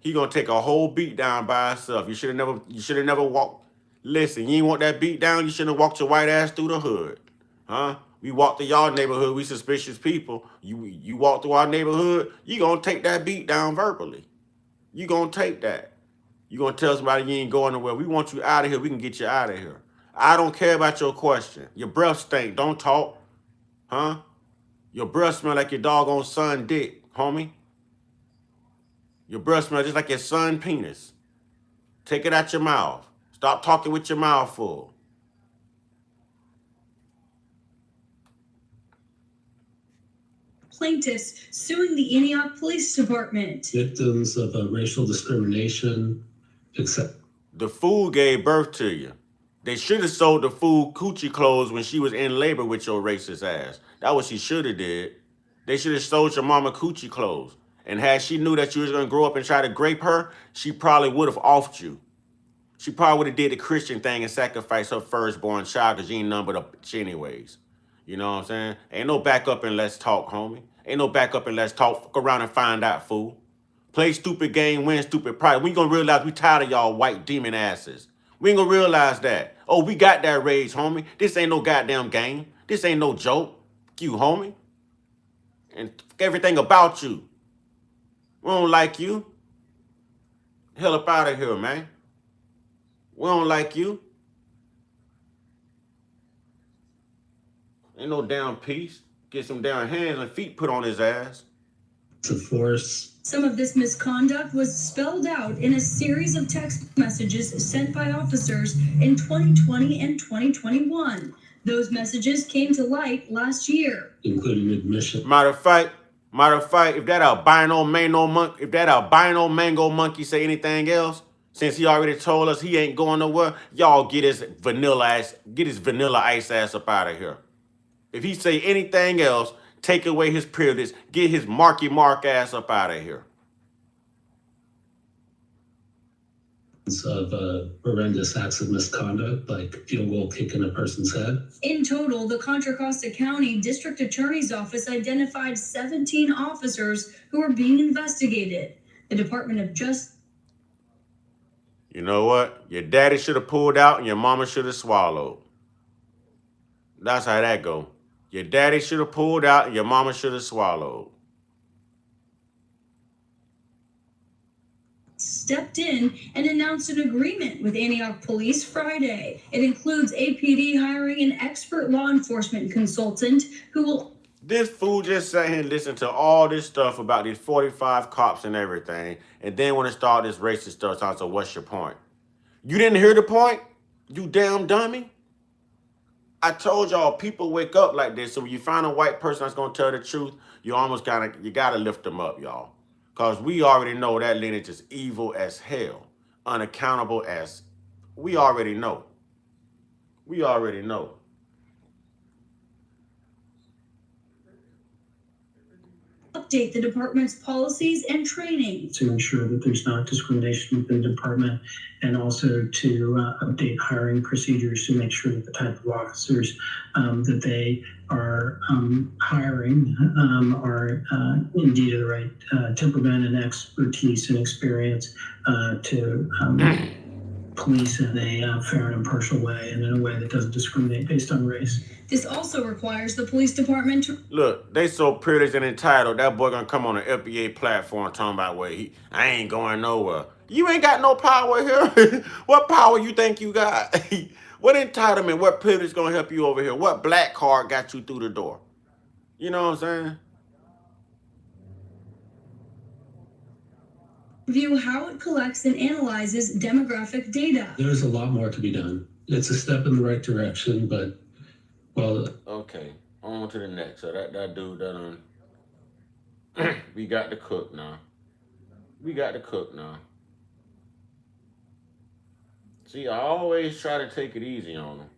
He gonna take a whole beat down by himself. You should have never walked. Listen, you ain't want that beat down, you shouldn't have walked your white ass through the hood. Huh? We walked through y'all neighborhood, we suspicious people. You walk through our neighborhood, you gonna take that beat down verbally. You gonna take that. You gonna tell somebody you ain't going nowhere. We want you out of here, we can get you out of here. I don't care about your question. Your breath stink, don't talk. Huh? Your breath smell like your doggone son dick, homie. Your breath smells just like your son penis. Take it out your mouth. Stop talking with your mouth full. Plaintiffs suing the Antioch Police Department. Victims of racial discrimination, etc. The fool gave birth to you. They should have sold the fool coochie clothes when she was in labor with your racist ass. That's what she should have did. They should have sold your mama coochie clothes. And had she knew that you was going to grow up and try to grape her, she probably would have offed you. She probably would have did the Christian thing and sacrificed her firstborn child because you ain't none but a bitch anyways. You know what I'm saying? Ain't no back up and let's talk, homie. Ain't no back up and let's talk. Fuck around and find out, fool. Play stupid game, win stupid prize. We gonna realize we tired of y'all white demon asses. We ain't gonna realize that. Oh, we got that rage, homie. This ain't no goddamn game. This ain't no joke. Fuck you, homie. And fuck everything about you. We don't like you. Hell up out of here, man. We don't like you. Ain't no damn peace. Get some damn hands and feet put on his ass. To force. Some of this misconduct was spelled out in a series of text messages sent by officers in 2020 and 2021. Those messages came to light last year. Including admission. Matter of fact, if that albino mango monkey say anything else, since he already told us he ain't going nowhere, y'all get his vanilla ice ass up out of here. If he say anything else, take away his privilege, get his Marky Mark ass up out of here. Of horrendous acts of misconduct, like field goal kicking a person's head. In total, the Contra Costa County District Attorney's Office identified 17 officers who are being investigated. The Department of Justice. You know what? Your daddy should have pulled out and your mama should have swallowed. That's how that go. Your daddy should have pulled out and your mama should have swallowed. Stepped in and announced an agreement with Antioch Police Friday. It includes APD hiring an expert law enforcement consultant who will... This fool just sat here and listened to all this stuff about these 45 cops and everything, and then when it started this racist stuff, so what's your point? You didn't hear the point? You damn dummy? I told y'all people wake up like this, so when you find a white person that's gonna tell the truth, you gotta lift them up, y'all. Because we already know that lineage is evil as hell, unaccountable as, we already know. We already know. update the department's policies and training. To ensure that there's not discrimination within the department, and also to update hiring procedures to make sure that the type of officers that they are hiring are indeed of the right temperament and expertise and experience to police in a fair and impartial way, and in a way that doesn't discriminate based on race. This also requires the police department to Look, they so privileged and entitled. That boy gonna come on an FBA platform talking about I ain't going nowhere. You ain't got no power here. What power you think you got? What entitlement, what privilege gonna help you over here? What black card got you through the door? You know what I'm saying? review how it collects and analyzes demographic data. There's a lot more to be done. It's a step in the right direction, but well. Okay, on to the next. So that dude done. We got the cook now. See, I always try to take it easy on them,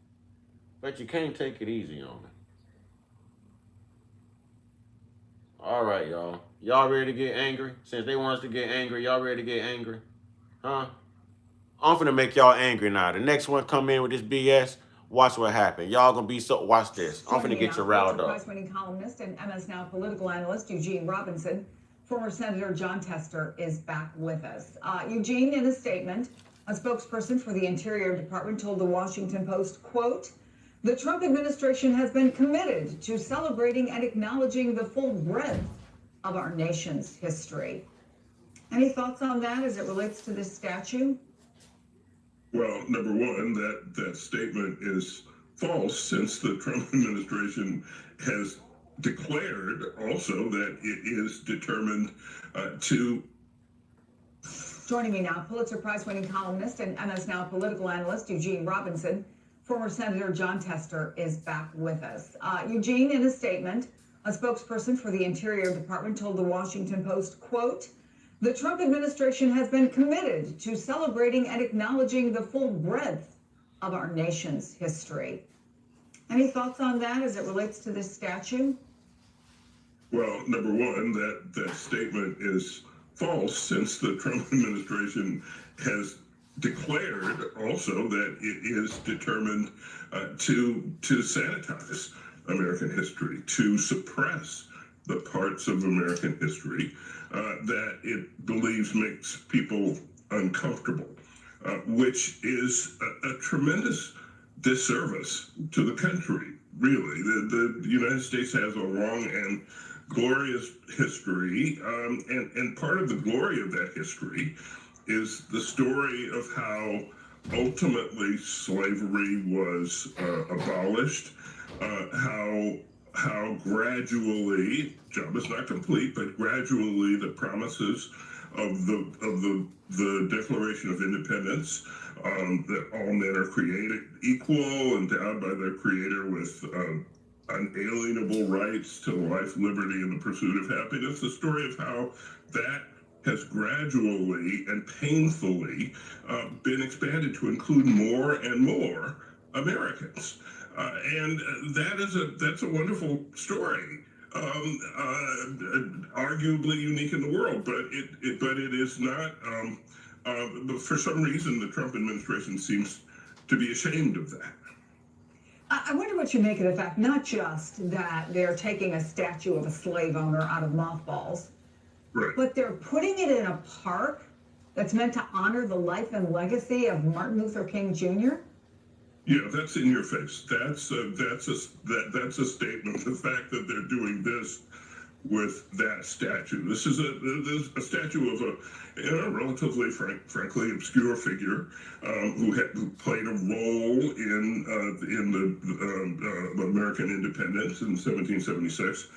but you can't take it easy on them. All right, y'all. Y'all ready to get angry? Since they want us to get angry, y'all ready to get angry? Huh? I'm finna make y'all angry now. The next one come in with this BS. Watch what happens. Y'all gonna be so. Watch this. I'm finna get you riled up. Prize-winning columnist and MS Now political analyst Eugene Robinson, former Senator John Tester is back with us. Eugene, in a statement, a spokesperson for the Interior Department told the Washington Post, quote, "The Trump administration has been committed to celebrating and acknowledging the full breadth of our nation's history." Any thoughts on that as it relates to this statue? Well, number one, that statement is false, since the Trump administration has declared also that it is determined to. Joining me now, Pulitzer Prize-winning columnist and MS Now political analyst Eugene Robinson, former Senator John Tester is back with us. Eugene, in a statement, a spokesperson for the Interior Department told the Washington Post, quote, "The Trump administration has been committed to celebrating and acknowledging the full breadth of our nation's history." Any thoughts on that as it relates to this statue? Well, number one, that statement is false, since the Trump administration has declared also that it is determined to sanitize American history, to suppress the parts of American history that it believes makes people uncomfortable, which is a tremendous disservice to the country, really. The United States has a long and glorious history, and part of the glory of that history is the story of how ultimately slavery was abolished, how gradually, job is not complete, but gradually the promises of the Declaration of Independence, that all men are created equal, endowed by their Creator with unalienable rights to life, liberty, and the pursuit of happiness. The story of how that has gradually and painfully been expanded to include more and more Americans. And that's a wonderful story, arguably unique in the world, but it is not. But for some reason, the Trump administration seems to be ashamed of that. I wonder what you make of the fact, not just that they're taking a statue of a slave owner out of mothballs, right, but they're putting it in a park that's meant to honor the life and legacy of Martin Luther King Jr.? Yeah, that's in your face. That's a statement. The fact that they're doing this with that statue. This is a statue of a relatively, frankly, obscure figure who played a role in the American independence in 1776,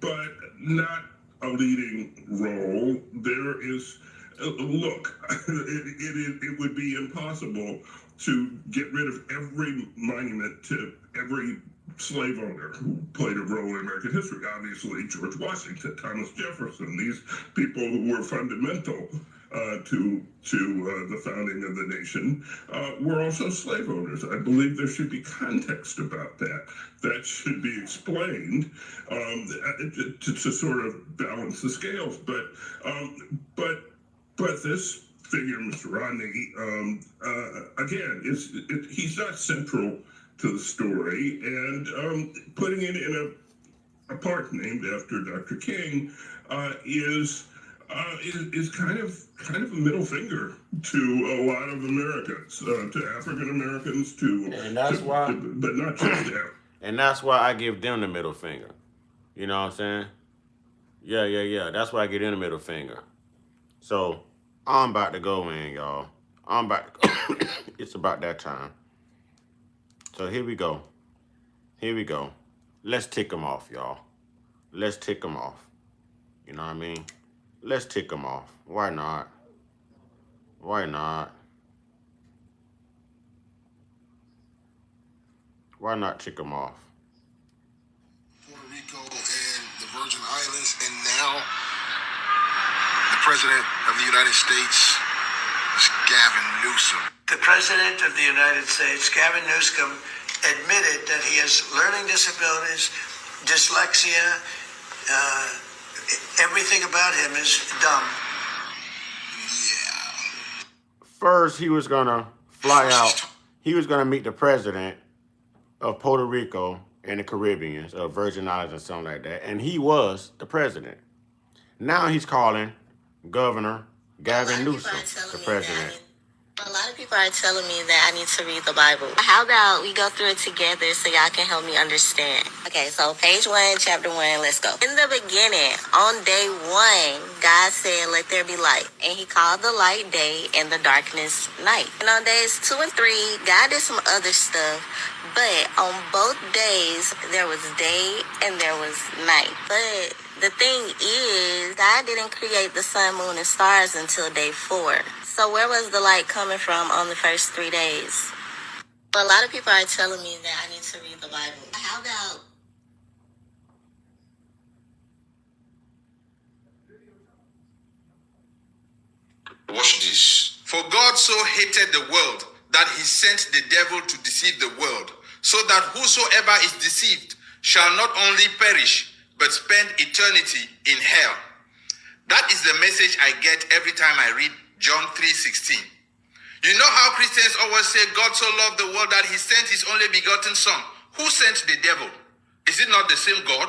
but not a leading role. There is, look, it would be impossible to get rid of every monument to every slave owner who played a role in American history. Obviously, George Washington, Thomas Jefferson, these people who were fundamental to the founding of the nation were also slave owners. I believe there should be context about that. That should be explained to sort of balance the scales. But this figure, Mr. Rodney, again, he's not central to the story, and putting it in a park named after Dr. King is kind of a middle finger to a lot of Americans, to African Americans, but not just them. And that's why I give them the middle finger. You know what I'm saying? Yeah. That's why I give them the middle finger. So I'm about to go in, y'all. I'm about to go. It's about that time. So here we go. Let's tick them off, y'all. Let's tick them off. You know what I mean? Let's tick them off. Why not? Why not? Why not tick them off? Puerto Rico and the Virgin Islands, and now the President of the United States is Gavin Newsom. The President of the United States, Gavin Newsom, admitted that he has learning disabilities, dyslexia, everything about him is dumb. First, he was gonna fly out. He was gonna meet the president of Puerto Rico and the Caribbean, or Virgin Islands or something like that, and he was the president. Now he's calling Governor Gavin Newsom the president. A lot of people are telling me that I need to read the Bible. How about we go through it together so y'all can help me understand? Okay, so page 1, chapter 1, let's go. In the beginning, on day 1, God said, let there be light. And he called the light day and the darkness night. And on days 2 and 3, God did some other stuff. But on both days, there was day and there was night. But the thing is, God didn't create the sun, moon, and stars until day 4. So where was the light coming from on the first 3 days? But a lot of people are telling me that I need to read the Bible. How about... Watch this. For God so hated the world that he sent the devil to deceive the world, so that whosoever is deceived shall not only perish, but spend eternity in hell. That is the message I get every time I read John 3:16. You know how Christians always say God so loved the world that he sent his only begotten son. Who sent the devil? Is it not the same God?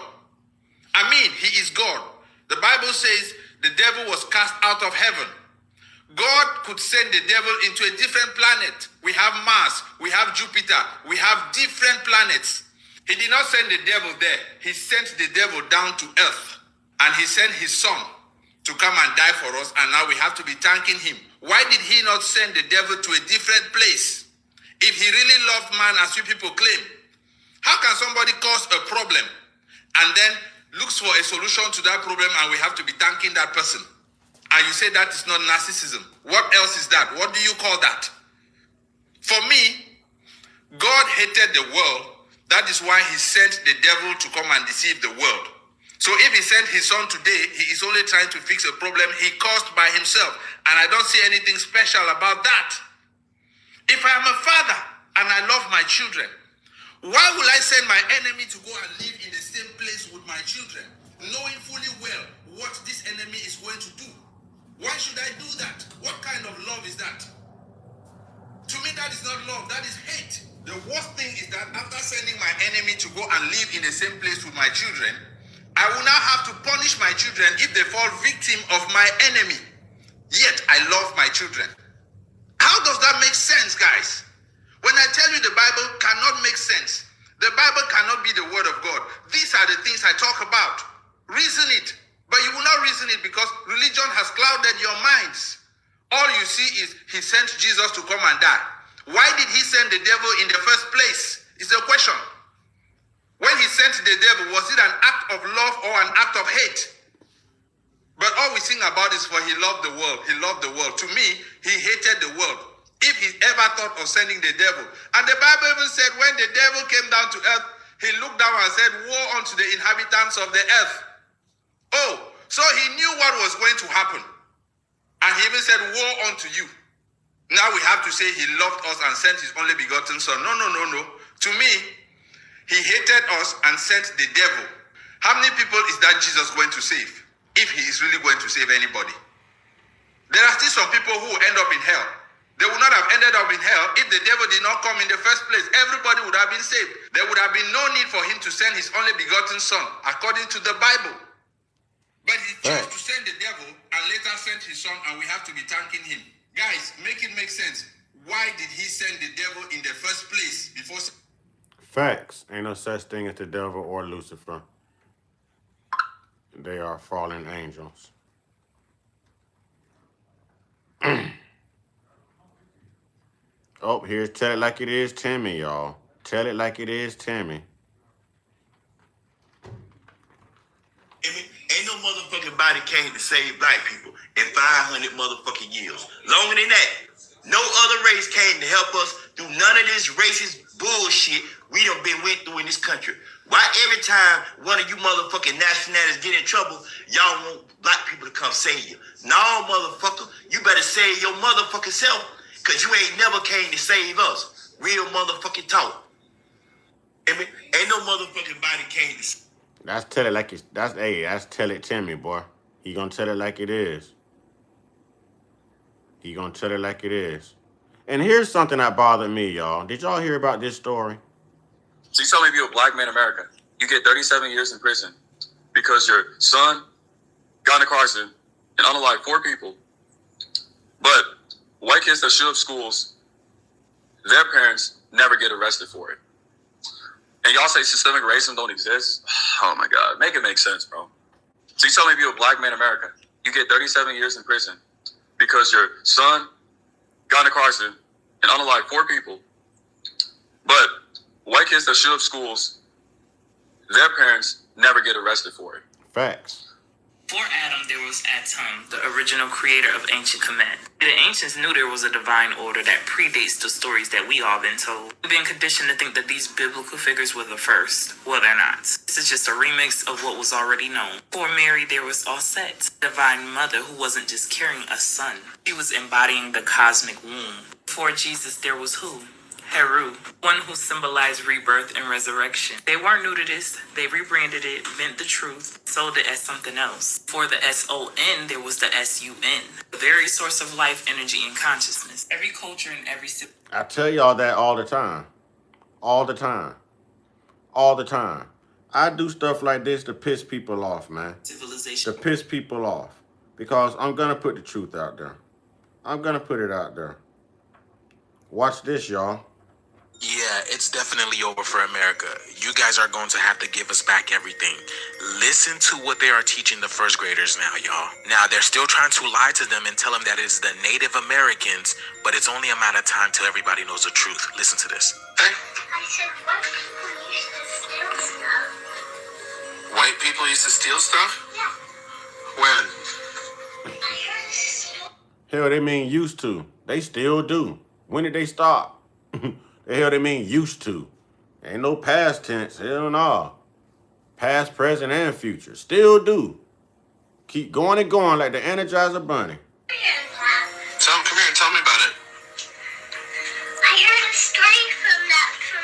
I mean, he is God. The Bible says the devil was cast out of heaven. God could send the devil into a different planet. We have Mars, we have Jupiter, we have different planets. He did not send the devil there. He sent the devil down to earth. And he sent his son to come and die for us, and now we have to be thanking him. Why did he not send the devil to a different place? If he really loved man as you people claim, how can somebody cause a problem and then looks for a solution to that problem and we have to be thanking that person? And you say that is not narcissism. What else is that? What do you call that? For me, God hated the world. That is why he sent the devil to come and deceive the world. So if he sent his son today, he is only trying to fix a problem he caused by himself. And I don't see anything special about that. If I am a father and I love my children, why will I send my enemy to go and live in the same place with my children, knowing fully well what this enemy is going to do? Why should I do that? What kind of love is that? To me, that is not love, that is hate. The worst thing is that after sending my enemy to go and live in the same place with my children, I will now have to punish my children if they fall victim of my enemy. Yet I love my children. How does that make sense, guys? When I tell you the Bible cannot make sense, the Bible cannot be the word of God. These are the things I talk about. Reason it. But you will not reason it because religion has clouded your minds. All you see is he sent Jesus to come and die. Why did he send the devil in the first place? Is the question. When he sent the devil, was it an act of love or an act of hate? But all we sing about is for he loved the world. He loved the world. To me, he hated the world. If he ever thought of sending the devil. And the Bible even said when the devil came down to earth, he looked down and said, woe unto the inhabitants of the earth. Oh, so he knew what was going to happen. And he even said, woe unto you. Now we have to say he loved us and sent his only begotten son. No. To me, he hated us and sent the devil. How many people is that Jesus going to save? If he is really going to save anybody. There are still some people who end up in hell. They would not have ended up in hell if the devil did not come in the first place. Everybody would have been saved. There would have been no need for him to send his only begotten son, according to the Bible. But he chose to send the devil and later sent his son, and we have to be thanking him. Guys, make it make sense. Why did he send the devil in the first place before? Facts. Ain't no such thing as the devil or Lucifer. They are fallen angels. Oh, here's Tell It Like It Is Timmy, y'all. Tell it like it is Timmy. Ain't no motherfucking body came to save black people in 500 motherfucking years. Longer than that, no other race came to help us through none of this racist bullshit we done went through in this country. Why every time one of you motherfucking nationalists get in trouble, y'all want black people to come save you? No, motherfucker, you better save your motherfucking self, because you ain't never came to save us. Real motherfucking talk. Ain't no motherfucking body came to save. That's Tell It Like It. That's Tell It Timmy, boy. He gonna tell it like it is. He gonna tell it like it is. And here's something that bothered me, y'all. Did y'all hear about this story? So you tell me if you're a black man in America, you get 37 years in prison because your son got in a car accident and unalived 4 people. But white kids that shoot up schools, their parents never get arrested for it. And y'all say systemic racism don't exist? Oh my God, make it make sense, bro. So you tell me if you're a black man in America, you get 37 years in prison because your son got in a car accident and unalived 4 people. But white kids that shoot up schools, their parents never get arrested for it. Facts. Before Adam, there was Atum, the original creator of ancient Kemet. The ancients knew there was a divine order that predates the stories that we all been told. We've been conditioned to think that these biblical figures were the first. Well, they're not. This is just a remix of what was already known. Before Mary, there was Auset, divine mother who wasn't just carrying a son. She was embodying the cosmic womb. Before Jesus, there was who? Heru, one who symbolized rebirth and resurrection. They weren't new to this. They rebranded it, meant the truth, sold it as something else. For the S-O-N, there was the S-U-N, the very source of life, energy, and consciousness. Every culture and every... I tell y'all that all the time. All the time. All the time. I do stuff like this to piss people off, man. Civilization. To piss people off. Because I'm going to put the truth out there. I'm going to put it out there. Watch this, y'all. Yeah, it's definitely over for America. You guys are going to have to give us back everything. Listen to what they are teaching the first graders now, y'all. Now, they're still trying to lie to them and tell them that it's the Native Americans, but it's only a matter of time till everybody knows the truth. Listen to this. I said white people used to steal stuff. White people used to steal stuff? Yeah. When? I heard a story. Hell, they mean used to. They still do. When did they stop? The hell they mean used to. Ain't no past tense. Hell no. Past, present, and future. Still do. Keep going and going like the Energizer Bunny. Come here and tell me about it. I heard a story from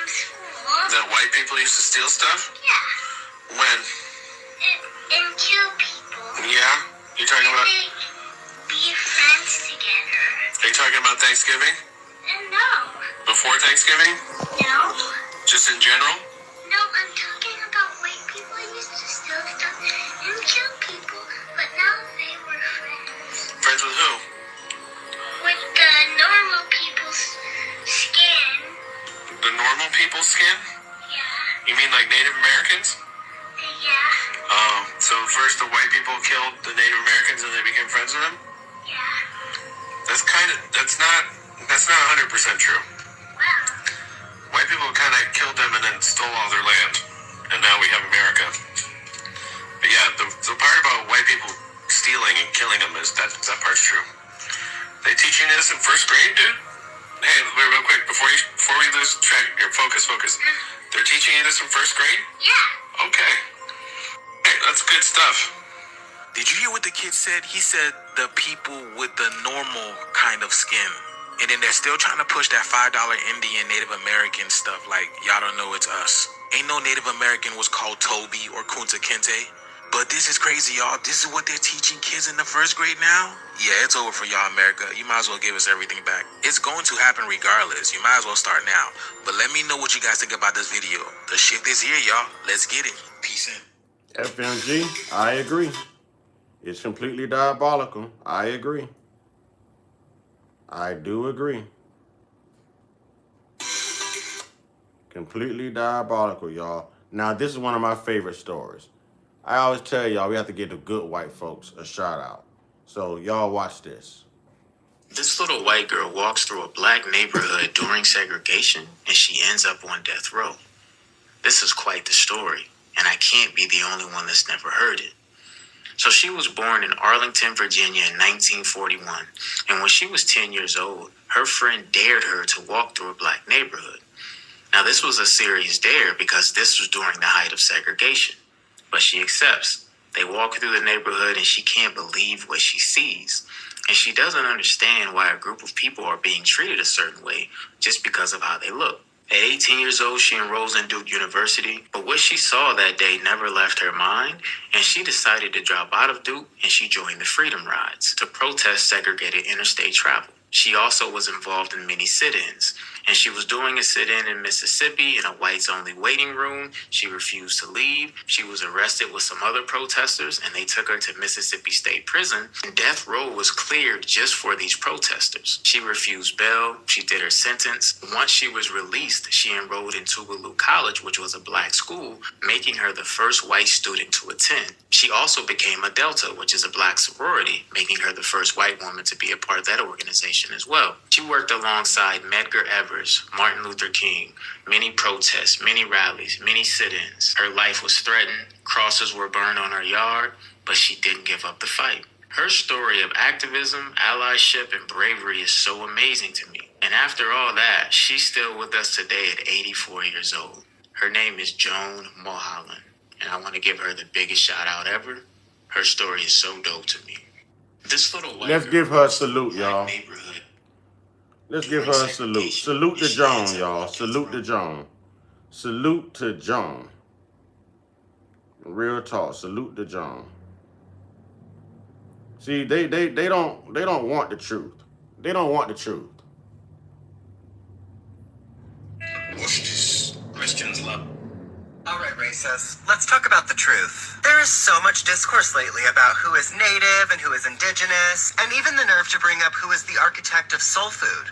school. That white people used to steal stuff? Yeah. When? And kill people. Yeah? You talking about... They be friends together. Are you talking about Thanksgiving? No. Before Thanksgiving? No. Just in general? No, I'm talking about white people used to steal stuff and kill people, but now they were friends. Friends with who? With the normal people's skin. The normal people's skin? Yeah. You mean like Native Americans? Yeah. Oh, so first the white people killed the Native Americans and they became friends with them? Yeah. That's not 100% true. White people kind of killed them and then stole all their land, and now we have America. But yeah, the part about white people stealing and killing them is that part's true. They teaching this in first grade, dude? Hey, wait, real quick, before we lose track, your focus. They're teaching you this in first grade? Yeah. Okay. Hey, that's good stuff. Did you hear what the kid said? He said the people with the normal kind of skin. And then they're still trying to push that $5 Indian Native American stuff like, y'all don't know it's us. Ain't no Native American was called Toby or Kunta Kinte. But this is crazy, y'all. This is what they're teaching kids in the first grade now? Yeah, it's over for y'all, America. You might as well give us everything back. It's going to happen regardless. You might as well start now. But let me know what you guys think about this video. The shift is here, y'all. Let's get it. Peace in. FMG, I agree. It's completely diabolical. I agree. I do agree. Completely diabolical, y'all. Now, this is one of my favorite stories. I always tell y'all we have to give the good white folks a shout out. So y'all watch this. This little white girl walks through a black neighborhood during segregation and she ends up on death row. This is quite the story, and I can't be the only one that's never heard it. So she was born in Arlington, Virginia in 1941, and when she was 10 years old, her friend dared her to walk through a black neighborhood. Now this was a serious dare because this was during the height of segregation. But she accepts. They walk through the neighborhood and she can't believe what she sees. And she doesn't understand why a group of people are being treated a certain way just because of how they look. At 18 years old, she enrolls in Duke University, but what she saw that day never left her mind, and she decided to drop out of Duke and she joined the Freedom Rides to protest segregated interstate travel. She also was involved in many sit-ins, and she was doing a sit-in in Mississippi in a whites-only waiting room. She refused to leave. She was arrested with some other protesters, and they took her to Mississippi State Prison. And death row was cleared just for these protesters. She refused bail. She did her sentence. Once she was released, she enrolled in Tougaloo College, which was a black school, making her the first white student to attend. She also became a Delta, which is a black sorority, making her the first white woman to be a part of that organization as well. She worked alongside Medgar Evers, Martin Luther King, many protests, many rallies, many sit-ins. Her life was threatened, crosses were burned on her yard, but she didn't give up the fight. Her story of activism, allyship, and bravery is so amazing to me. And after all that, she's still with us today at 84 years old. Her name is Joan Mulholland, and I want to give her the biggest shout out ever. Her story is so dope to me. This little white Let's give her a salute, y'all. neighborhood. Let's give her a salute. Salute to Joan, y'all. Salute to Joan. Salute to Joan. Real talk. Salute to Joan. See, they don't want the truth. They don't want the truth. Watch this. Christians love. All right, racists, let's talk about the truth. There is so much discourse lately about who is native and who is indigenous, and even the nerve to bring up who is the architect of soul food.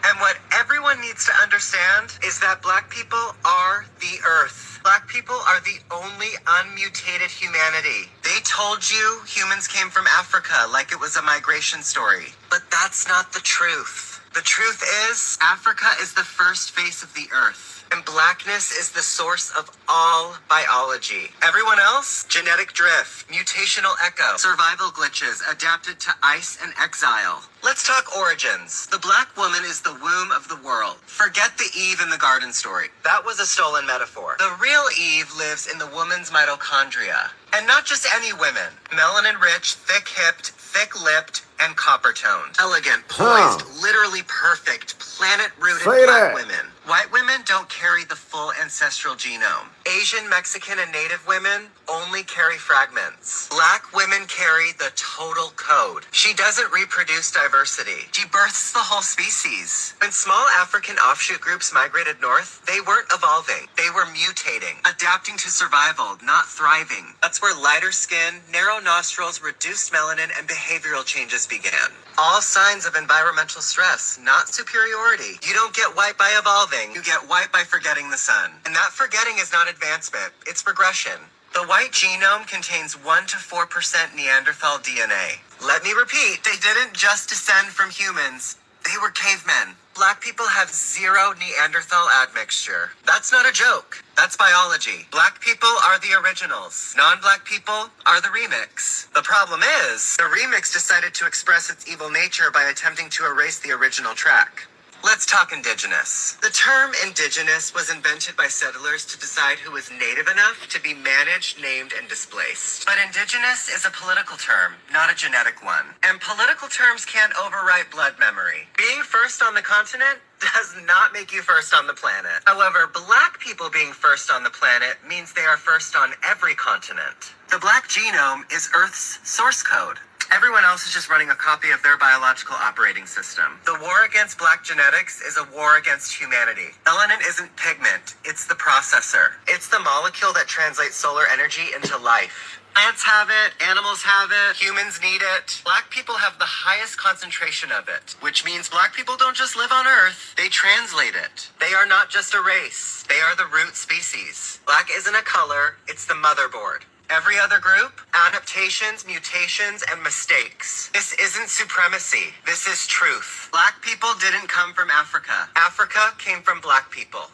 And what everyone needs to understand is that black people are the earth. Black people are the only unmutated humanity. They told you humans came from Africa like it was a migration story. But that's not the truth. The truth is, Africa is the first face of the earth. And blackness is the source of all biology. Everyone else? Genetic drift, mutational echo, survival glitches adapted to ice and exile. Let's talk origins. The black woman is the womb of the world. Forget the Eve in the garden story. That was a stolen metaphor. The real Eve lives in the woman's mitochondria. And not just any women. Melanin-rich, thick-hipped, thick-lipped, and copper-toned. Elegant, poised, literally perfect, planet-rooted black women. White women don't carry the full ancestral genome. Asian, Mexican, and Native women only carry fragments. Black women carry the total code. She doesn't reproduce diversity. She births the whole species. When small African offshoot groups migrated north, they weren't evolving. They were mutating, adapting to survival, not thriving. That's where lighter skin, narrow nostrils, reduced melanin, and behavioral changes began. All signs of environmental stress, not superiority. You don't get white by evolving, you get white by forgetting the sun. And that forgetting is not advancement, it's progression. The white genome contains 1 to 4% Neanderthal DNA. Let me repeat, they didn't just descend from humans, they were cavemen. Black people have 0 Neanderthal admixture. That's not a joke. That's biology. Black people are the originals. Non-black people are the remix. The problem is, the remix decided to express its evil nature by attempting to erase the original track. Let's talk indigenous. The term indigenous was invented by settlers to decide who was native enough to be managed, named, and displaced. But indigenous is a political term, not a genetic one. And political terms can't overwrite blood memory. Being first on the continent does not make you first on the planet. However, black people being first on the planet means they are first on every continent. The black genome is Earth's source code. Everyone else is just running a copy of their biological operating system. The war against black genetics is a war against humanity. Melanin isn't pigment, it's the processor. It's the molecule that translates solar energy into life. Plants have it, animals have it, humans need it. Black people have the highest concentration of it, which means black people don't just live on Earth, they translate it. They are not just a race, they are the root species. Black isn't a color, it's the motherboard. Every other group, adaptations, mutations, and mistakes. This isn't supremacy. This is truth. Black people didn't come from Africa. Africa came from black people.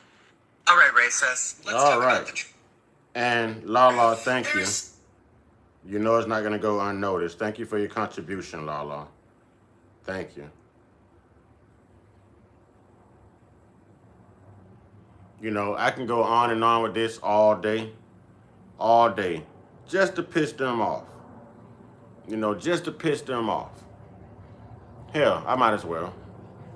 All right, racists. Let's talk about the truth. And Lala, thank you. You know it's not going to go unnoticed. Thank you for your contribution, Lala. Thank you. You know, I can go on and on with this all day. All day. Just to piss them off. You know, just to piss them off. Hell, I might as well.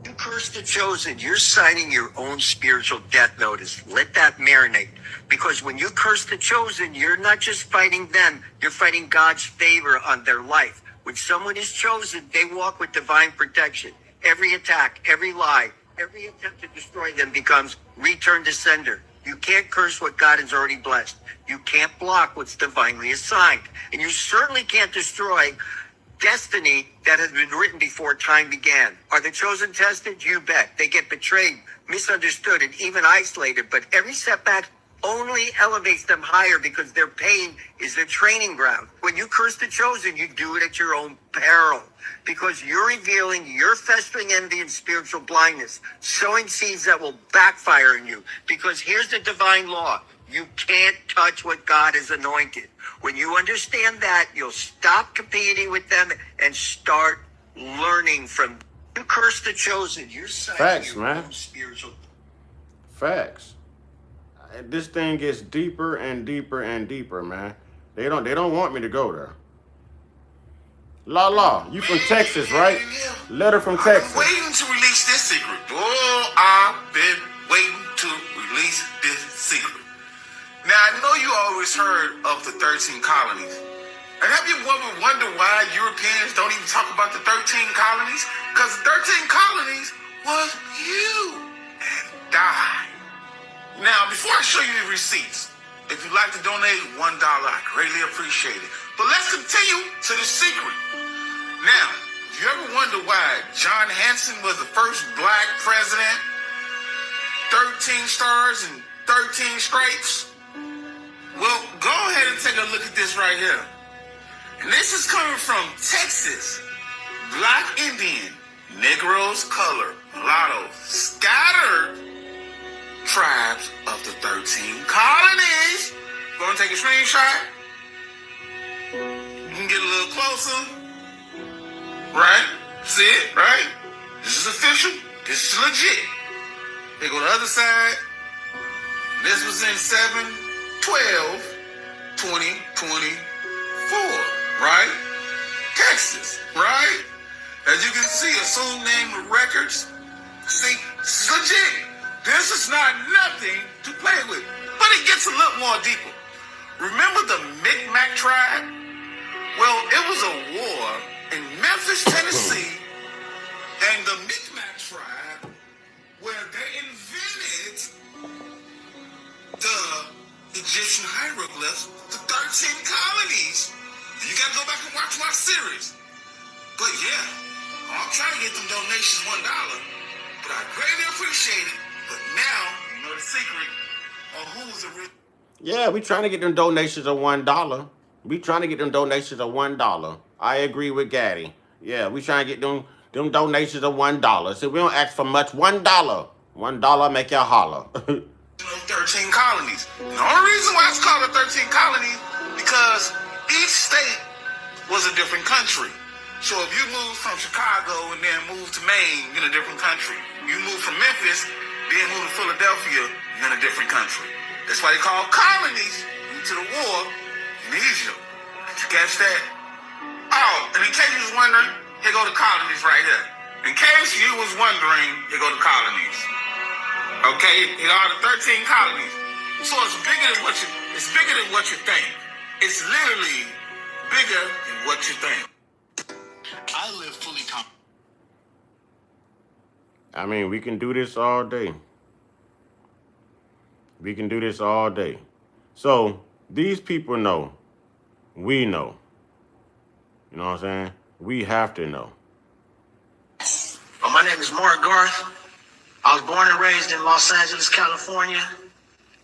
You curse the chosen, you're signing your own spiritual death notice. Let that marinate. Because when you curse the chosen, you're not just fighting them, you're fighting God's favor on their life. When someone is chosen, they walk with divine protection. Every attack, every lie, every attempt to destroy them becomes return to sender. You can't curse what God has already blessed. You can't block what's divinely assigned. And you certainly can't destroy destiny that has been written before time began. Are the chosen tested? You bet. They get betrayed, misunderstood, and even isolated. But every setback only elevates them higher because their pain is their training ground. When you curse the chosen, you do it at your own peril. Because you're revealing your festering envy and spiritual blindness, sowing seeds that will backfire in you. Because here's the divine law. You can't touch what God has anointed. When you understand that, you'll stop competing with them and start learning from. You curse the chosen. You're Facts, your man. own spiritual. Facts. This thing gets deeper and deeper and deeper, man. They don't want me to go there. La, you from Texas, right? Letter from Texas. I've been waiting to release this secret. Oh, I've been waiting to release this secret. Now, I know you always heard of the 13 colonies. And have you ever wondered why Europeans don't even talk about the 13 colonies? Because the 13 colonies was you and I. Now, before I show you the receipts, if you'd like to donate $1, I greatly appreciate it. But let's continue to the secret. Now, if you ever wonder why John Hanson was the first black president, 13 stars and 13 stripes, well, go ahead and take a look at this right here. And this is coming from Texas. Black Indian, Negroes, color, mulattoes, scattered tribes of the 13 colonies. Gonna take a screenshot? You can get a little closer. Right? See it? Right? This is official. This is legit. They go to the other side. This was in 7/12/2024. Right? Texas. Right? As you can see, assumed name of records. See, this is legit. This is not nothing to play with. But it gets a little more deeper. Remember the Micmac tribe? Well, it was a war in Memphis, Tennessee, and the Micmac tribe, where they invented the Egyptian hieroglyphs, the 13 colonies. You gotta go back and watch my series. But yeah, I'm trying to get them donations $1, but I greatly appreciate it. But now, you know the secret on who's the rich. Yeah, we trying to get them donations of $1. We trying to get them donations of $1. I agree with Gaddy. Yeah, we trying to get them donations of $1. So we don't ask for much. $1. $1 make y'all holler. 13 colonies. And the only reason why it's called the 13 colonies because each state was a different country. So if you move from Chicago and then move to Maine, you're in a different country. You move from Memphis, then move to Philadelphia, you're in a different country. That's why they call colonies due to the war in Egypt. Did you catch that? Oh, and in case you was wondering, here go the colonies right here. In case you was wondering, here go the colonies. Okay, here are the 13 colonies. So it's bigger than what you think. It's literally bigger than what you think. I live fully I mean, we can do this all day. We can do this all day. So these people know. We know. You know what I'm saying? We have to know. Well, my name is Mark Garth. I was born and raised in Los Angeles, California,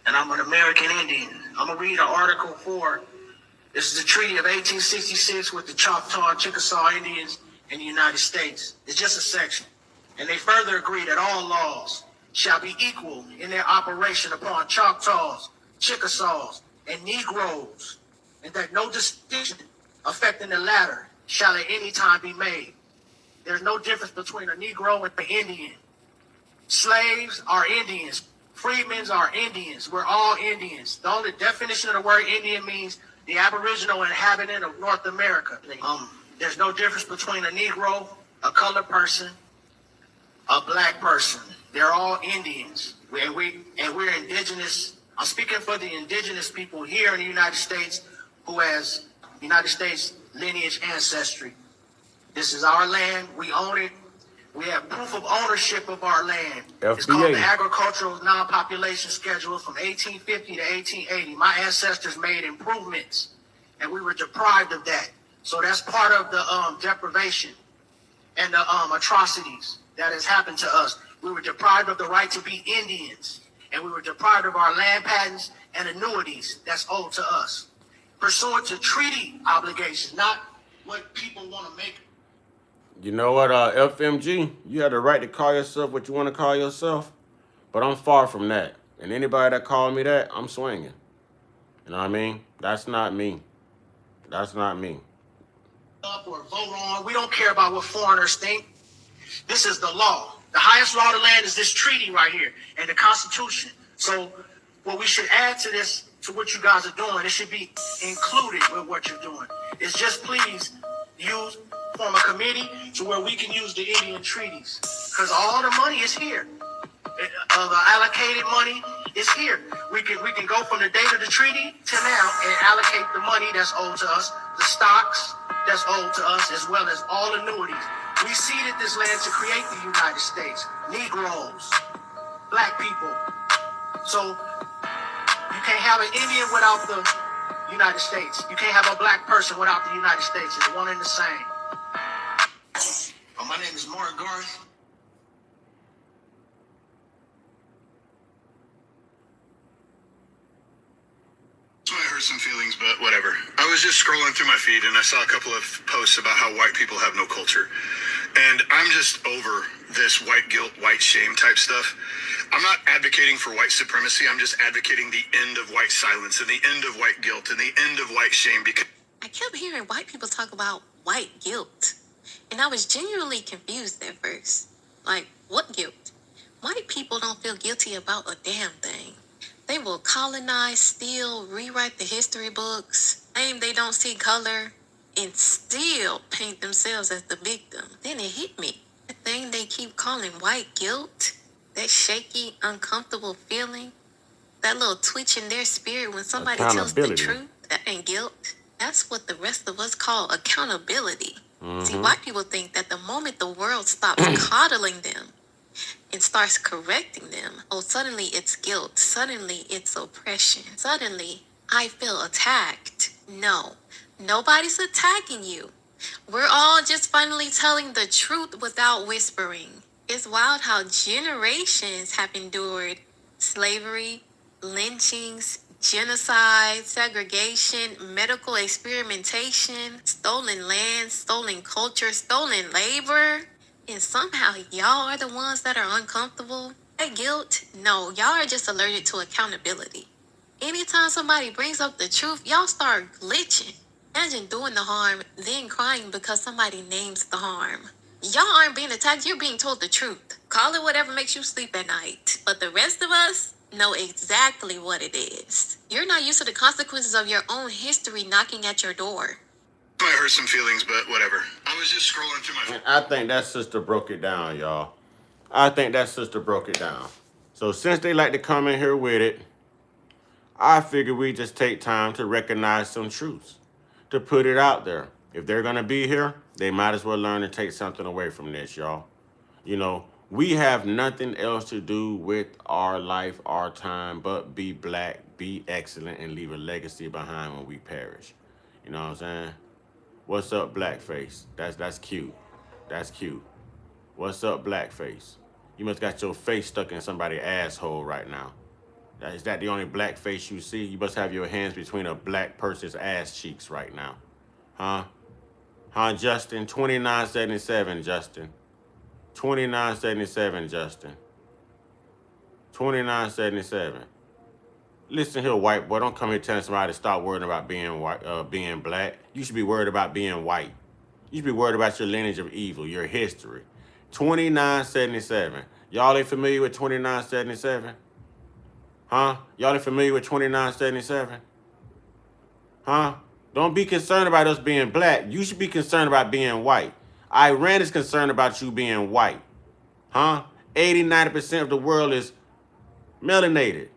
and I'm an American Indian. I'm going to read an article for, this is the Treaty of 1866 with the Choctaw and Chickasaw Indians in the United States. It's just a section. And they further agree that all laws shall be equal in their operation upon Choctaws, Chickasaws, and Negroes, and that no distinction affecting the latter shall at any time be made. There's no difference between a Negro and an Indian. Slaves are Indians. Freedmen are Indians. We're all Indians. The only definition of the word Indian means the aboriginal inhabitant of North America. There's no difference between a Negro, a colored person, a black person. They're all Indians. We're indigenous. I'm speaking for the indigenous people here in the United States who has United States lineage ancestry. This is our land. We own it. We have proof of ownership of our land. It's called the Agricultural Non-Population Schedule from 1850 to 1880. My ancestors made improvements, and we were deprived of that. So that's part of the deprivation and the atrocities that has happened to us. We were deprived of the right to be Indians, and we were deprived of our land patents and annuities that's owed to us, pursuant to treaty obligations, not what people want to make. You know what, FMG? You have the right to call yourself what you want to call yourself, but I'm far from that. And anybody that called me that, I'm swinging. You know what I mean? That's not me. That's not me. Up or vote on. We don't care about what foreigners think. This is the law. The highest law of the land is this treaty right here and the Constitution. So what we should add to this, to what you guys are doing, it should be included with what you're doing. It's just please form a committee to where we can use the Indian treaties, because all the money is here. The allocated money is here. We can go from the date of the treaty to now and allocate the money that's owed to us, the stocks that's owed to us, as well as all annuities. We ceded this land to create the United States. Negroes, black people. So you can't have an Indian without the United States. You can't have a black person without the United States. It's one and the same. My name is Mark Garth. I hurt some feelings, but whatever. I was just scrolling through my feed and I saw a couple of posts about how white people have no culture. And I'm just over this white guilt, white shame type stuff. I'm not advocating for white supremacy. I'm just advocating the end of white silence and the end of white guilt and the end of white shame. Because I kept hearing white people talk about white guilt. And I was genuinely confused at first. Like, what guilt? White people don't feel guilty about a damn thing. They will colonize, steal, rewrite the history books, claim they don't see color, and still paint themselves as the victim. Then it hit me. The thing they keep calling white guilt, that shaky, uncomfortable feeling, that little twitch in their spirit when somebody tells the truth, that ain't guilt. That's what the rest of us call accountability. See, white people think that the moment the world stops coddling them and starts correcting them, oh, suddenly it's guilt. Suddenly it's oppression. Suddenly I feel attacked. No, nobody's attacking you. We're all just finally telling the truth without whispering. It's wild how generations have endured slavery, lynchings, genocide, segregation, medical experimentation, stolen land, stolen culture, stolen labor. And somehow y'all are the ones that are uncomfortable. That guilt? No, y'all are just allergic to accountability. Anytime somebody brings up the truth, y'all start glitching. Imagine doing the harm, then crying because somebody names the harm. Y'all aren't being attacked, you're being told the truth. Call it whatever makes you sleep at night. But the rest of us know exactly what it is. You're not used to the consequences of your own history knocking at your door. Might hurt some feelings, but whatever. I was just scrolling through my. I think that sister broke it down, y'all. I think that sister broke it down. So since they like to come in here with it, I figure we just take time to recognize some truths, to put it out there. If they're going to be here, they might as well learn to take something away from this, y'all. You know, we have nothing else to do with our life, our time, but be black, be excellent, and leave a legacy behind when we perish. You know what I'm saying? What's up, blackface? That's cute. That's cute. What's up, blackface? You must got your face stuck in somebody's asshole right now. Is that the only black face you see? You must have your hands between a black person's ass cheeks right now. Huh? Huh, Justin? 2977, Justin. 2977, Justin. 2977. Listen here, white boy. Don't come here telling somebody to stop worrying about being white, being black. You should be worried about being white. You should be worried about your lineage of evil, your history. 2977. Y'all ain't familiar with 2977? Huh? Y'all ain't familiar with 2977? Huh? Don't be concerned about us being black. You should be concerned about being white. Iran is concerned about you being white. Huh? 80-90% of the world is melanated.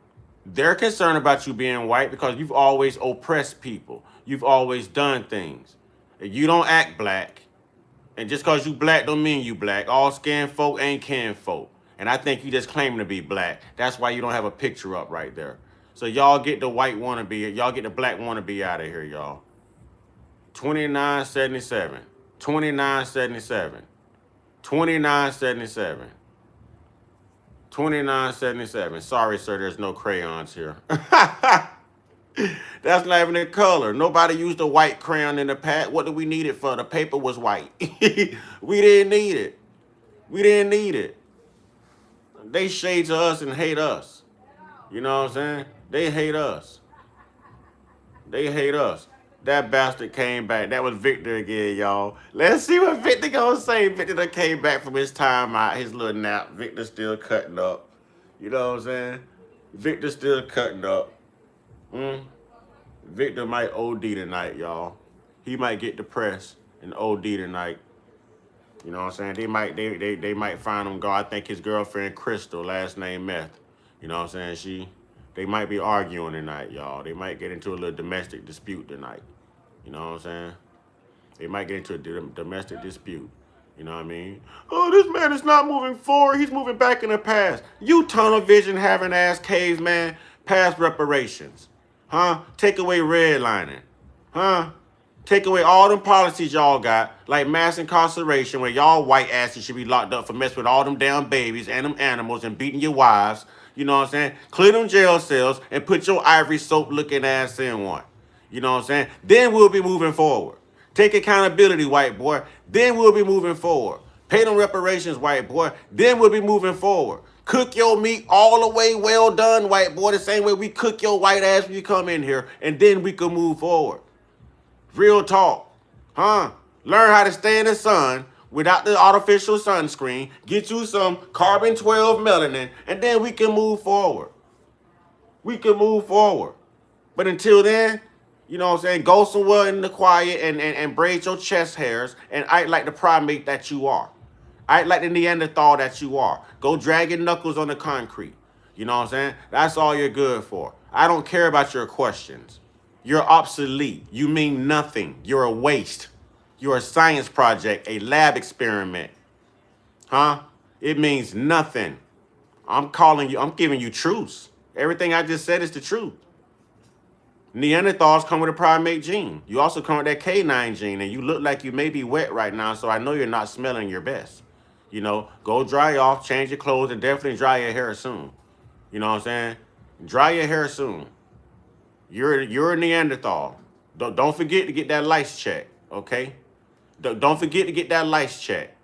They're concerned about you being white because you've always oppressed people. You've always done things. You don't act black. And just because you black don't mean you black. All skin folk ain't kin folk. And I think you just claiming to be black. That's why you don't have a picture up right there. So y'all get the white wannabe, y'all get the black wannabe out of here, y'all. 2977. 2977. 2977. 2977. Sorry, sir, there's no crayons here. That's not even a color. Nobody used a white crayon in the past. What do we need it for? The paper was white. We didn't need it. We didn't need it. They shade to us and hate us. You know what I'm saying? They hate us. They hate us. That bastard came back. That was Victor again, y'all. Let's see what Victor gonna say. Victor done came back from his time out, his little nap. Victor still cutting up. You know what I'm saying? Victor still cutting up. Victor might OD tonight, y'all. He might get depressed and OD tonight. You know what I'm saying? They might find him go. I think his girlfriend Crystal, last name Meth. You know what I'm saying? They might be arguing tonight, y'all. They might get into a little domestic dispute tonight. You know what I'm saying? They might get into a domestic dispute. You know what I mean? Oh, this man is not moving forward. He's moving back in the past. You tunnel vision having ass caveman, past reparations. Huh? Take away redlining. Huh? Take away all them policies y'all got, like mass incarceration, where y'all white asses should be locked up for messing with all them damn babies and them animals and beating your wives. You know what I'm saying? Clear them jail cells and put your ivory soap looking ass in one. You know what I'm saying? Then we'll be moving forward. Take accountability, white boy. Then we'll be moving forward. Pay them reparations, white boy. Then we'll be moving forward. Cook your meat all the way well done, white boy, the same way we cook your white ass when you come in here, and then we can move forward. Real talk. Huh? Learn how to stay in the sun without the artificial sunscreen. Get you some carbon 12 melanin, and then we can move forward. We can move forward. But until then, you know what I'm saying, go somewhere in the quiet and braid your chest hairs and act like the primate that you are. Act like the Neanderthal that you are. Go drag your knuckles on the concrete. You know what I'm saying? That's all you're good for. I don't care about your questions. You're obsolete. You mean nothing. You're a waste. You're a science project, a lab experiment. Huh? It means nothing. I'm giving you truths. Everything I just said is the truth. Neanderthals come with a primate gene. You also come with that canine gene, and you look like you may be wet right now, so I know you're not smelling your best. You know, go dry off, change your clothes, and definitely dry your hair soon. You know what I'm saying? Dry your hair soon. You're a Neanderthal. Don't forget to get that lice check, okay? Don't forget to get that lice check.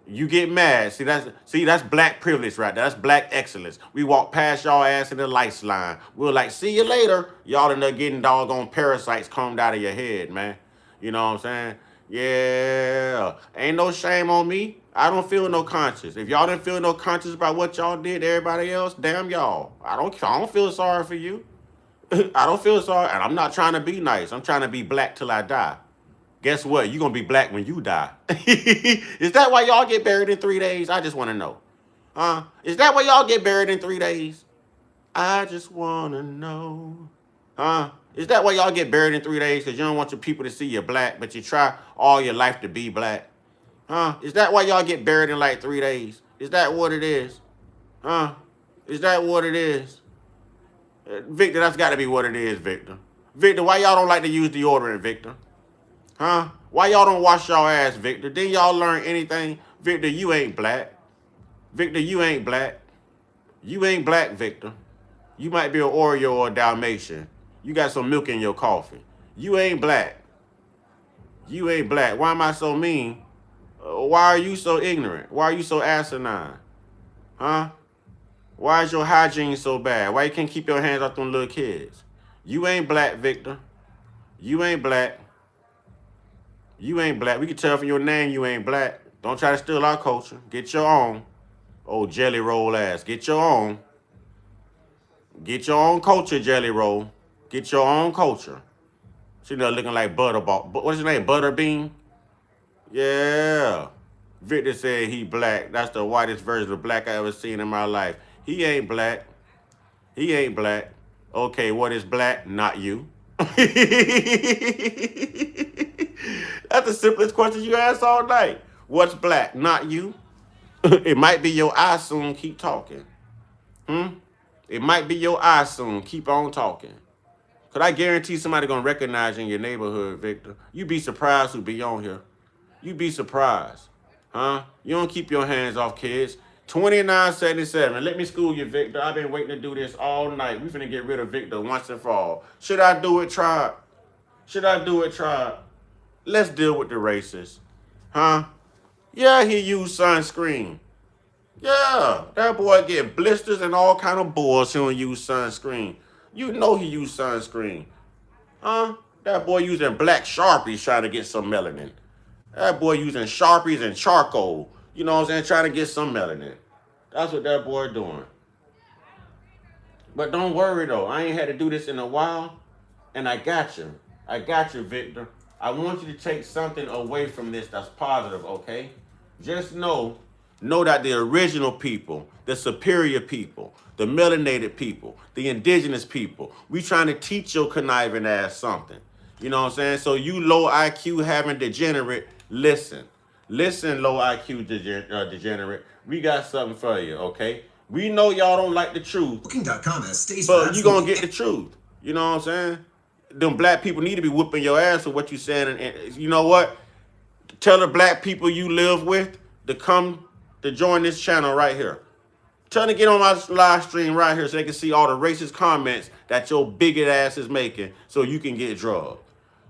You get mad. See, that's black privilege right there. That's black excellence. We walk past y'all ass in the lights line. We're like, see you later. Y'all end up getting doggone parasites combed out of your head, man. You know what I'm saying? Yeah. Ain't no shame on me. I don't feel no conscience. If y'all didn't feel no conscience about what y'all did to everybody else, damn y'all. I don't feel sorry for you. I don't feel sorry. And I'm not trying to be nice. I'm trying to be black till I die. Guess what? You're going to be black when you die. Is that why y'all get buried in 3 days? I just want to know. Is that why y'all get buried in 3 days? I just want to know. Is that why y'all get buried in 3 days? Because you don't want your people to see you black, but you try all your life to be black? Is that why y'all get buried in like 3 days? Is that what it is? Is that what it is? Victor, that's got to be what it is, Victor. Victor, why y'all don't like to use deodorant, Victor? Why y'all don't wash y'all ass, Victor? Didn't y'all learn anything? Victor, you ain't black. Victor, you ain't black. You ain't black, Victor. You might be an Oreo or a Dalmatian. You got some milk in your coffee. You ain't black. You ain't black. Why am I so mean? Why are you so ignorant? Why are you so asinine? Why is your hygiene so bad? Why you can't keep your hands off them little kids? You ain't black, Victor. You ain't black. You ain't black. We can tell from your name you ain't black. Don't try to steal our culture. Get your own. Oh, jelly roll ass. Get your own. Get your own culture, jelly roll. Get your own culture. She there looking like Butterball. What's his name? Butterbean? Yeah. Victor said he black. That's the whitest version of black I ever seen in my life. He ain't black. He ain't black. Okay, what is black? Not you. That's the simplest question you ask all night. What's black? Not you. It might be your eye soon. Keep talking. It might be your eye soon. Keep on talking. Could I guarantee somebody gonna recognize you in your neighborhood, Victor? You be surprised who be on here. You be surprised. You don't keep your hands off kids. 2977. Let me school you, Victor. I've been waiting to do this all night. We finna get rid of Victor once and for all. Should I do it, tribe? Should I do it, tribe? Let's deal with the racists. Yeah, he used sunscreen. Yeah, that boy get blisters and all kind of boils. He don't use sunscreen. You know he used sunscreen. That boy using black Sharpies trying to get some melanin. That boy using Sharpies and charcoal. You know what I'm saying? Trying to get some melanin. That's what that boy doing. But don't worry though. I ain't had to do this in a while. And I got you. I got you, Victor. I want you to take something away from this that's positive, okay? Just know that the original people, the superior people, the melanated people, the indigenous people, we trying to teach your conniving ass something. You know what I'm saying? So you low IQ having degenerate, listen. Listen, low IQ degenerate. We got something for you, okay? We know y'all don't like the truth. Booking.com has stays, but you gonna get the truth. You know what I'm saying? Them black people need to be whooping your ass for what you saying. And you know what? Tell the black people you live with to come to join this channel right here. Tell them to get on my live stream right here so they can see all the racist comments that your bigot ass is making so you can get drugged.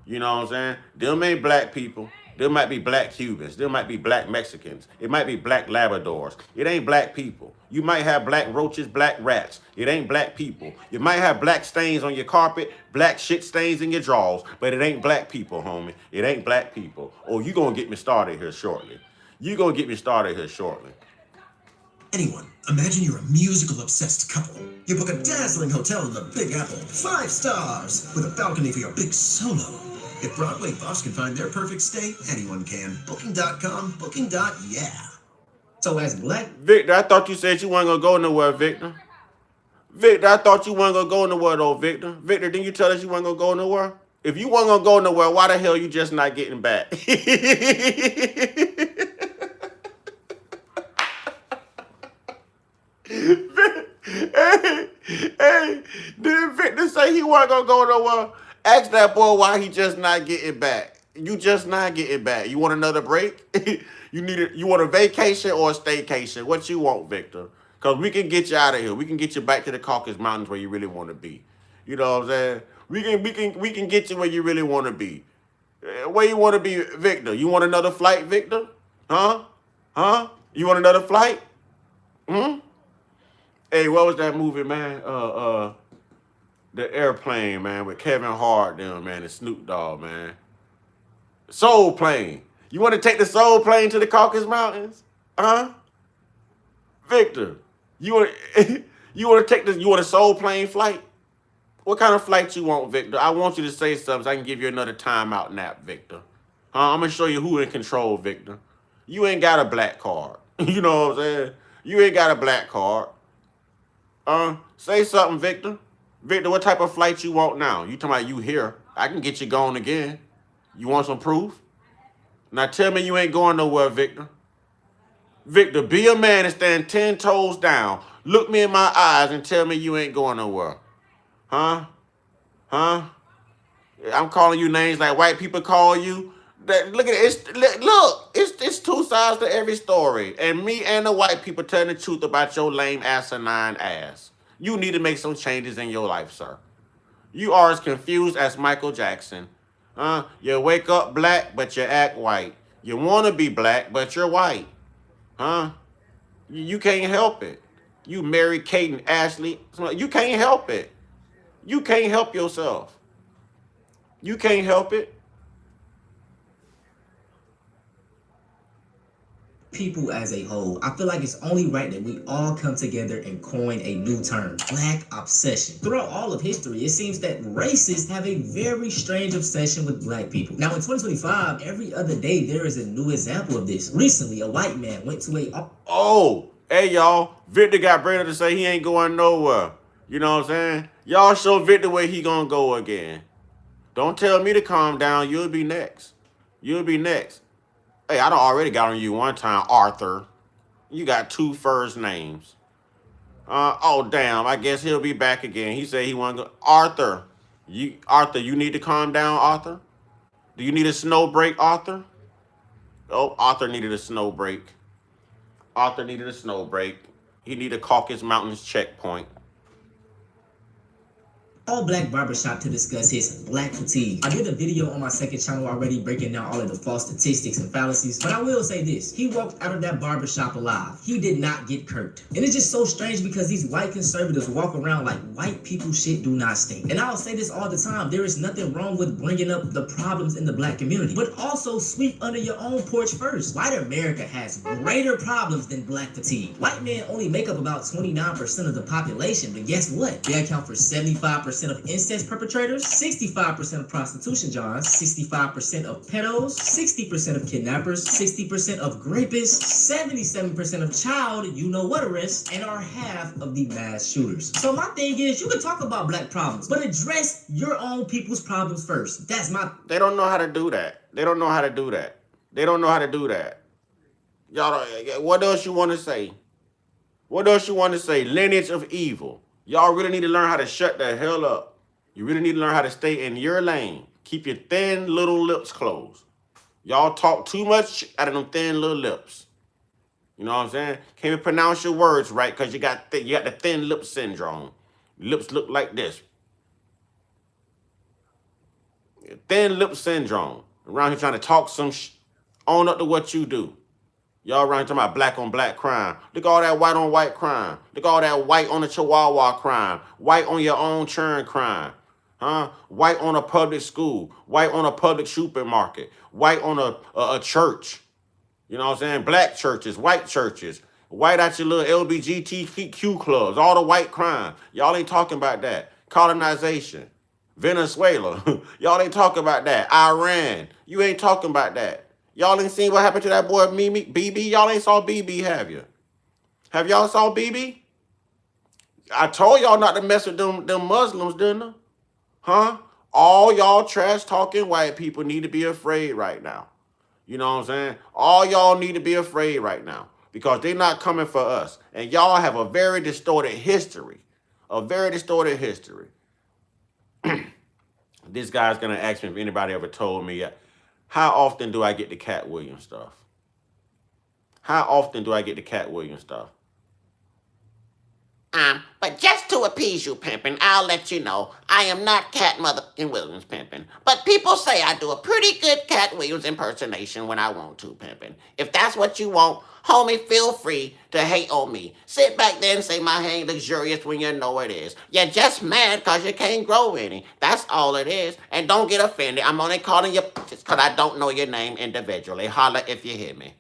You know what I'm saying? Them ain't black people. There might be black Cubans. There might be black Mexicans. It might be black Labradors. It ain't black people. You might have black roaches, black rats. It ain't black people. You might have black stains on your carpet, black shit stains in your drawers, but it ain't black people, homie. It ain't black people. Oh, you gonna get me started here shortly. You gonna get me started here shortly. Anyone, imagine you're a musical-obsessed couple. You book a dazzling hotel in the Big Apple, 5 stars, with a balcony for your big solo. If Broadway buffs can find their perfect stay, anyone can. Booking.com, booking.yeah. So as black... Victor, I thought you said you weren't going to go nowhere, Victor. Victor, I thought you weren't going to go nowhere, though, Victor. Victor, didn't you tell us you weren't going to go nowhere? If you weren't going to go nowhere, why the hell you just not getting back? Hey, did Victor say he wasn't going to go nowhere? Ask that boy why he just not getting back. You just not getting back. You want another break? You want a vacation or a staycation? What you want, Victor? Because we can get you out of here. We can get you back to the Caucasus Mountains where you really want to be. You know what I'm saying? We can get you where you really want to be. Where you want to be, Victor? You want another flight, Victor? Huh? Huh? You want another flight? Hmm? Hey, what was that movie, man? The Airplane, man, with Kevin Hart, them, man, and Snoop Dogg, man. Soul Plane. You want to take the Soul Plane to the Caucasus Mountains? Huh? Victor, you want you want to take this? You want a Soul Plane flight? What kind of flight you want, Victor? I want you to say something so I can give you another timeout nap, Victor. I'm gonna show you who in control, Victor. You ain't got a black card. You know what I'm saying? You ain't got a black card. Say something, Victor. Victor, what type of flight you want now? You talking about you here? I can get you going again. You want some proof? Now tell me you ain't going nowhere, Victor. Victor, be a man and stand 10 toes down. Look me in my eyes and tell me you ain't going nowhere. Huh? Huh? I'm calling you names like white people call you. Look at it. It's two sides to every story. And me and the white people telling the truth about your lame asinine ass. You need to make some changes in your life, sir. You are as confused as Michael Jackson. You wake up black, but you act white. You want to be black, but you're white. Huh? You can't help it. You marry Kate and Ashley. You can't help it. You can't help yourself. You can't help it. People as a whole, I feel like it's only right that we all come together and coin a new term, Black obsession. Throughout all of history, it seems that racists have a very strange obsession with Black people. Now in 2025, every other day there is a new example of this. Recently, a white man went to a... Oh, hey y'all, Victor got Brandon to say he ain't going nowhere. You know what I'm saying? Y'all show Victor where he gonna go again. Don't tell me to calm down. You'll be next. You'll be next. Hey, I done already got on you one time, Arthur. You got 2 first names. Oh, damn. I guess he'll be back again. He said he want to go. Arthur, you need to calm down, Arthur. Do you need a snow break, Arthur? Oh, Arthur needed a snow break. Arthur needed a snow break. He needed a Caucasus Mountains checkpoint. All-black barbershop to discuss his black fatigue. I did a video on my second channel already breaking down all of the false statistics and fallacies, but I will say this. He walked out of that barbershop alive. He did not get kirked. And it's just so strange because these white conservatives walk around like white people shit do not stink. And I'll say this all the time. There is nothing wrong with bringing up the problems in the black community, but also sweep under your own porch first. White America has greater problems than black fatigue. White men only make up about 29% of the population, but guess what? They account for 75% of incest perpetrators, 65% of prostitution johns, 65% of pedos, 60% of kidnappers, 60% of rapists, 77% of child you-know-what arrests, and are half of the mass shooters. So my thing is, you can talk about black problems, but address your own people's problems first. That's my... They don't know how to do that. They don't know how to do that. They don't know how to do that. Y'all, what else you want to say? What else you want to say? Lineage of evil. Y'all really need to learn how to shut the hell up. You really need to learn how to stay in your lane. Keep your thin little lips closed. Y'all talk too much out of them thin little lips. You know what I'm saying? Can't even pronounce your words right because you got the thin lip syndrome. Lips look like this. Thin lip syndrome. Around here trying to talk some own up to what you do. Y'all around here talking about black on black crime. Look at all that white on white crime. Look at all that white on the Chihuahua crime. White on your own churn crime. Huh? White on a public school. White on a public supermarket. White on a church. You know what I'm saying? Black churches, white churches. White out your little LGBTQ clubs. All the white crime. Y'all ain't talking about that. Colonization. Venezuela. Y'all ain't talking about that. Iran. You ain't talking about that. Y'all ain't seen what happened to that boy BB? Y'all ain't saw BB, have you? Have y'all saw BB? I told y'all not to mess with them Muslims, didn't I? Huh? All y'all trash talking white people need to be afraid right now. You know what I'm saying? All y'all need to be afraid right now because they're not coming for us. And y'all have a very distorted history. A very distorted history. This guy's going to ask me if anybody ever told me how often do I get the Cat Williams stuff? How often do I get the Cat Williams stuff? But just to appease you, pimpin', I'll let you know I am not Cat Motherfucking Williams, pimpin'. But people say I do a pretty good Cat Williams impersonation when I want to, pimpin'. If that's what you want, homie, feel free to hate on me. Sit back there and say my hair ain't luxurious when you know it is. You're just mad because you can't grow any. That's all it is. And don't get offended. I'm only calling you just because I don't know your name individually. Holla if you hear me.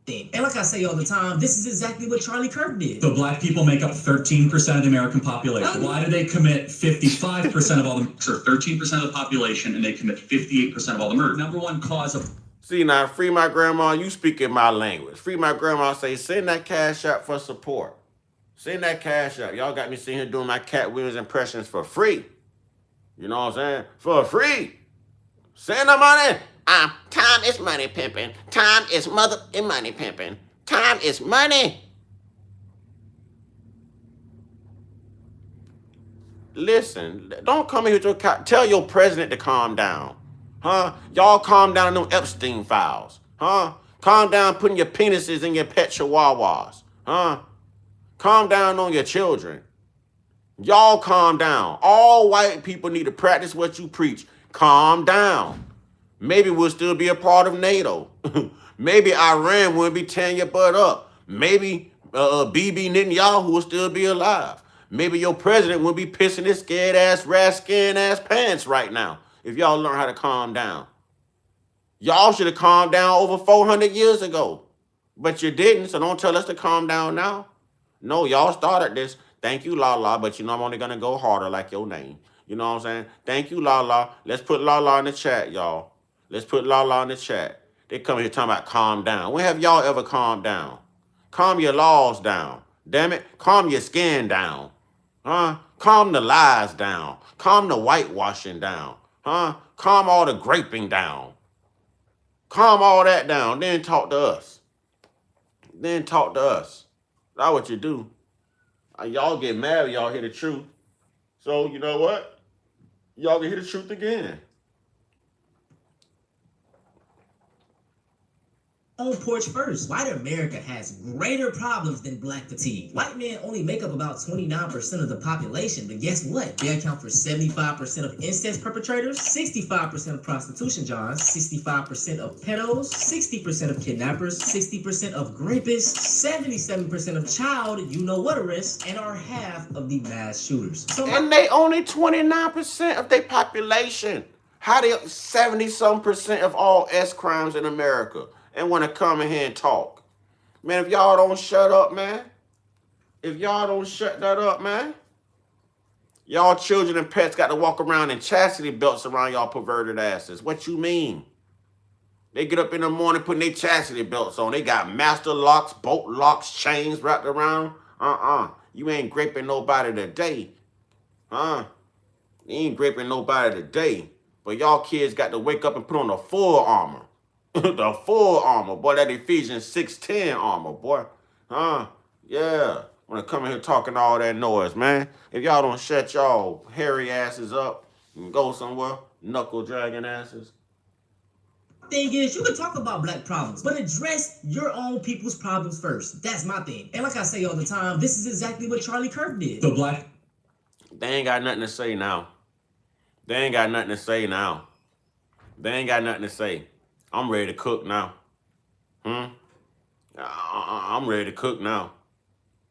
And like I say all the time, this is exactly what Charlie Kirk did. So black people make up 13% of the American population. Why do they commit 55% of all the, or 13% of the population, and they commit 58% of all the murder? Number one cause of... See, now, free my grandma, you speaking my language. Free my grandma, say, send that cash out for support. Send that cash out. Y'all got me sitting here doing my Cat Williams impressions for free. You know what I'm saying? For free. Send the money. Time is money, pimpin'. Time is mother-in' money, pimpin'. Time is money. Listen, don't come here to tell your president to calm down. Huh? Y'all calm down on them Epstein files. Huh? Calm down putting your penises in your pet chihuahuas. Huh? Calm down on your children. Y'all calm down. All white people need to practice what you preach. Calm down. Maybe we'll still be a part of NATO. Maybe Iran wouldn't be tearing your butt up. Maybe Bibi Netanyahu will still be alive. Maybe your president will be pissing his scared ass, raskin ass pants right now if y'all learn how to calm down. Y'all should have calmed down over 400 years ago. But you didn't, so don't tell us to calm down now. No, y'all started this. Thank you, Lala, but you know I'm only going to go harder like your name. You know what I'm saying? Thank you, Lala. Let's put Lala in the chat, y'all. Let's put Lala in the chat. They come here talking about calm down. When have y'all ever calmed down? Calm your laws down. Damn it. Calm your skin down. Huh? Calm the lies down. Calm the whitewashing down. Huh? Calm all the graping down. Calm all that down. Then talk to us. Then talk to us. That's what you do. Y'all get mad when y'all hear the truth. So, you know what? Y'all can hear the truth again. On porch first, white America has greater problems than black fatigue. White men only make up about 29% of the population, but guess what? They account for 75% of incest perpetrators, 65% of prostitution johns, 65% of pedos, 60% of kidnappers, 60% of rapists, 77% of child you-know-what arrests, and are half of the mass shooters. And they only 29% of their population. How they 70-some% of all S crimes in America? And want to come in here and talk. Man, if y'all don't shut up, man. If y'all don't shut that up, man. Y'all children and pets got to walk around in chastity belts around y'all perverted asses. What you mean? They get up in the morning putting their chastity belts on. They got master locks, bolt locks, chains wrapped around. You ain't graping nobody today. You ain't graping nobody today. But y'all kids got to wake up and put on the full armor. The full armor, boy. That Ephesians 6:10 armor, boy. Yeah. When I come in here talking all that noise, man. If y'all don't shut y'all hairy asses up and go somewhere, knuckle dragging asses. Thing is, you can talk about black problems, but address your own people's problems first. That's my thing. And like I say all the time, this is exactly what Charlie Kirk did. The black... They ain't got nothing to say now. They ain't got nothing to say now. They ain't got nothing to say. I'm ready to cook now. I'm ready to cook now.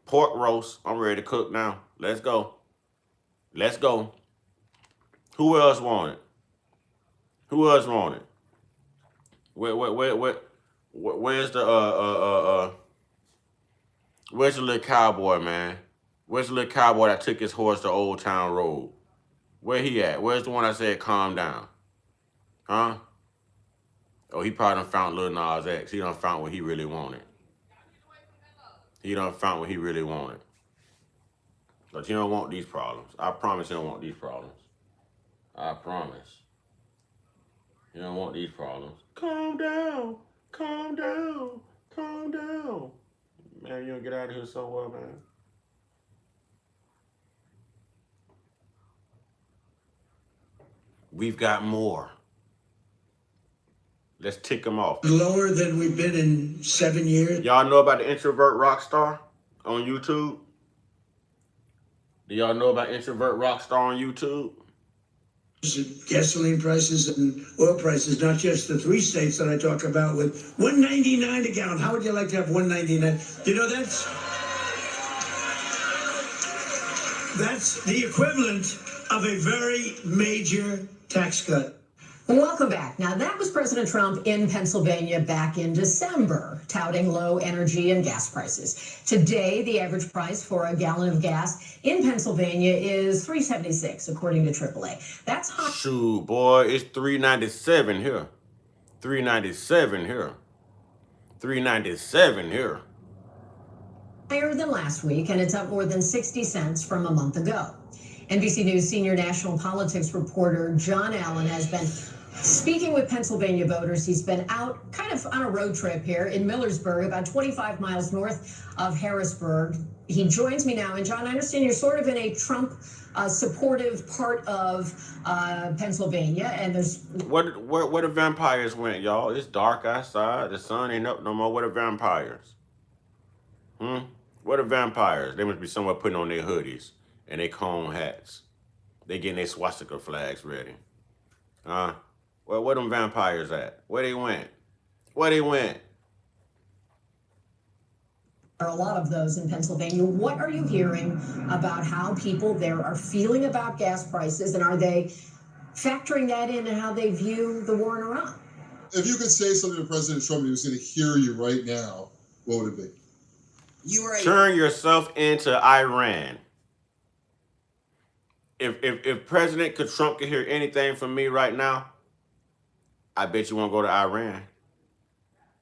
Pork roast, I'm ready to cook now. Let's go. Let's go. Who else want it? Who else want it? Where's the where's the little cowboy, man? Where's the little cowboy that took his horse to Old Town Road? Where he at? Where's the one that said calm down? Huh? Oh, he probably done found Lil Nas X. He done found what he really wanted. He done found what he really wanted. But you don't want these problems. I promise you don't want these problems. I promise. You don't want these problems. Calm down. Calm down. Calm down. Man, you don't get out of here so well, man. We've got more. Let's tick them off. Lower than we've been in 7 years. Y'all know about the introvert rock star on YouTube? Do y'all know about introvert rock star on YouTube? Gasoline prices and oil prices, not just the 3 states that I talk about with $1.99 a gallon. How would you like to have $1.99? You know, that's the equivalent of a very major tax cut. Welcome back. Now, that was President Trump in Pennsylvania back in December, touting low energy and gas prices. Today, the average price for a gallon of gas in Pennsylvania is $3.76, according to AAA. That's high. Shoot, boy, it's $3.97 here. $3.97 here. $3.97 here. Higher than last week, and it's up more than 60 cents from a month ago. NBC News senior national politics reporter John Allen has been speaking with Pennsylvania voters. He's been out kind of on a road trip here in Millersburg, about 25 miles north of Harrisburg. He joins me now. And John, I understand you're sort of in a Trump supportive part of Pennsylvania. And there's... Where the vampires went, y'all? It's dark outside. The sun ain't up no more. Where the vampires? Where the vampires? They must be somewhere putting on their hoodies and their cone hats. They getting their swastika flags ready. Where them vampires at? Where they went? Where they went? There are a lot of those in Pennsylvania. What are you hearing about how people there are feeling about gas prices, and are they factoring that in and how they view the war in Iran? If you could say something to President Trump and he was going to hear you right now, what would it be? Turn yourself into Iran. If President Trump could hear anything from me right now, I bet you won't go to Iran.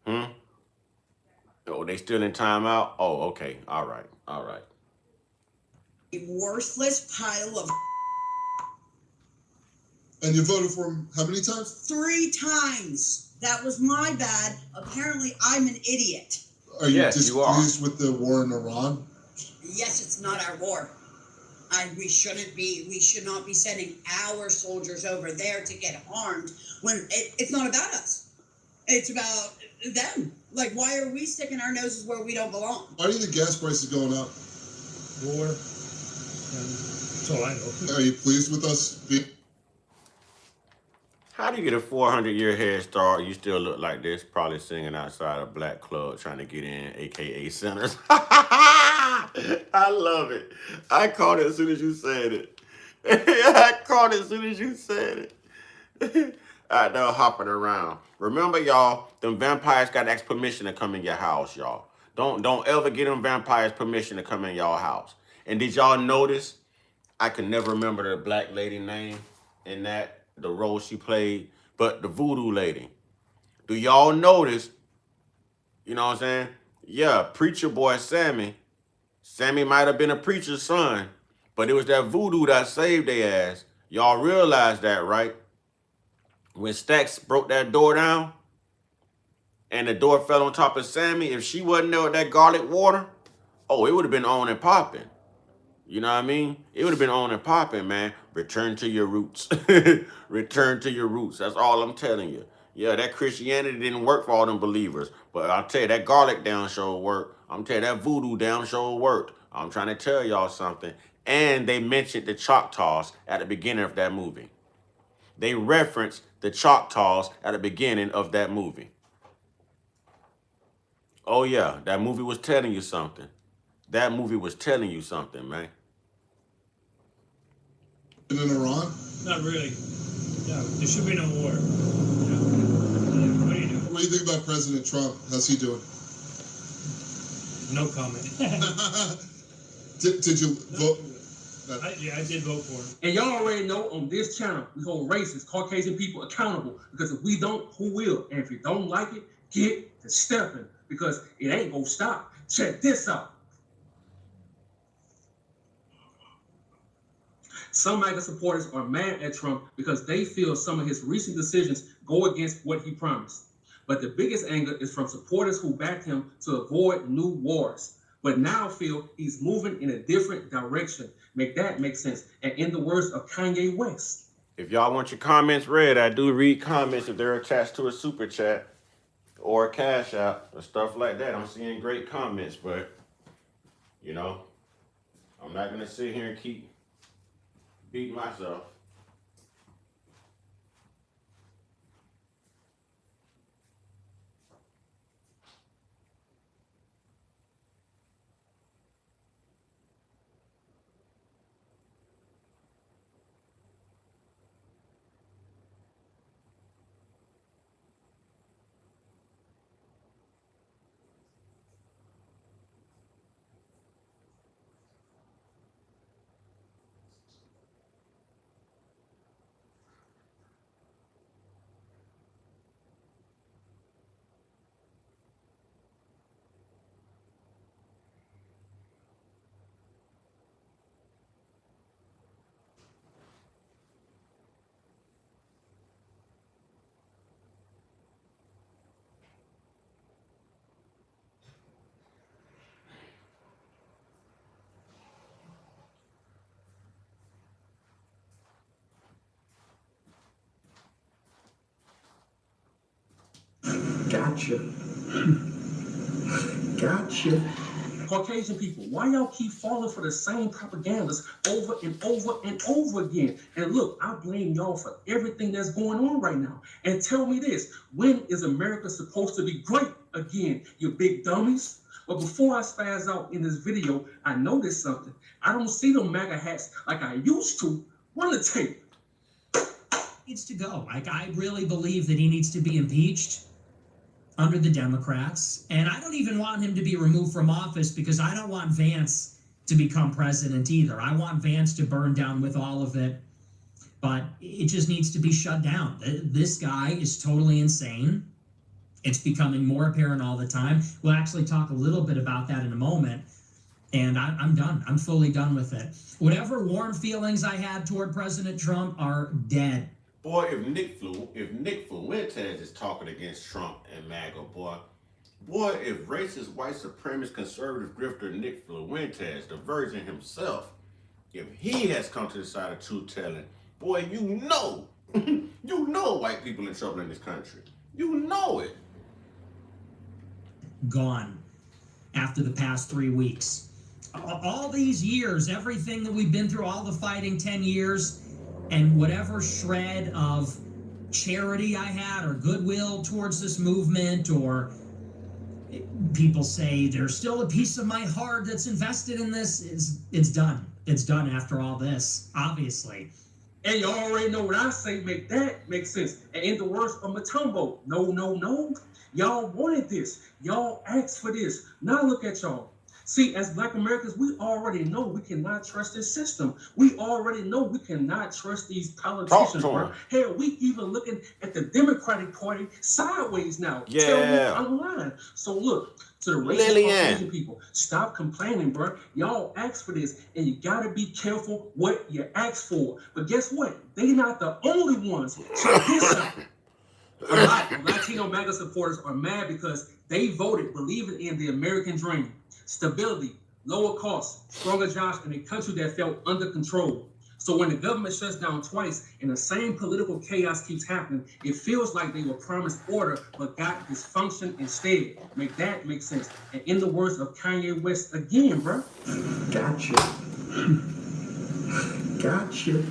Oh, they still in timeout? Oh, okay. All right. All right. A worthless pile of... And you voted for him how many times? 3 times. That was my bad. Apparently, I'm an idiot. Are you displeased with the war in Iran? Yes, it's not our war. We should not be sending our soldiers over there to get harmed when it's not about us. It's about them. Like, why are we sticking our noses where we don't belong? Why do you think gas prices going up? War. That's all I know. Are you pleased with us being... How do you get a 400-year head start? You still look like this, probably singing outside a black club trying to get in, a.k.a. Sinners. I love it. I caught it as soon as you said it. I caught it as soon as you said it. Out there hopping around. Remember, y'all, them vampires got to ask permission to come in your house, y'all. Don't ever get them vampires permission to come in y'all house. And did y'all notice? I can never remember the black lady name in that, the role she played, but the voodoo lady. Do y'all notice, you know what I'm saying? Yeah, preacher boy Sammy might have been a preacher's son, but it was that voodoo that saved their ass. Y'all realize that, right? When Stacks broke that door down and the door fell on top of Sammy, if she wasn't there with that garlic water, oh, it would have been on and popping. You know what I mean? It would have been on and popping, man. Return to your roots. Return to your roots. That's all I'm telling you. Yeah, that Christianity didn't work for all them believers. But I'll tell you, that garlic down sure worked. I'm telling you, that voodoo down sure worked. I'm trying to tell y'all something. And they mentioned the Choctaws at the beginning of that movie. They referenced the Choctaws at the beginning of that movie. Oh, yeah, that movie was telling you something. That movie was telling you something, man. In Iran? Not really. No, there should be no war. What do you think about President Trump? How's he doing? No comment. Did you vote? I did vote for him. And y'all already know on this channel, we hold racist, Caucasian people accountable. Because if we don't, who will? And if you don't like it, get to stepping. Because it ain't gonna stop. Check this out. Some MAGA supporters are mad at Trump because they feel some of his recent decisions go against what he promised. But the biggest anger is from supporters who backed him to avoid new wars, but now feel he's moving in a different direction. Make that make sense. And in the words of Kanye West, If y'all want your comments read, I do read comments if they're attached to a super chat or a cash app or stuff like that. I'm seeing great comments, but you know, I'm not gonna sit here and keep beating myself. Gotcha. Gotcha. Caucasian people, why y'all keep falling for the same propagandas over and over and over again? And look, I blame y'all for everything that's going on right now. And tell me this, when is America supposed to be great again, you big dummies? But before I spaz out in this video, I noticed something. I don't see them MAGA hats like I used to. Run the tape. Needs to go. Like, I really believe that he needs to be impeached under the Democrats, and I don't even want him to be removed from office because I don't want Vance to become president either. I want Vance to burn down with all of it, but it just needs to be shut down. This guy is totally insane. It's becoming more apparent all the time. We'll actually talk a little bit about that in a moment, and I'm done. I'm fully done with it. Whatever warm feelings I had toward President Trump are dead. Boy, if Nick Fuentes is talking against Trump and MAGA, boy, if racist, white supremacist, conservative grifter Nick Fuentes, the virgin himself, if he has come to the side of truth-telling, boy, you know white people in trouble in this country. You know it. Gone after the past 3 weeks. All these years, everything that we've been through, all the fighting, 10 years, and whatever shred of charity I had or goodwill towards this movement, or people say there's still a piece of my heart that's invested in this, it's done. It's done after all this, obviously. And you already know what I say, make sense. And in the words of Matumbo, no. Y'all wanted this. Y'all asked for this. Now look at y'all. See, as Black Americans, we already know we cannot trust this system. We already know we cannot trust these politicians, bro. Hell, we even looking at the Democratic Party sideways now. Yeah. Tell me I'm lying. So look, to the racist Caucasian people, stop complaining, bro. Y'all asked for this, and you gotta be careful what you ask for. But guess what? They not the only ones. Check this out. A lot of Latino MAGA supporters are mad because they voted believing in the American dream. Stability, lower costs, stronger jobs, and a country that felt under control. So when the government shuts down twice and the same political chaos keeps happening, it feels like they were promised order but got dysfunction instead. Make that make sense. And in the words of Kanye West again, bro. Gotcha. Gotcha.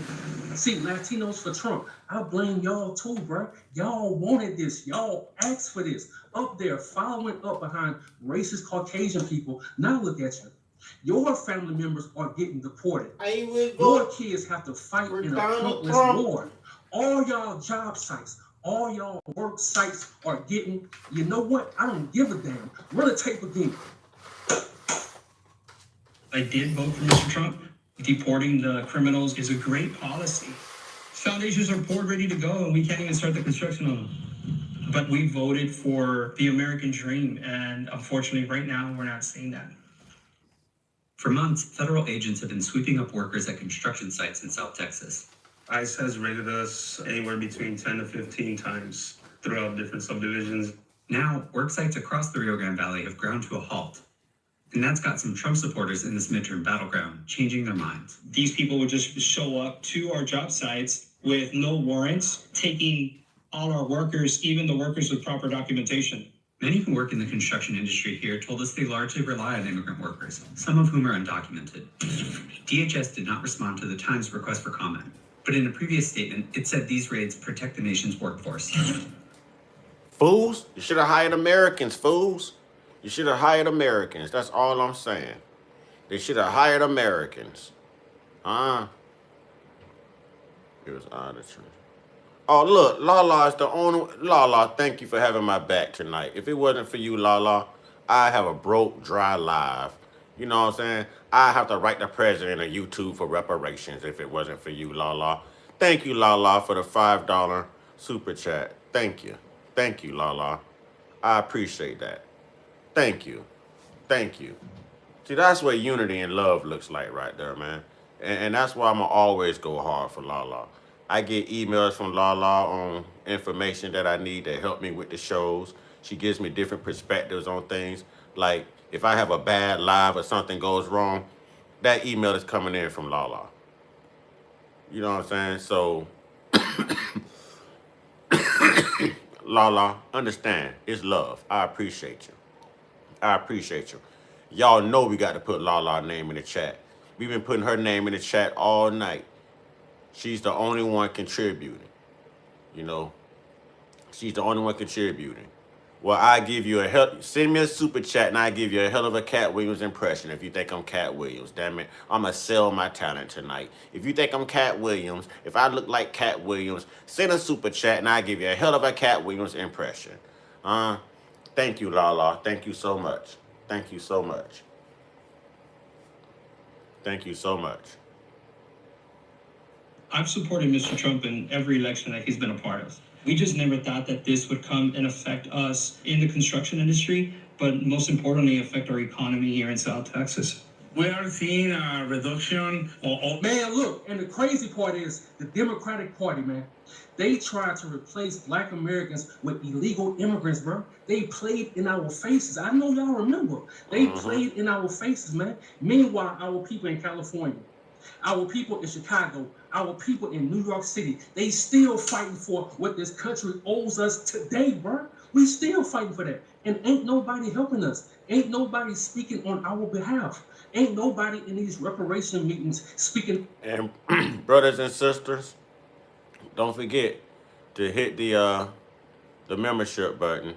See, Latinos for Trump. I blame y'all too, bro. Y'all wanted this. Y'all asked for this. Up there, following up behind racist Caucasian people. Now look at you. Your family members are getting deported. Your kids have to fight in a pointless war. All y'all job sites, all y'all work sites are getting, you know what? I don't give a damn. Run the tape again. I did vote for Mr. Trump. Deporting the criminals is a great policy. Foundations are poured, ready to go, and we can't even start the construction on them. But we voted for the American dream, and unfortunately, right now, we're not seeing that. For months, federal agents have been sweeping up workers at construction sites in South Texas. ICE has raided us anywhere between 10 to 15 times throughout different subdivisions. Now, work sites across the Rio Grande Valley have ground to a halt. And that's got some Trump supporters in this midterm battleground changing their minds. These people would just show up to our job sites with no warrants, taking all our workers, even the workers with proper documentation. Many who work in the construction industry here told us they largely rely on immigrant workers, some of whom are undocumented. DHS did not respond to the Times request for comment, but in a previous statement, it said these raids protect the nation's workforce. Fools, you should have hired Americans, fools. You should have hired Americans. That's all I'm saying. They should have hired Americans. It was arbitrary. Oh, look, Lala is the only... Lala, thank you for having my back tonight. If it wasn't for you, Lala, I have a broke, dry life. You know what I'm saying? I have to write the president of YouTube for reparations if it wasn't for you, Lala. Thank you, Lala, for the $5 super chat. Thank you. Thank you, Lala. I appreciate that. Thank you. Thank you. See, that's what unity and love looks like right there, man. And that's why I'm going to always go hard for Lala. I get emails from Lala on information that I need to help me with the shows. She gives me different perspectives on things. Like, if I have a bad live or something goes wrong, that email is coming in from Lala. You know what I'm saying? So, Lala, understand, it's love. I appreciate you. I appreciate you. Y'all know we got to put Lala's name in the chat. We've been putting her name in the chat all night. She's the only one contributing. You know, she's the only one contributing. Well, I give you send me a super chat and I give you a hell of a Cat Williams impression if you think I'm Cat Williams. Damn it, I'm going to sell my talent tonight. If you think I'm Cat Williams, if I look like Cat Williams, send a super chat and I give you a hell of a Cat Williams impression. Thank you, Lala. Thank you so much. Thank you so much. Thank you so much. I've supported Mr. Trump in every election that he's been a part of. We just never thought that this would come and affect us in the construction industry, but most importantly, affect our economy here in South Texas. We are seeing a reduction. Man, look, and the crazy part is the Democratic Party, man. They tried to replace Black Americans with illegal immigrants, bro. They played in our faces. I know y'all remember. They played in our faces, man. Meanwhile, our people in California, our people in Chicago, our people in New York City, they still fighting for what this country owes us today, bro. We still fighting for that. And ain't nobody helping us. Ain't nobody speaking on our behalf. Ain't nobody in these reparation meetings speaking. And brothers and sisters, don't forget to hit the membership button.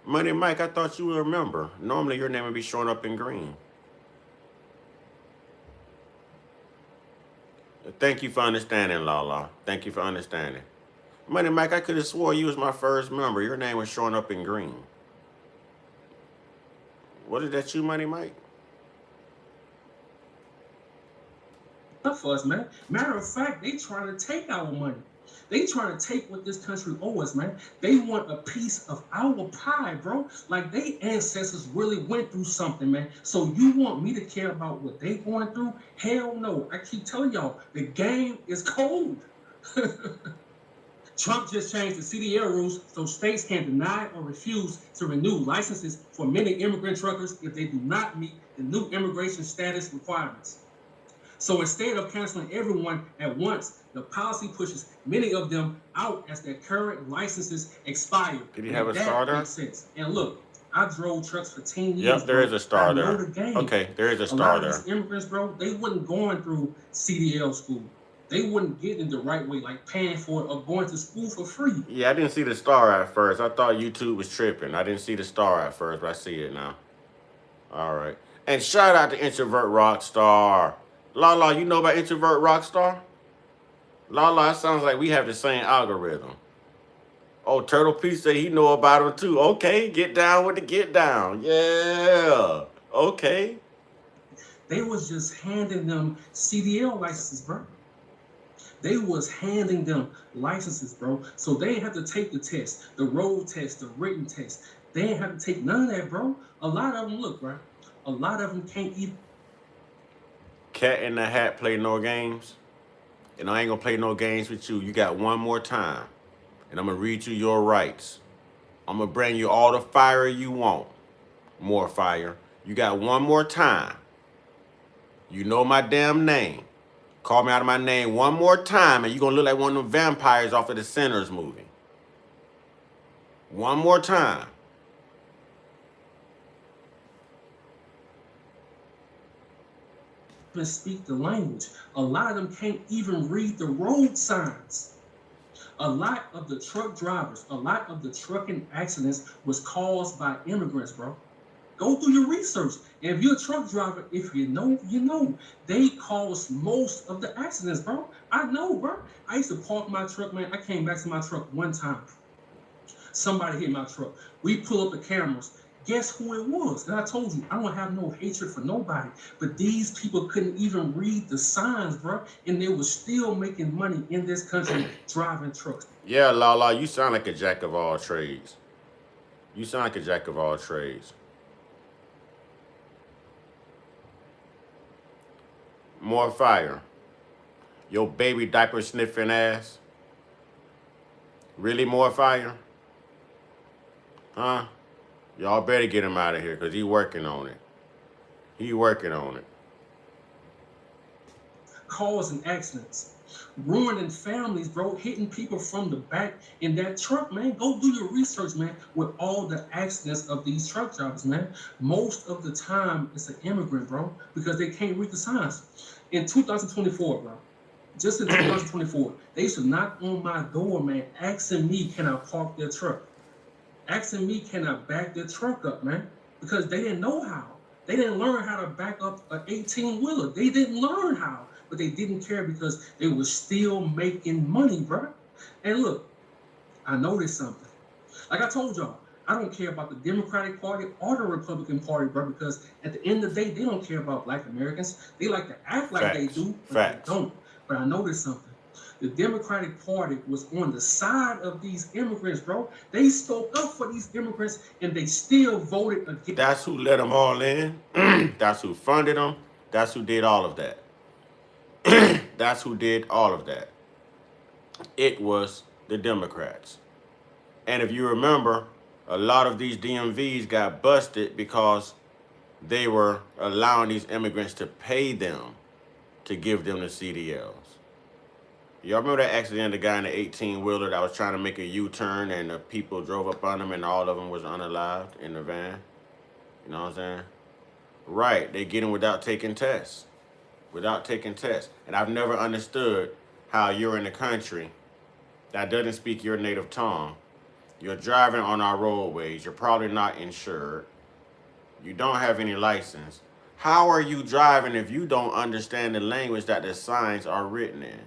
Money Mike, I thought you would remember. Normally your name would be showing up in green. Thank you for understanding, Lala. Thank you for understanding. Money Mike, I could have swore you was my first member. Your name was showing up in green. What is that you, Money Mike? For us, man. Matter of fact, they trying to take our money. They trying to take what this country owes us, man. They want a piece of our pie, bro. Like, they ancestors really went through something, man. So you want me to care about what they going through? Hell no. I keep telling y'all, the game is cold. Trump just changed the CDL rules so states can deny or refuse to renew licenses for many immigrant truckers if they do not meet the new immigration status requirements. So instead of canceling everyone at once, the policy pushes many of them out as their current licenses expire. Did he have a starter? Makes sense. And look, I drove trucks for 10 years. Yep, there is a star there. I know the game. Okay, there is a A star lot there. of these immigrants, bro, they wasn't going through CDL school. They wouldn't get in the right way, like paying for it or going to school for free. Yeah, I didn't see the star at first. I thought YouTube was tripping. I didn't see the star at first, but I see it now. All right. And shout out to Introvert Rockstar. Lala, you know about Introvert Rockstar? Lala, it sounds like we have the same algorithm. Oh, Turtle P said he know about him too. Okay, get down with the get down. Yeah. Okay. They was just handing them CDL licenses, bro. They was handing them licenses, bro. So they didn't have to take the test, the road test, the written test. They didn't have to take none of that, bro. A lot of them, look, bro. A lot of them can't even. Cat in the Hat play no games. And I ain't gonna play no games with you. You got one more time. And I'm gonna read you your rights. I'm gonna bring you all the fire you want. More fire. You got one more time. You know my damn name. Call me out of my name one more time, and you're going to look like one of them vampires off of the Sinners movie. One more time. Even speak the language. A lot of them can't even read the road signs. A lot of the truck drivers, a lot of the trucking accidents was caused by immigrants, bro. Go through your research. And if you're a truck driver, if you know, you know. They cause most of the accidents, bro. I know, bro. I used to park my truck, man. I came back to my truck one time. Somebody hit my truck. We pull up the cameras. Guess who it was? And I told you, I don't have no hatred for nobody. But these people couldn't even read the signs, bro. And they were still making money in this country driving trucks. Yeah, Lala, you sound like a jack of all trades. You sound like a jack of all trades. More fire. Your baby diaper sniffing ass. Really more fire? Huh? Y'all better get him out of here because he working on it. He working on it. Causing accidents. Ruining families, bro. Hitting people from the back in that truck, man. Go do your research, man, with all the accidents of these truck drivers, man. Most of the time, it's an immigrant, bro, because they can't read the signs. In 2024, bro, just in 2024, they used to knock on my door, man, asking me, can I park their truck? Asking me, can I back their truck up, man? Because they didn't know how. They didn't learn how to back up an 18-wheeler. They didn't learn how, but they didn't care because they were still making money, bro. And look, I noticed something. Like I told y'all, I don't care about the Democratic Party or the Republican Party, bro, because at the end of the day, they don't care about Black Americans. They like to act like they do, but they don't. But I noticed something. The Democratic Party was on the side of these immigrants, bro. They spoke up for these immigrants, and they still voted against. That's who let them all in. That's who funded them. That's who did all of that. That's who did all of that. It was the Democrats. And if you remember, a lot of these DMVs got busted because they were allowing these immigrants to pay them to give them the CDLs. Y'all remember that accident, the guy in the 18-wheeler that was trying to make a U-turn and the people drove up on him and all of them was unalived in the van? You know what I'm saying? Right, they get him without taking tests. Without taking tests. And I've never understood how you're in a country that doesn't speak your native tongue. You're driving on our roadways. You're probably not insured. You don't have any license. How are you driving if you don't understand the language that the signs are written in?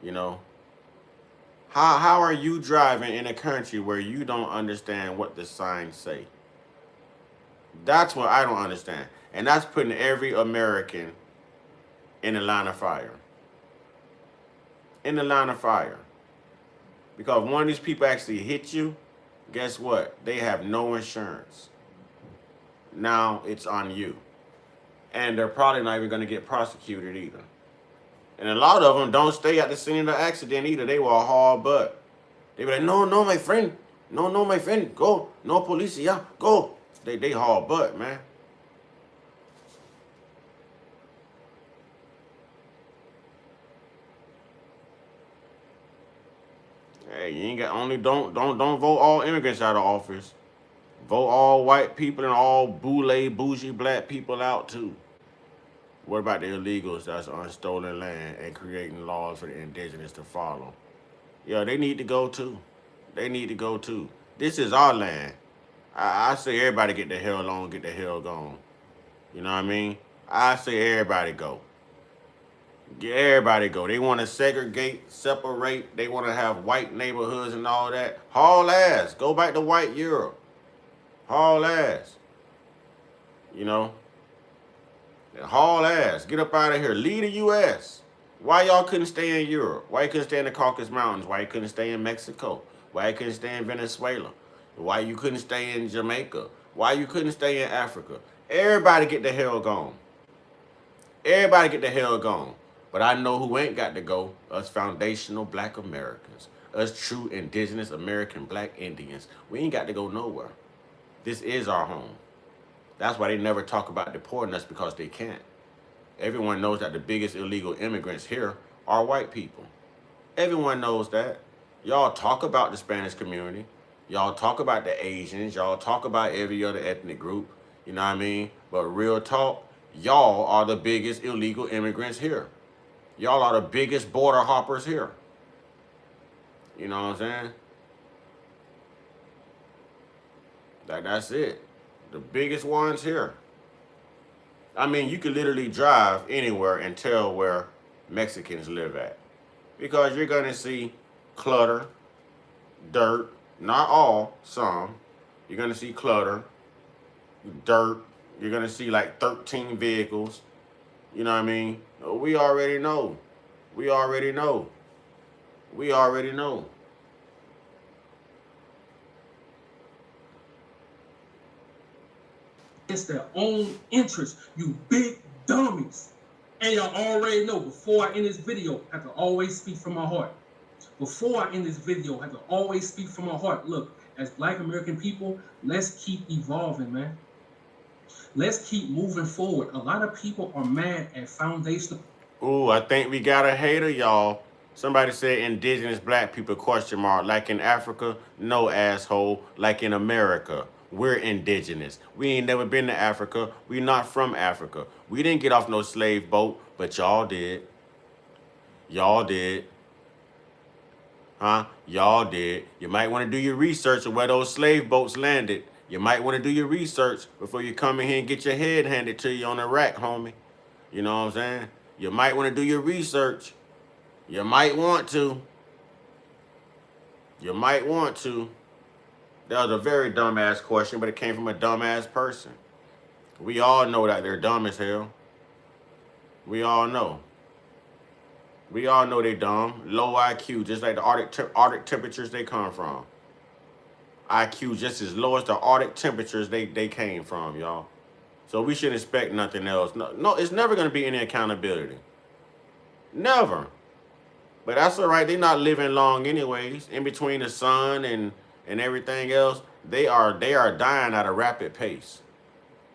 You know? How are you driving in a country where you don't understand what the signs say? That's what I don't understand. And that's putting every American in the line of fire. In the line of fire. Because one of these people actually hit you, guess what? They have no insurance. Now it's on you. And they're probably not even going to get prosecuted either. And a lot of them don't stay at the scene of the accident either. They were a hard butt. They be like, no, my friend. No, my friend. Go. No, policia. Go. They hard butt, man. Hey, you ain't got only don't vote all immigrants out of office. Vote all white people and all bougie black people out too. What about the illegals that's on stolen land and creating laws for the indigenous to follow? Yeah, they need to go too. They need to go too. This is our land. I say everybody get the hell on, get the hell gone. You know what I mean? I say everybody go. Everybody go. They want to segregate, separate. They want to have white neighborhoods and all that. Haul ass. Go back to white Europe. Haul ass. You know? Haul ass. Get up out of here. Leave the U.S. Why y'all couldn't stay in Europe? Why you couldn't stay in the Caucasus Mountains? Why you couldn't stay in Mexico? Why you couldn't stay in Venezuela? Why you couldn't stay in Jamaica? Why you couldn't stay in Africa? Everybody get the hell gone. Everybody get the hell gone. But I know who ain't got to go. Us foundational black Americans. Us true indigenous American black Indians. We ain't got to go nowhere. This is our home. That's why they never talk about deporting us, because they can't. Everyone knows that the biggest illegal immigrants here are white people. Everyone knows that. Y'all talk about the Spanish community. Y'all talk about the Asians. Y'all talk about every other ethnic group. You know what I mean? But real talk, y'all are the biggest illegal immigrants here. Y'all are the biggest border hoppers here. You know what I'm saying? That's it. The biggest ones here. I mean, you could literally drive anywhere and tell where Mexicans live at. Because you're going to see clutter, dirt, not all, some. You're going to see clutter, dirt. You're going to see like 13 vehicles. You know what I mean? We already know. We already know. We already know. It's their own interest, you big dummies. And y'all already know, before I end this video, I have to always speak from my heart. Before I end this video, I have to always speak from my heart. Look, as Black American people, let's keep evolving, man. Let's keep moving forward. A lot of people are mad at foundational. Ooh, I think we got a hater, y'all. Somebody said indigenous black people, question mark. Like in Africa? No, asshole. Like in America. We're indigenous. We ain't never been to Africa. We not from Africa. We didn't get off no slave boat, but y'all did. Y'all did. Huh? Y'all did. You might want to do your research of where those slave boats landed. You might want to do your research before you come in here and get your head handed to you on the rack, homie. You know what I'm saying? You might want to do your research. You might want to. You might want to. That was a very dumbass question, but it came from a dumbass person. We all know that they're dumb as hell. We all know. We all know they're dumb. Low IQ, just like the Arctic temperatures they come from. IQ just as low as the Arctic temperatures they came from, y'all. So we shouldn't expect nothing else. No, it's never going to be any accountability. Never. But that's all right. They're not living long anyways. In between the sun and everything else, they are dying at a rapid pace.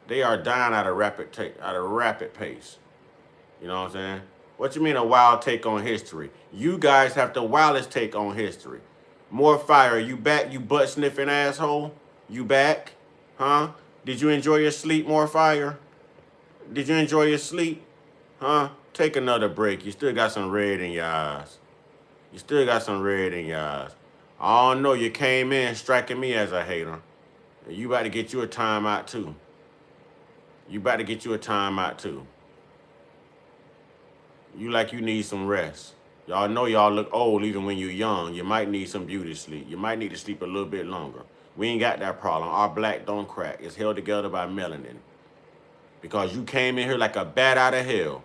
They are dying at a rapid pace. You know what I'm saying? What you mean a wild take on history? You guys have the wildest take on history. More fire. You back, you butt sniffing asshole? You back? Huh? Did you enjoy your sleep, more fire? Did you enjoy your sleep? Huh? Take another break. You still got some red in your eyes. You still got some red in your eyes. I don't know, you came in striking me as a hater. You about to get you a timeout too. You about to get you a timeout too. You like you need some rest. Y'all know y'all look old even when you're young. You might need some beauty sleep. You might need to sleep a little bit longer. We ain't got that problem. Our black don't crack. It's held together by melanin. Because you came in here like a bat out of hell.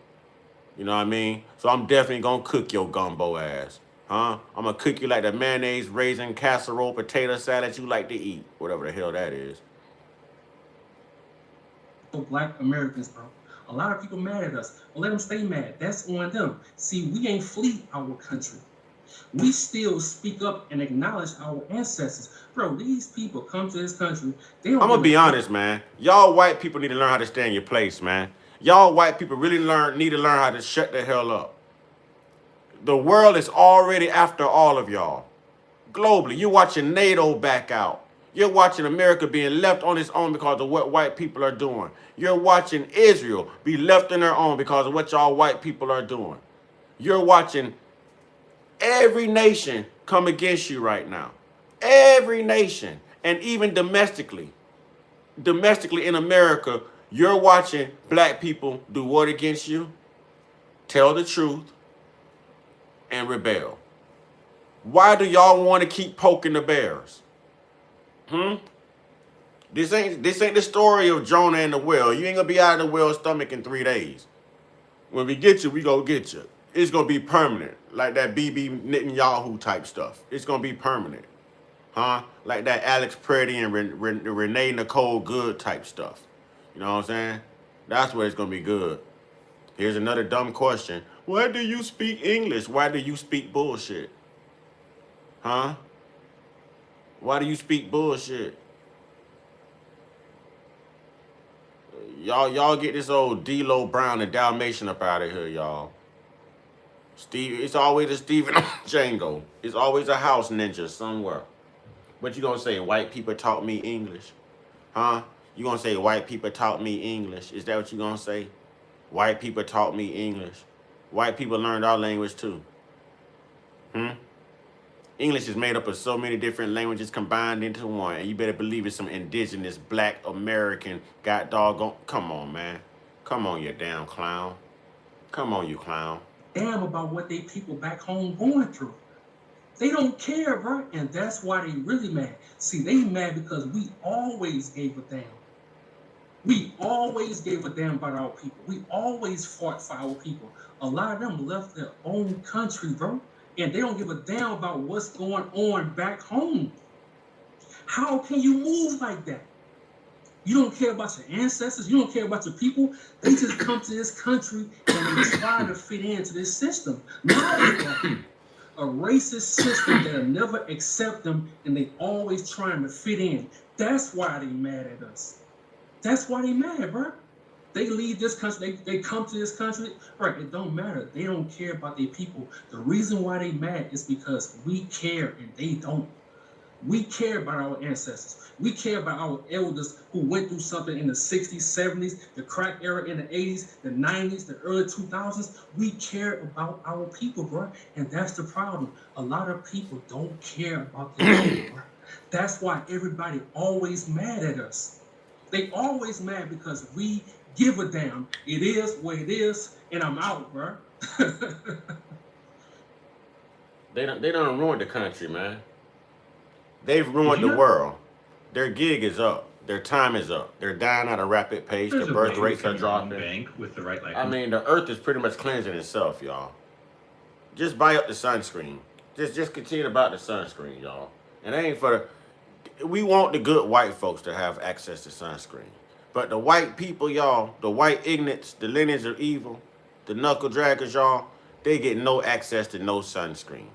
You know what I mean? So I'm definitely gonna cook your gumbo ass. Huh? I'm gonna cook you like the mayonnaise, raisin, casserole, potato salad you like to eat. Whatever the hell that is. Black Americans, bro. A lot of people mad at us. Well, let them stay mad. That's on them. See, we ain't flee our country. We still speak up and acknowledge our ancestors. Bro, these people come to this country. I'm gonna be honest, man. Y'all white people need to learn how to stay in your place, man. Y'all white people really need to learn how to shut the hell up. The world is already after all of y'all. Globally, you're watching NATO back out. You're watching America being left on its own because of what white people are doing. You're watching Israel be left on their own because of what y'all white people are doing. You're watching every nation come against you right now. Every nation. And even domestically. Domestically in America, you're watching black people do what against you? Tell the truth and rebel. Why do y'all want to keep poking the bears? This ain't the story of Jonah and the whale. You ain't gonna be out of the whale's stomach in 3 days. When we get you, we gonna get you. It's gonna be permanent, like that Bibi Netanyahu type stuff. It's gonna be permanent, huh? Like that Alex Pretty and Renee Nicole Good type stuff. You know what I'm saying? That's where it's gonna be good. Here's another dumb question. Why do you speak English? Why do you speak bullshit? Huh? Why do you speak bullshit? Y'all get this old D-Lo Brown and Dalmatian up out of here, y'all. It's always a Stephen Django. It's always a house ninja somewhere. But you gonna say white people taught me English? Huh? You gonna say white people taught me English? Is that what you gonna say? White people taught me English. White people learned our language too. English is made up of so many different languages combined into one, and you better believe it's some indigenous black American got doggone. Come on, man. Come on, you damn clown. Come on, you clown. Damn about what they people back home going through. They don't care, bro, and that's why they really mad. See, they mad because we always gave a damn. We always gave a damn about our people. We always fought for our people. A lot of them left their own country, bro, and they don't give a damn about what's going on back home. How can you move like that? You don't care about your ancestors. You don't care about your people. They just come to this country and they try to fit into this system. Now they are a racist system that'll never accept them, and they always trying to fit in. That's why they mad at us. That's why they mad, bro. They leave this country, they come to this country, right? It don't matter. They don't care about their people. The reason why they mad is because we care and they don't. We care about our ancestors. We care about our elders who went through something in the 60s, 70s, the crack era in the 80s, the 90s, the early 2000s. We care about our people, bro. And that's the problem. A lot of people don't care about their people, bro. That's why everybody always mad at us. They always mad because we give a damn. It is what it is, and I'm out, bro. They done ruined the country, man. They've ruined the world. Their gig is up. Their time is up. They're dying at a rapid pace. There's The a way birth we rates are can dropping. bank with the right life. I mean, the earth is pretty much cleansing itself, y'all. Just buy up the sunscreen. Just continue to buy the sunscreen, y'all. And it ain't for the... We want the good white folks to have access to sunscreen. But the white people, y'all, the white ignorants, the lineage of evil, the knuckle draggers, y'all, they get no access to no sunscreen.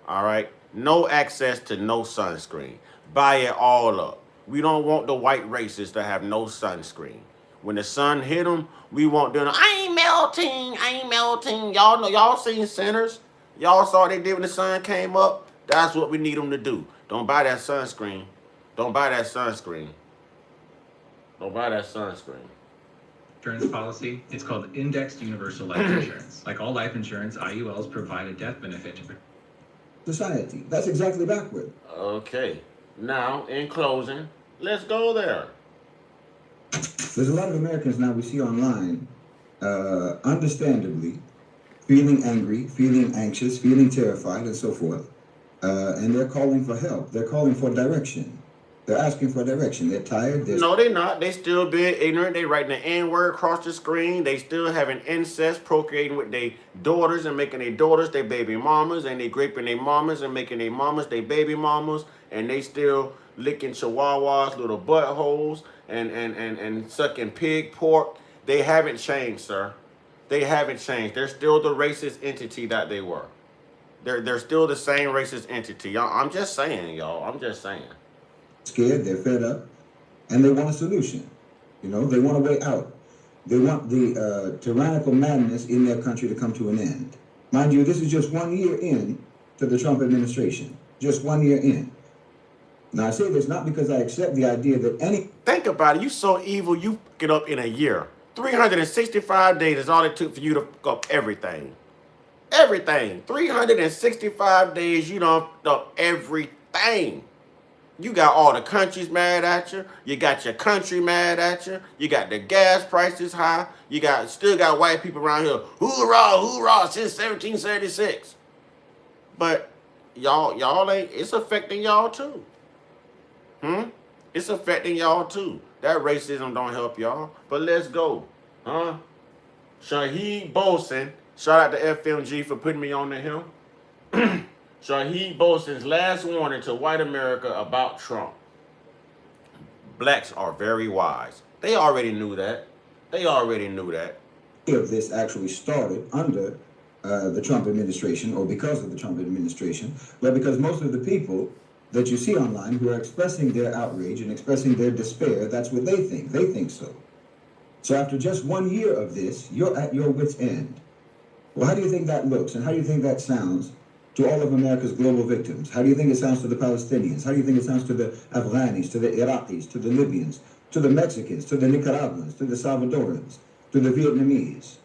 All right? No access to no sunscreen. Buy it all up. We don't want the white racists to have no sunscreen. When the sun hit them, we want them to, I ain't melting. Y'all know, y'all seen Sinners. Y'all saw what they did when the sun came up. That's what we need them to do. Don't buy that sunscreen. Don't buy that sunscreen. Don't buy that sunscreen. Insurance policy, it's called Indexed Universal Life Insurance. Like all life insurance, IULs provide a death benefit to society. That's exactly backward. Okay. Now, in closing, let's go there. There's a lot of Americans now we see online, understandably, feeling angry, feeling anxious, feeling terrified, and so forth. And they're calling for help. They're calling for direction. They're asking for direction. They're tired. No, they're not. They still being ignorant. They writing the N-word across the screen. They still having incest, procreating with their daughters and making their daughters their baby mamas, and they raping their mamas and making their mamas their baby mamas, and they still licking chihuahuas, little buttholes, and sucking pig pork. They haven't changed, sir. They haven't changed. They're still the racist entity that they were. They're still the same racist entity. Y'all, I'm just saying, y'all. I'm just saying. Scared, they're fed up, and they want a solution. You know, they want a way out. They want the tyrannical madness in their country to come to an end. Mind you, this is just 1 year in to the Trump administration. Just 1 year in. Now, I say this not because I accept the idea that any... Think about it. You so evil, you get up in a year. 365 days is all it took for you to fuck up everything. Everything. 365 days, you done fucked up everything. You got all the countries mad at you. You got your country mad at you. You got the gas prices high. You still got white people around here. Hoorah, hoorah, since 1776. But y'all ain't, it's affecting y'all too. It's affecting y'all too. That racism don't help y'all. But let's go. Shaheed Bolson, shout out to FMG for putting me on to him. Shaheed Bolson's last warning to white America about Trump. Blacks are very wise. They already knew that. They already knew that. If this actually started under the Trump administration or because of the Trump administration, but because most of the people that you see online who are expressing their outrage and expressing their despair, that's what they think. They think so. So after just 1 year of this, you're at your wit's end. Well, how do you think that looks, and how do you think that sounds to all of America's global victims? How do you think it sounds to the Palestinians? How do you think it sounds to the Afghanis, to the Iraqis, to the Libyans, to the Mexicans, to the Nicaraguans, to the Salvadorans, to the Vietnamese?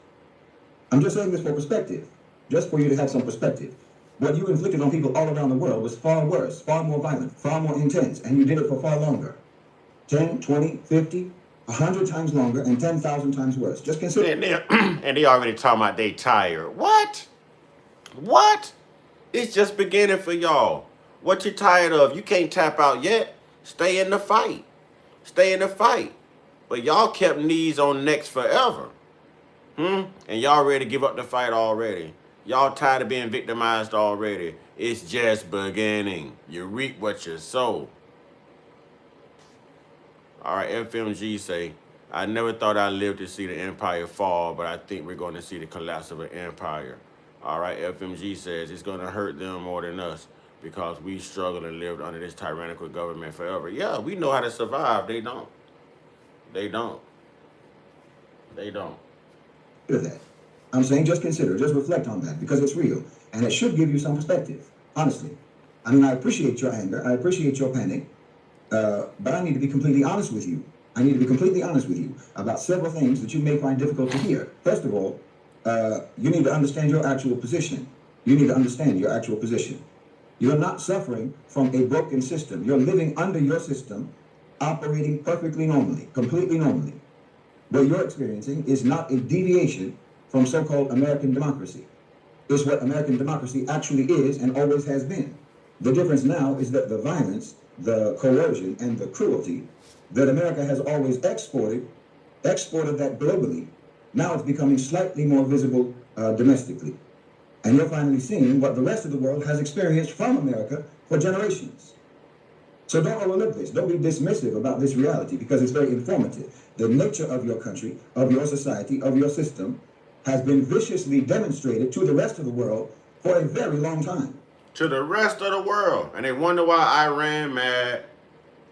I'm just saying this for perspective, just for you to have some perspective. What you inflicted on people all around the world was far worse, far more violent, far more intense, and you did it for far longer. 10, 20, 50, 100 times longer, and 10,000 times worse. Just consider. And they already talking about they tired. What? What? It's just beginning for y'all. What you tired of? You can't tap out yet. Stay in the fight. Stay in the fight. But y'all kept knees on necks forever. And y'all ready to give up the fight already. Y'all tired of being victimized already. It's just beginning. You reap what you sow. All right, FMG say, I never thought I'd live to see the empire fall, but I think we're going to see the collapse of an empire. All right, FMG says it's going to hurt them more than us because we struggled and lived under this tyrannical government forever. Yeah, we know how to survive. They don't. They don't. They don't. That. I'm saying just consider, just reflect on that because it's real and it should give you some perspective, honestly. I mean, I appreciate your anger. I appreciate your panic. But I need to be completely honest with you. I need to be completely honest with you about several things that you may find difficult to hear. First of all, you need to understand your actual position. You need to understand your actual position. You're not suffering from a broken system. You're living under your system, operating perfectly normally, completely normally. What you're experiencing is not a deviation from so-called American democracy. It's what American democracy actually is and always has been. The difference now is that the violence, the coercion, and the cruelty that America has always exported that globally, now it's becoming slightly more visible domestically. And you're finally seeing what the rest of the world has experienced from America for generations. So don't overlook this. Don't be dismissive about this reality because it's very informative. The nature of your country, of your society, of your system has been viciously demonstrated to the rest of the world for a very long time. To the rest of the world. And they wonder why Iran mad,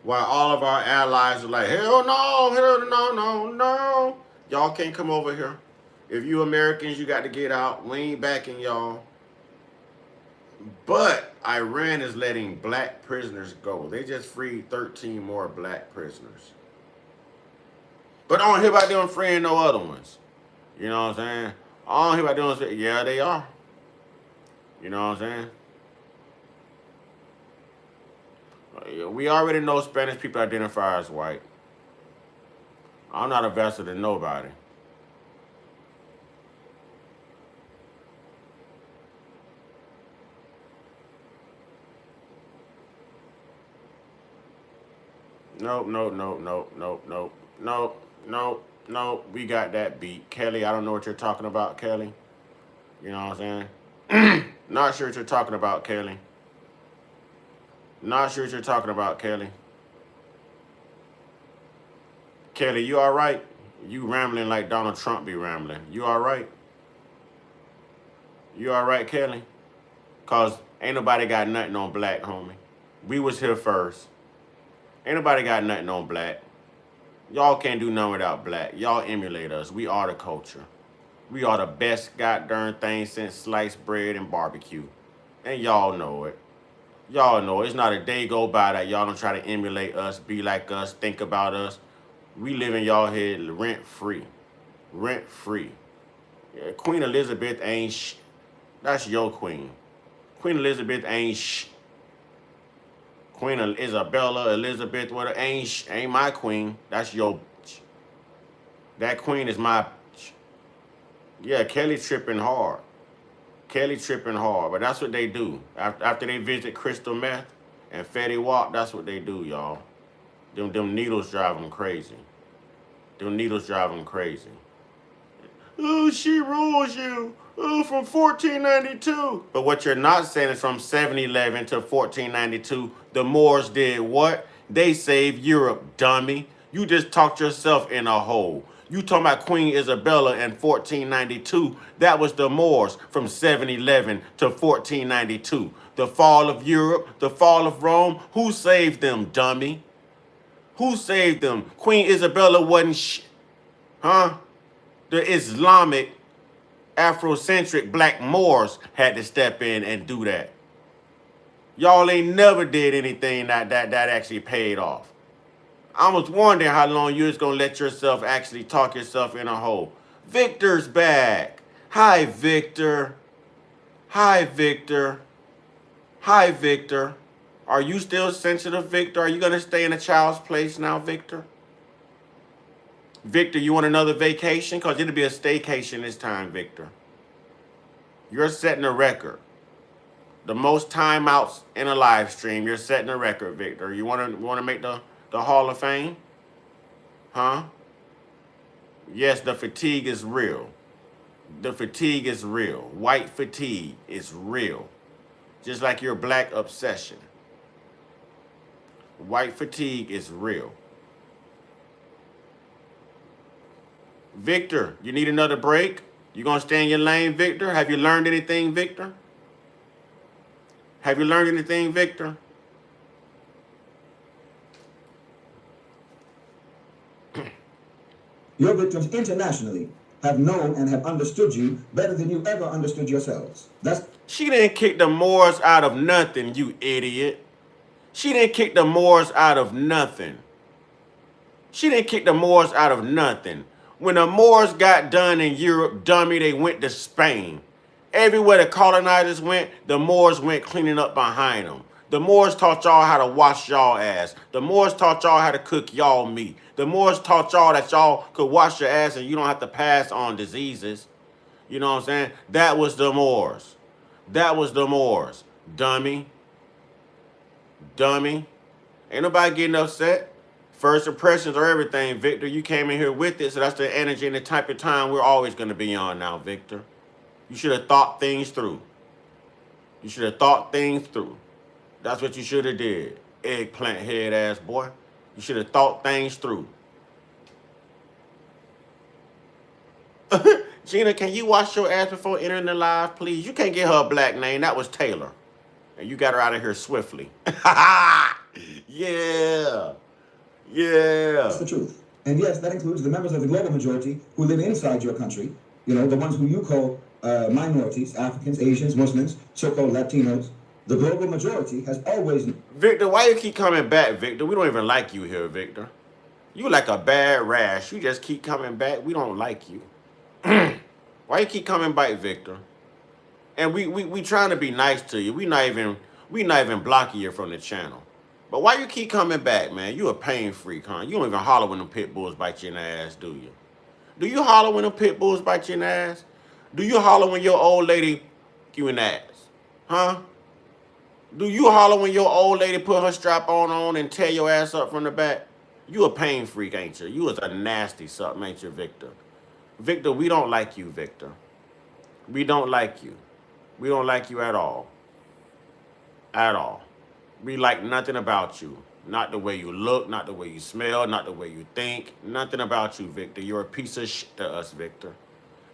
why all of our allies are like, hell no. Y'all can't come over here. If you Americans, you got to get out. We ain't backing y'all. But Iran is letting black prisoners go. They just freed 13 more black prisoners. But I don't hear about them freeing no other ones. You know what I'm saying? I don't hear about them. Yeah, they are. You know what I'm saying? We already know Spanish people identify as white. I'm not a vessel to nobody. No. We got that beat. Kelly, I don't know what you're talking about, Kelly. You know what I'm saying? Not sure what you're talking about, Kelly. Not sure what you're talking about, Kelly. Kelly, you all right? You rambling like Donald Trump be rambling. You all right? You all right, Kelly? Because ain't nobody got nothing on black, homie. We was here first. Ain't nobody got nothing on black. Y'all can't do nothing without black. Y'all emulate us. We are the culture. We are the best goddamn thing since sliced bread and barbecue. And y'all know it. Y'all know it's not a day go by that y'all don't try to emulate us, be like us, think about us. We live in y'all head rent free. Rent free. Yeah, Queen Elizabeth ain't sh. That's your queen. Queen Elizabeth ain't sh. Queen Isabella, Elizabeth, what ain't my queen. That's your. That queen is my. Yeah, Kelly tripping hard. Kelly tripping hard, but that's what they do. After they visit crystal meth and Fetty Wap, that's what they do, y'all. Them needles drive them crazy. Them needles drive them crazy. Oh, she rules you. Oh, from 1492. But what you're not saying is from 711 to 1492, the Moors did what? They saved Europe, dummy. You just talked yourself in a hole. You talking about Queen Isabella in 1492. That was the Moors from 711 to 1492. The fall of Europe, the fall of Rome. Who saved them, dummy? Who saved them? Queen Isabella wasn't Huh? The Islamic, Afrocentric black Moors had to step in and do that. Y'all ain't never did anything that actually paid off. I was wondering how long you was gonna let yourself actually talk yourself in a hole. Victor's back. Hi, Victor. Hi, Victor. Hi, Victor. Are you still sensitive, Victor? Are you gonna stay in a child's place now, Victor? Victor, you want another vacation? Because it'll be a staycation this time, Victor. You're setting a record. The most timeouts in a live stream. You're setting a record, Victor. You wanna make the Hall of Fame? Huh? Yes, the fatigue is real. The fatigue is real. White fatigue is real. Just like your black obsession. White fatigue is real. Victor, you need another break? You gonna stay in your lane, Victor? Have you learned anything, Victor? Have you learned anything, Victor? Your victims internationally have known and have understood you better than you ever understood yourselves. She didn't kick the Moors out of nothing, you idiot. She didn't kick the Moors out of nothing. She didn't kick the Moors out of nothing. When the Moors got done in Europe, dummy, they went to Spain. Everywhere the colonizers went, the Moors went cleaning up behind them. The Moors taught y'all how to wash y'all ass. The Moors taught y'all how to cook y'all meat. The Moors taught y'all that y'all could wash your ass and you don't have to pass on diseases. You know what I'm saying? That was the Moors. That was the Moors. Dummy. Dummy. Ain't nobody getting upset. First impressions are everything, Victor. You came in here with it, so that's the energy and the type of time we're always going to be on now, Victor. You should have thought things through. You should have thought things through. That's what you should have did. Eggplant head ass boy. You should have thought things through. Gina, can you wash your ass before entering the live, please? You can't get her a black name. That was Taylor. And you got her out of here swiftly. Yeah. Yeah. That's the truth. And yes, that includes the members of the global majority who live inside your country. You know, the ones who you call minorities, Africans, Asians, Muslims, so-called Latinos. The global majority has always... Victor, why you keep coming back, Victor? We don't even like you here, Victor. You like a bad rash. You just keep coming back. We don't like you. Why you keep coming back, Victor? And we trying to be nice to you. We not even blocking you from the channel. But why you keep coming back, man? You a pain freak, huh? You don't even holler when them pit bulls bite you in the ass, do you? Do you holler when them pit bulls bite you in the ass? Do you holler when your old lady you in the ass? Huh? Do you holler when your old lady put her strap on and tear your ass up from the back? You a pain freak, ain't you? You was a nasty something, ain't you, Victor? Victor, we don't like you, Victor. We don't like you. We don't like you at all. At all. We like nothing about you. Not the way you look, not the way you smell, not the way you think. Nothing about you, Victor. You're a piece of shit to us, Victor.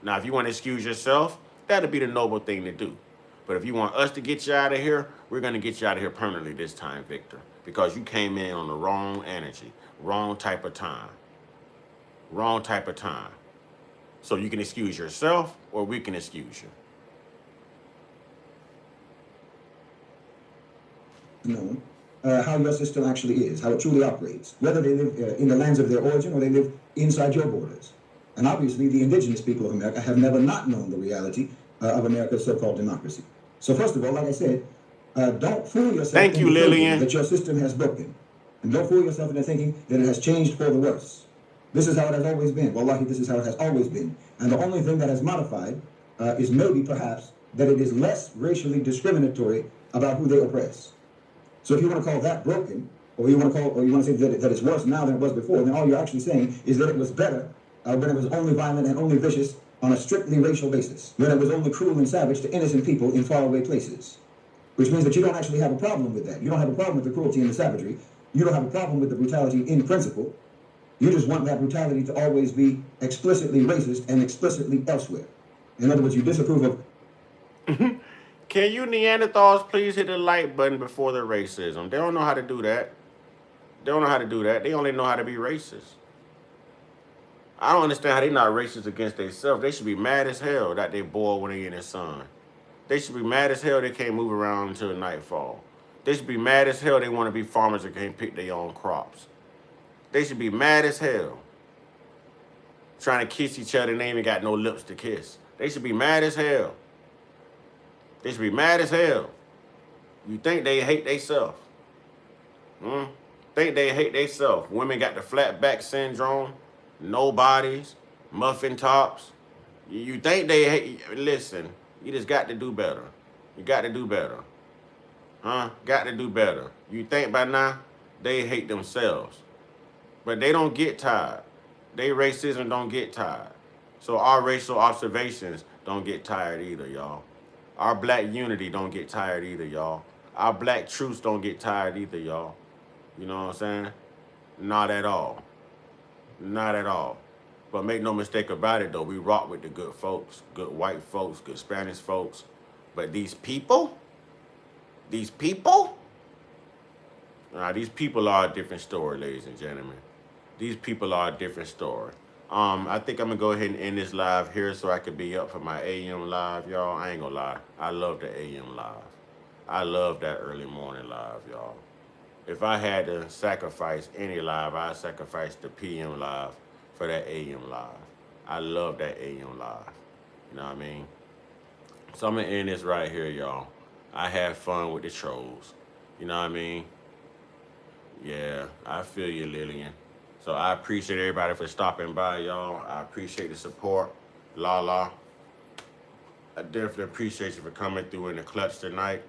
Now, if you want to excuse yourself, that'll be the noble thing to do. But if you want us to get you out of here, we're going to get you out of here permanently this time, Victor. Because you came in on the wrong energy, wrong type of time. Wrong type of time. So you can excuse yourself or we can excuse you. Know how your system actually is, how it truly operates, whether they live in the lands of their origin or they live inside your borders. And obviously, the indigenous people of America have never not known the reality of America's so-called democracy. So first of all, like I said, don't fool yourself Thank you, into thinking Lillian. that your system has broken. And don't fool yourself into thinking that it has changed for the worse. This is how it has always been. Wallahi, this is how it has always been. And the only thing that has modified is maybe, perhaps, that it is less racially discriminatory about who they oppress. So if you want to call that broken, or you want to say that it's worse now than it was before, then all you're actually saying is that it was better when it was only violent and only vicious on a strictly racial basis, when it was only cruel and savage to innocent people in faraway places. Which means that you don't actually have a problem with that. You don't have a problem with the cruelty and the savagery. You don't have a problem with the brutality in principle. You just want that brutality to always be explicitly racist and explicitly elsewhere. In other words, you disapprove of... Can you Neanderthals please hit the like button before the racism? They don't know how to do that. They don't know how to do that. They only know how to be racist. I don't understand how they not racist against themselves. They should be mad as hell that they boiled when they in the sun. They should be mad as hell they can't move around until nightfall. They should be mad as hell they want to be farmers that can't pick their own crops. They should be mad as hell trying to kiss each other and they ain't even got no lips to kiss. They should be mad as hell. They should be mad as hell. You think they hate themselves? Think they hate themselves. Women got the flat back syndrome, no bodies, muffin tops. You think they hate? Listen, you just got to do better. You got to do better. Got to do better. You think by now they hate themselves. But they don't get tired. They racism don't get tired. So our racial observations don't get tired either, y'all. Our black unity don't get tired either, y'all. Our black truths don't get tired either, y'all. You know what I'm saying? Not at all. Not at all. But make no mistake about it, though. We rock with the good folks, good white folks, good Spanish folks. But these people, these people are a different story, ladies and gentlemen. These people are a different story. I think I'm going to go ahead and end this live here so I can be up for my AM live, y'all. I ain't going to lie. I love the AM live. I love that early morning live, y'all. If I had to sacrifice any live, I'd sacrifice the PM live for that AM live. I love that AM live. You know what I mean? So I'm going to end this right here, y'all. I had fun with the trolls. You know what I mean? Yeah, I feel you, Lillian. So I appreciate everybody for stopping by, y'all. I appreciate the support. Lala. I definitely appreciate you for coming through in the clutch tonight.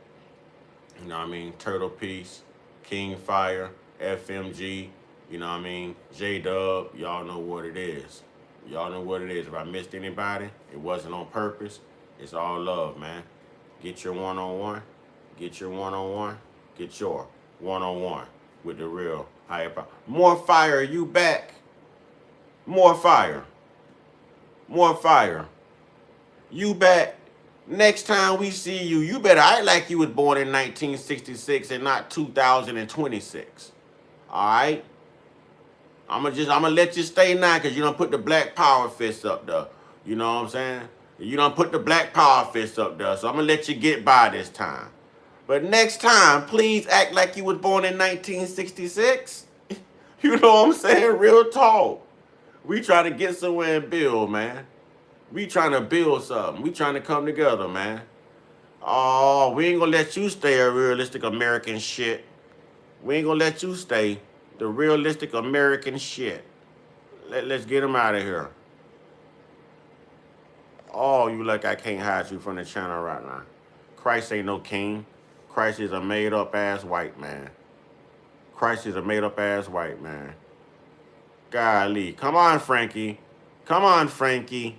You know what I mean? Turtle Peace, King Fire, FMG, you know what I mean? J-Dub, y'all know what it is. Y'all know what it is. If I missed anybody, it wasn't on purpose. It's all love, man. Get your one-on-one. Get your one-on-one. Get your one-on-one with the real higher power. More Fire, you back. More Fire. More Fire. You back. Next time we see you, you better act like you was born in 1966 and not 2026. All right? I'm gonna let you stay now because you don't put the black power fist up there. You know what I'm saying? You don't put the black power fist up there, so I'm gonna let you get by this time. But next time, please act like you was born in 1966. You know what I'm saying? Real talk. We trying to get somewhere and build, man. We trying to build something. We trying to come together, man. Oh, we ain't gonna let you stay a realistic American shit. We ain't gonna let you stay the realistic American shit. Let's get him out of here. Oh, you like I can't hide you from the channel right now. Christ ain't no king. Christ is a made-up ass white man. Christ is a made-up ass white man. Golly. Come on, Frankie. Come on, Frankie.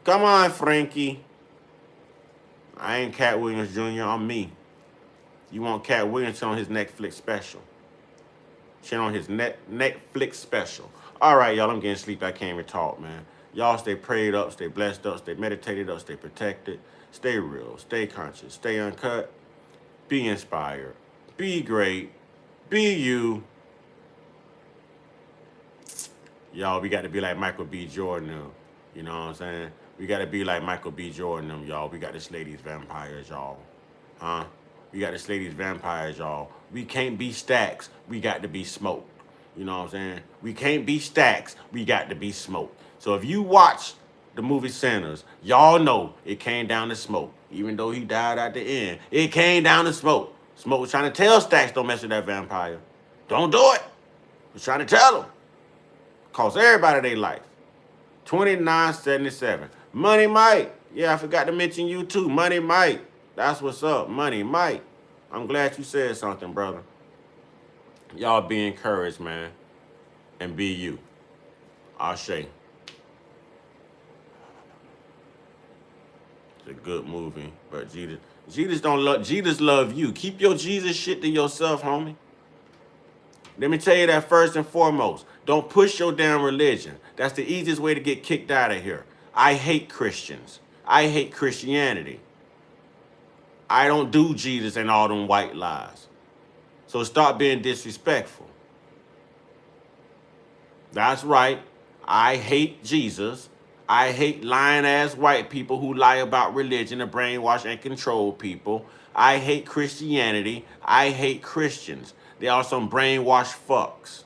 Come on, Frankie. I ain't Cat Williams Jr. I'm me. You want Cat Williams on his Netflix special. She on his Netflix special. All right, y'all, I'm getting sleepy. I can't even talk, man. Y'all stay prayed up, stay blessed up, stay meditated up, stay protected, stay real, stay conscious, stay uncut, be inspired, be great, be you. Y'all, we got to be like Michael B. Jordan now. You know what I'm saying? We got to be like Michael B. Jordan them, y'all. We got to slay these vampires, y'all. Huh? We got to slay these vampires, y'all. We can't be Stacks. We got to be Smoke. You know what I'm saying? We can't be Stacks. We got to be Smoke. So if you watch the movie Sinners, y'all know it came down to Smoke. Even though he died at the end, it came down to Smoke. Smoke was trying to tell Stacks don't mess with that vampire. Don't do it. He was trying to tell him. Cost everybody their life. $29.77. Money Mike. Yeah, I forgot to mention you too. Money Mike. That's what's up. Money Mike. I'm glad you said something, brother. Y'all be encouraged, man. And be you. Ashe. It's a good movie. But Jesus don't love, Jesus love you. Keep your Jesus shit to yourself, homie. Let me tell you that first and foremost. Don't push your damn religion. That's the easiest way to get kicked out of here. I hate Christians. I hate Christianity. I don't do Jesus and all them white lies. So stop being disrespectful. That's right. I hate Jesus. I hate lying ass white people who lie about religion and brainwash and control people. I hate Christianity. I hate Christians. They are some brainwashed fucks.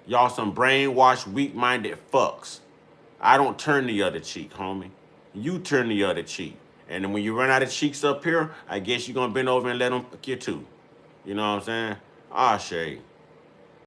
Y'all some brainwashed, weak-minded fucks. I don't turn the other cheek, homie. You turn the other cheek. And then when you run out of cheeks up here, I guess you're going to bend over and let them fuck you too. You know what I'm saying? Ah, shade.